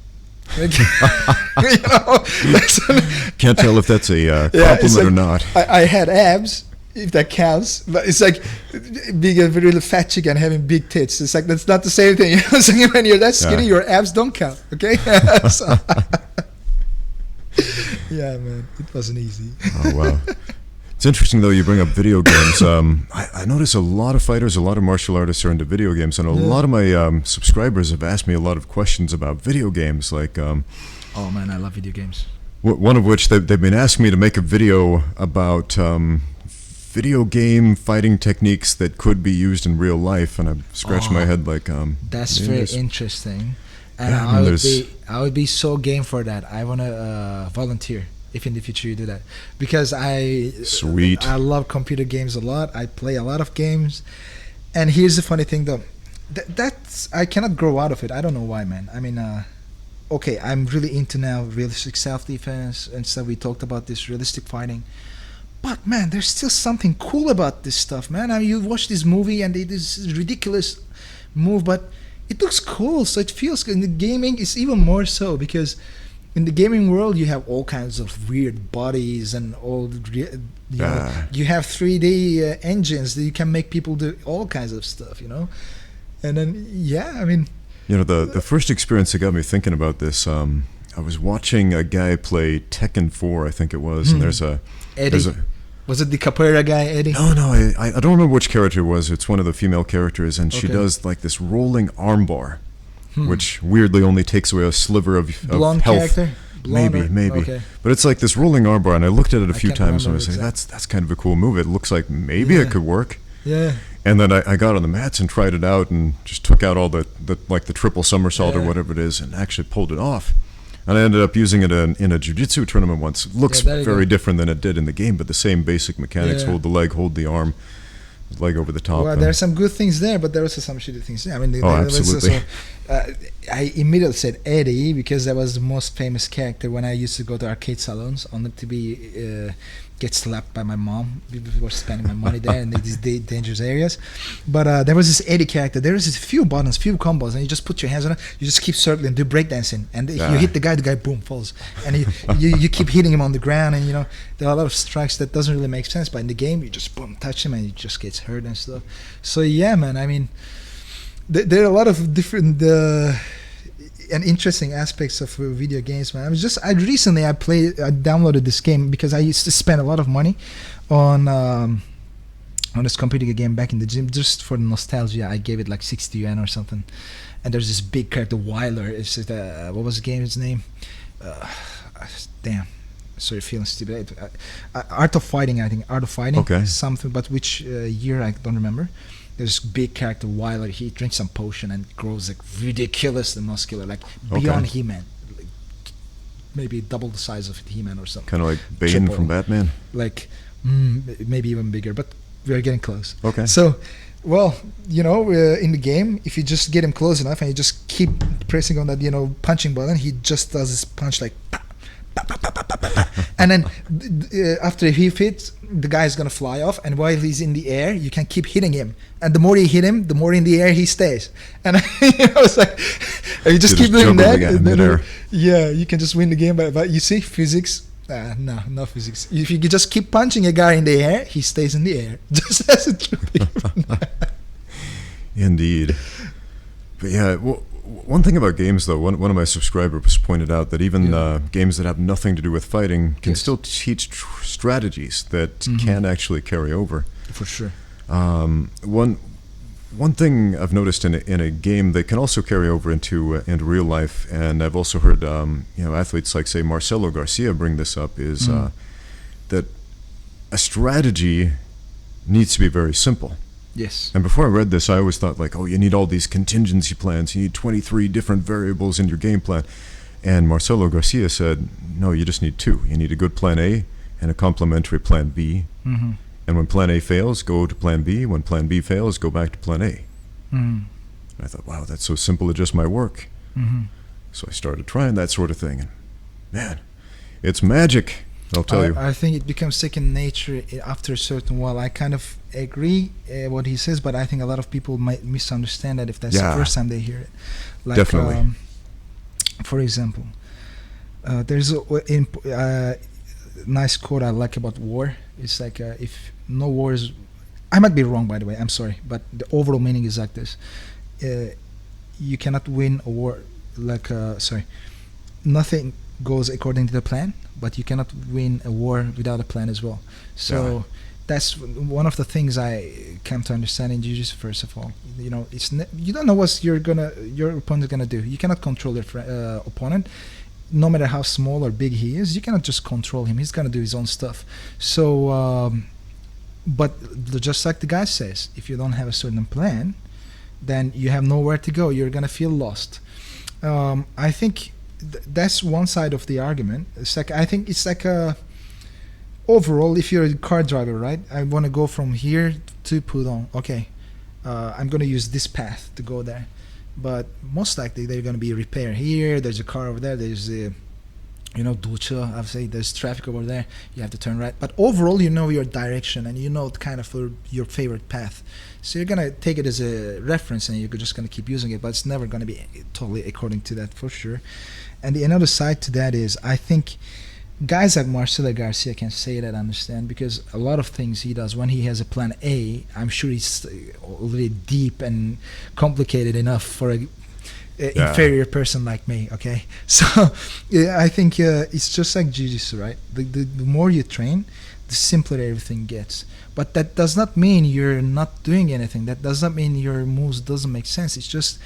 Can't tell if that's a compliment or not. I had abs, if that counts, but it's being a really fat chick and having big tits. It's that's not the same thing. When you're that skinny, your abs don't count. Okay. Yeah, man, it wasn't easy. Oh wow. It's interesting though you bring up video games. I notice a lot of fighters, a lot of martial artists are into video games, and a lot of my subscribers have asked me a lot of questions about video games. Oh man, I love video games. One of which they've been asking me to make a video about video game fighting techniques that could be used in real life, and I'm scratching my head that's very interesting, and I would be so game for that. I want to volunteer if in the future you do that, because I love computer games a lot. I play a lot of games, and here's the funny thing though, that's I cannot grow out of it. I don't know why, man. Okay, I'm really into now realistic self-defense and stuff. We talked about this realistic fighting. But man, there's still something cool about this stuff, man. You watch this movie and it is ridiculous move, but it looks cool. So it feels good. In the gaming, it's even more so, because in the gaming world, you have all kinds of weird bodies and all. You have 3D engines that you can make people do all kinds of stuff, And then the first experience that got me thinking about this, I was watching a guy play Tekken 4, I think it was, and there's a Eddie. Was it the capoeira guy, Eddie? No, I don't remember which character it was. It's one of the female characters, and she Okay. does like this rolling armbar, which weirdly only takes away a sliver of Blonde health. character? Blonde Maybe. Okay. But it's like this rolling armbar, and I looked at it a I few can't times, and I remember was like, exactly. that's kind of a cool move. It looks like maybe Yeah. it could work. Yeah. And then I got on the mats and tried it out, and just took out all the triple somersault or Yeah. whatever it is, and actually pulled it off. And I ended up using it in a jiu-jitsu tournament once. It looks there you very go. different than it did in the game, but the same basic mechanics: Yeah. hold the leg, hold the arm, leg over the top. Well, and- there are some good things there, but there are also some shitty things. I mean, Oh, there was absolutely. also, I immediately said Eddie because that was the most famous character when I used to go to arcade salons, only to be get slapped by my mom before spending my money there in these dangerous areas. But there was this Eddie character. There was a few buttons, few combos, and you just put your hands on it. You just keep circling, do breakdancing, and if you hit the guy boom falls, and you keep hitting him on the ground, and there are a lot of strikes that doesn't really make sense. But in the game, you just boom touch him, and he just gets hurt and stuff. So yeah, man. I mean, there are a lot of different and interesting aspects of video games, man. I recently downloaded this game because I used to spend a lot of money on this computer game back in the gym just for nostalgia. I gave it like 60 yuan or something. And there's this big character, Weiler. It's what was the game's name? Damn. Sorry, feeling stupid. Art of Fighting, I think. Art of Fighting. Okay. Something, but which year I don't remember. There's big character Weiler. He drinks some potion and grows like ridiculously muscular, like beyond He-Man, like maybe double the size of He-Man or something. Kind of like Bane Triple. from Batman. Like maybe even bigger, but we're getting close. Okay. So, well, in the game, if you just get him close enough and you just keep pressing on that, punching button, he just does this punch like. And then after he hits, the guy is gonna fly off, and while he's in the air you can keep hitting him, and the more you hit him, the more in the air he stays. And I was like, you just keep doing juggle that, the guy in and then midair. yeah, you can just win the game. But you see, physics, no physics. If you just keep punching a guy in the air, he stays in the air. Just as a trick. Indeed. But yeah, one thing about games, though, one of my subscribers pointed out that even games that have nothing to do with fighting can still teach strategies that can actually carry over. For sure. One thing I've noticed in a game that can also carry over into real life, and I've also heard athletes like, say, Marcelo Garcia bring this up, is that a strategy needs to be very simple. Yes. And before I read this, I always thought like, you need all these contingency plans. You need 23 different variables in your game plan. And Marcelo Garcia said, no, you just need two. You need a good plan A and a complementary plan B. Mm-hmm. And when plan A fails, go to plan B. When plan B fails, go back to plan A. Mm-hmm. And I thought, wow, that's so simple, it just might work. Mm-hmm. So I started trying that sort of thing. And man, it's magic, I'll tell you. I think it becomes second nature after a certain while. I kind of agree what he says, but I think a lot of people might misunderstand that if that's the first time they hear it. Like, definitely. For example, there's a nice quote I like about war. It's like, if no war is... I might be wrong, by the way, I'm sorry, but the overall meaning is like this. You cannot win a war, nothing goes according to the plan, but you cannot win a war without a plan as well. So that's one of the things I come to understand in jiu-jitsu. First of all, it's you don't know what your opponent is gonna do. You cannot control your opponent, no matter how small or big he is. You cannot just control him. He's gonna do his own stuff. So, but just like the guy says, if you don't have a certain plan, then you have nowhere to go. You're gonna feel lost. I think that's one side of the argument. It's like, I think it's like overall, if you're a car driver, right? I want to go from here to Pudong. Okay, I'm going to use this path to go there. But most likely they're going to be repair here. There's a car over there. There's a, Dulce. I'd say there's traffic over there. You have to turn right. But overall, you know your direction and you know kind of your favorite path. So you're going to take it as a reference and you're just going to keep using it. But it's never going to be totally according to that, for sure. And the another side to that is, I think guys like Marcelo Garcia can say that, understand, because a lot of things he does when he has a plan A, I'm sure he's already deep and complicated enough for a inferior person like me. Okay, so I think it's just like jiu-jitsu, right? The more you train, the simpler everything gets. But that does not mean you're not doing anything. That does not mean your moves doesn't make sense. It's just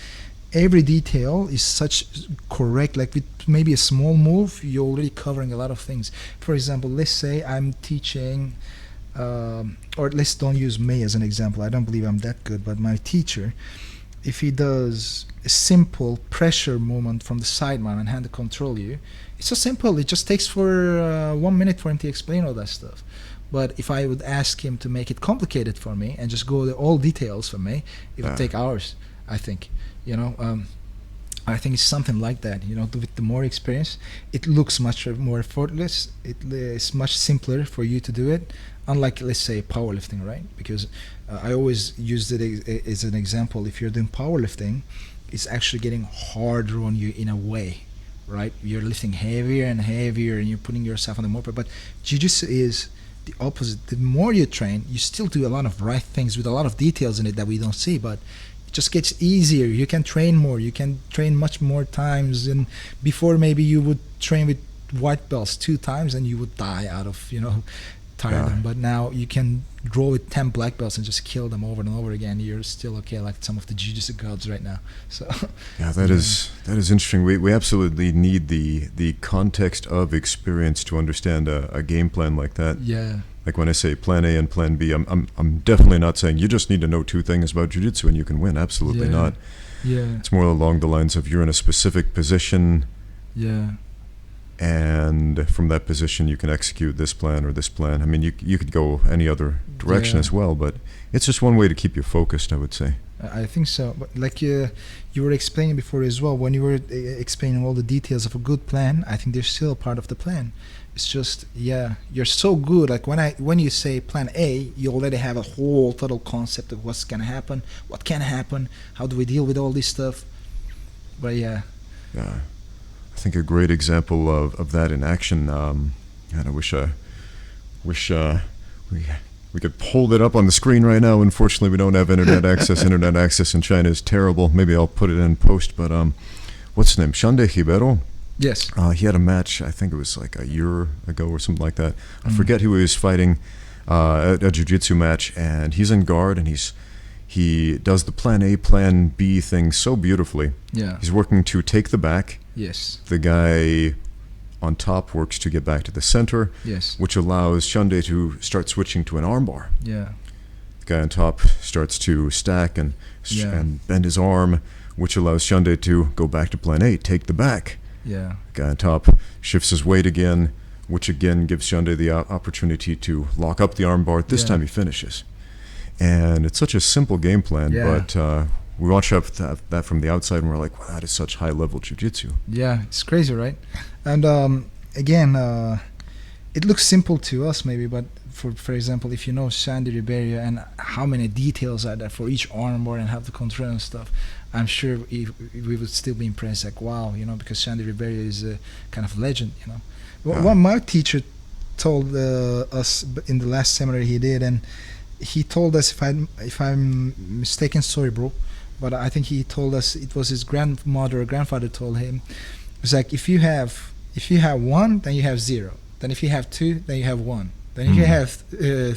every detail is such correct. Like with maybe a small move, you're already covering a lot of things. For example, let's say I'm teaching, or let's don't use me as an example. I don't believe I'm that good, but my teacher, if he does a simple pressure movement from the side mount and hand to control you, it's so simple. It just takes for 1 minute for him to explain all that stuff. But if I would ask him to make it complicated for me and just go to all details for me, it would take hours, I think. I think it's something like that. With the more experience, it looks much more effortless. It's much simpler for you to do it, unlike, let's say, powerlifting, right? Because I always use it as an example. If you're doing powerlifting, it's actually getting harder on you in a way, right? You're lifting heavier and heavier, and you're putting yourself on the more. But jiu-jitsu is the opposite. The more you train, you still do a lot of right things with a lot of details in it that we don't see, but it just gets easier. You can train more. You can train much more times. And before, maybe you would train with white belts 2 times and you would die out of, tiredom. But now you can draw with 10 black belts and just kill them over and over again. You're still okay, like some of the jiu-jitsu gods right now. So that is interesting. We absolutely need the context of experience to understand a game plan like that. Yeah. Like when I say plan A and plan B, I'm definitely not saying you just need to know 2 things about jiu-jitsu and you can win. Absolutely not. Yeah. It's more along the lines of you're in a specific position. Yeah. And from that position, you can execute this plan or this plan. I mean, you could go any other direction as well, but it's just one way to keep you focused, I would say. I think so. But like you were explaining before as well, when you were explaining all the details of a good plan, I think they're still a part of the plan. It's just, you're so good. Like when you say plan A, you already have a whole total concept of what's gonna happen, what can happen, how do we deal with all this stuff. But yeah. I think a great example of that in action, and I wish we could hold it up on the screen right now. Unfortunately, we don't have internet access. Internet access in China is terrible. Maybe I'll put it in post, but what's his name? Shanghai Ribeiro? Yes. He had a match, I think it was like a year ago or something like that. I forget who he was fighting, a jiu-jitsu match, and he's in guard, and he does the plan A, plan B thing so beautifully. Yeah. He's working to take the back. Yes. The guy on top works to get back to the center. Yes. Which allows Shanghai to start switching to an armbar. Yeah. The guy on top starts to stack and bend his arm, which allows Shanghai to go back to plan A, take the back. Yeah. The guy on top shifts his weight again, which again gives Shanghai the opportunity to lock up the armbar. This time he finishes. And it's such a simple game plan, but we watch that from the outside and we're like, wow, that is such high-level jiu-jitsu. Yeah, it's crazy, right? And again, it looks simple to us maybe, but for example, if you know Shanghai Ribeiro and how many details are there for each armbar and how to control and stuff, I'm sure we would still be impressed, like, wow, because Shanghai Ribeiro is a kind of legend, What my teacher told us in the last seminar he did, and he told us, if I'm mistaken, sorry bro, but I think he told us it was his grandmother or grandfather told him, it's like if you have 1, then you have 0. Then if you have 2, then you have 1. Then if you have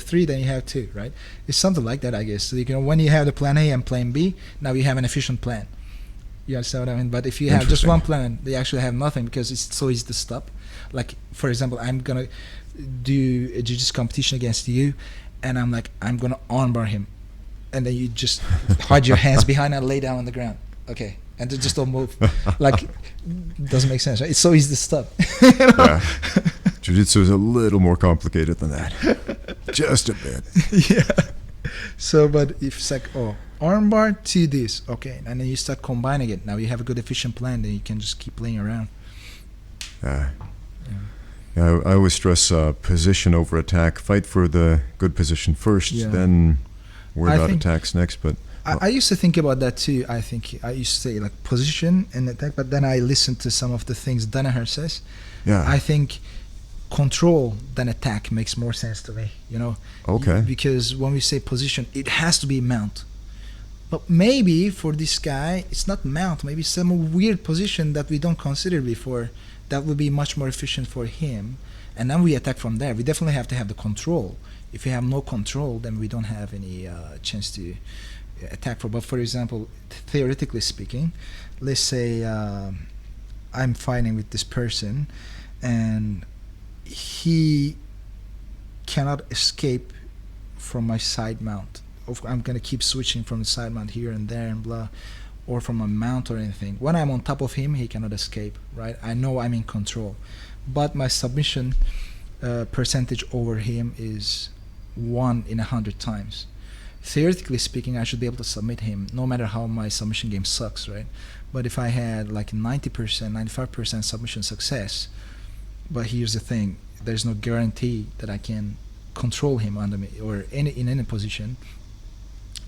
3, then you have 2, right? It's something like that, I guess. So when you have the plan A and plan B, now you have an efficient plan. You understand what I mean? But if you have just one plan, they actually have nothing because it's so easy to stop. Like, for example, I'm gonna do a jiu-jitsu competition against you, and I'm gonna armbar him, and then you just hide your hands behind and lay down on the ground. Okay, and just don't move. Like, it doesn't make sense, right? It's so easy to stop. Yeah. Jiu-jitsu is a little more complicated than that. Just a bit. Yeah. So, but if it's like, armbar to this, okay, and then you start combining it. Now you have a good efficient plan, then you can just keep playing around. I always stress position over attack. Fight for the good position first, then worry about attacks next. But I used to think about that too. I think I used to say like position and attack, but then I listened to some of the things Danaher says. Yeah. I think control than attack makes more sense to me. Okay. Because when we say position, it has to be mount. But maybe for this guy, it's not mount. Maybe some weird position that we don't consider before. That would be much more efficient for him, and then we attack from there. We definitely have to have the control. If we have no control, then we don't have any chance to attack for. But for example, theoretically speaking, let's say I'm fighting with this person and he cannot escape from my side mount. I'm gonna keep switching from the side mount here and there and blah, or from a mount or anything. When I'm on top of him, he cannot escape, right? I know I'm in control, but my submission percentage over him is 1 in 100 times. Theoretically speaking, I should be able to submit him no matter how my submission game sucks, right? But if I had like 90%, 95% submission success, but here's the thing, there's no guarantee that I can control him under me or in any position.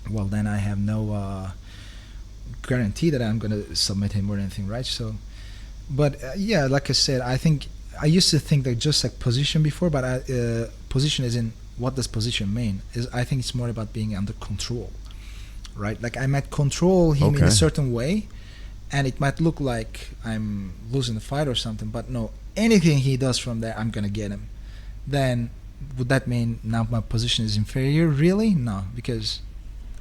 Well, then I have no guarantee that I'm gonna submit him or anything, right? So, but yeah, like I said, I think I used to think that just like position before, but position isn't. What does position mean? I think it's more about being under control, right? Like I might control him in a certain way, and it might look like I'm losing the fight or something, but no, anything he does from there, I'm gonna get him. Then would that mean now my position is inferior? Really? No, because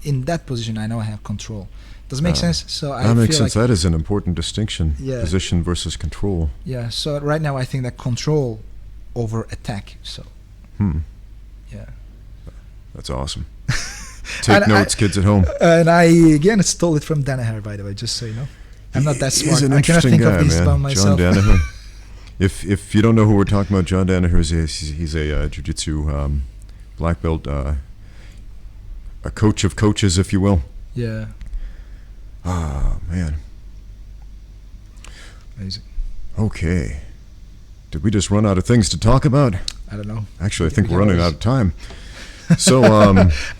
in that position I know I have control. Does it make sense? So I that makes feel sense. like, that is an important distinction. Yeah. Position versus control. Yeah. So right now I think that control over attack. So. Yeah. That's awesome. Take notes, kids at home. And I again stole it from Danaher, by the way, just so you know. I'm not that smart. I cannot think of these by myself. John Danaher. If you don't know who we're talking about, John Danaher he's a jiu-jitsu black belt, a coach of coaches, if you will. Yeah. Ah, man. Amazing. Okay. Did we just run out of things to talk about? I don't know. Actually, I think we're running out of time. So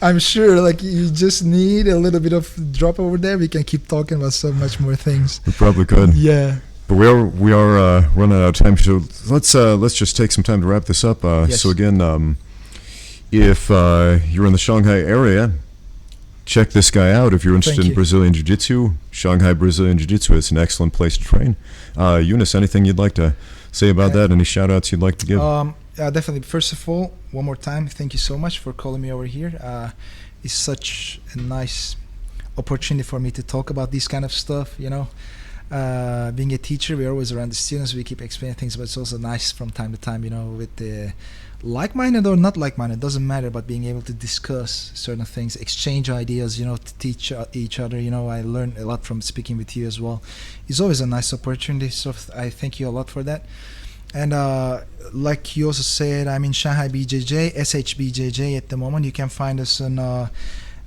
I'm sure like you just need a little bit of drop over there. We can keep talking about so much more things. We probably could. Yeah. But we are running out of time. So let's just take some time to wrap this up. Yes. So again, if you're in the Shanghai area, check this guy out. If you're interested in Brazilian Jiu-Jitsu, Shanghai Brazilian Jiu-Jitsu is an excellent place to train. Yunus, anything you'd like to say about that? Any shout-outs you'd like to give? Definitely. First of all, one more time, thank you so much for calling me over here. It's such a nice opportunity for me to talk about this kind of stuff, you know. Being a teacher, we're always around the students, we keep explaining things, but it's also nice from time to time, you know, with the like-minded or not like-minded, doesn't matter, but being able to discuss certain things, exchange ideas, you know, to teach each other. You know, I learned a lot from speaking with you as well. It's always a nice opportunity, so I thank you a lot for that. And like you also said, I'm in Shanghai BJJ, SHBJJ at the moment. You can find us on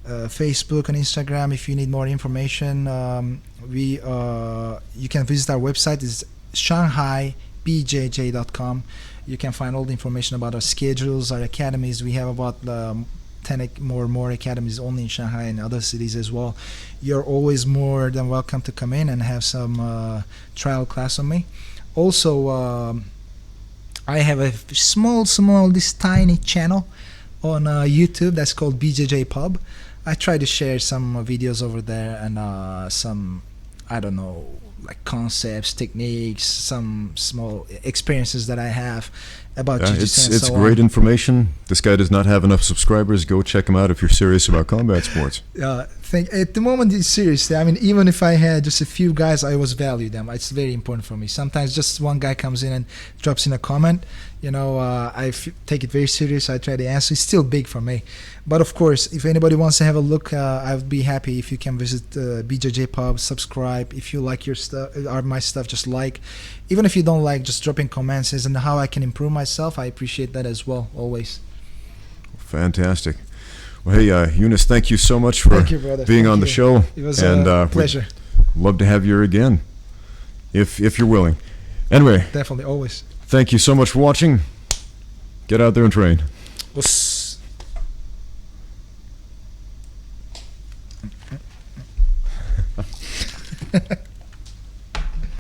Facebook and Instagram if you need more information. You can visit our website. It's shanghaibjj.com. You can find all the information about our schedules, our academies. We have about 10 more academies only in Shanghai and other cities as well. You're always more than welcome to come in and have some trial class on me. Also, I have a small, this tiny channel on YouTube that's called BJJ Pub. I try to share some videos over there and some, I don't know, like concepts, techniques, some small experiences that I have about jiu-jitsu. It's great information. This guy does not have enough subscribers. Go check him out if you're serious about combat sports. At the moment, seriously, I mean, even if I had just a few guys, I always value them. It's very important for me. Sometimes just one guy comes in and drops in a comment, you know, I take it very serious. I try to answer. It's still big for me. But of course, if anybody wants to have a look, I would be happy if you can visit BJJ Pub, subscribe. If you like your stuff, or my stuff, just like. Even if you don't like, just drop in comments and how I can improve myself. I appreciate that as well, always. Fantastic. Well, hey, Yunus, thank you so much for being on the show. It was a pleasure. Love to have you here again, if you're willing. Anyway. Definitely, always. Thank you so much for watching. Get out there and train.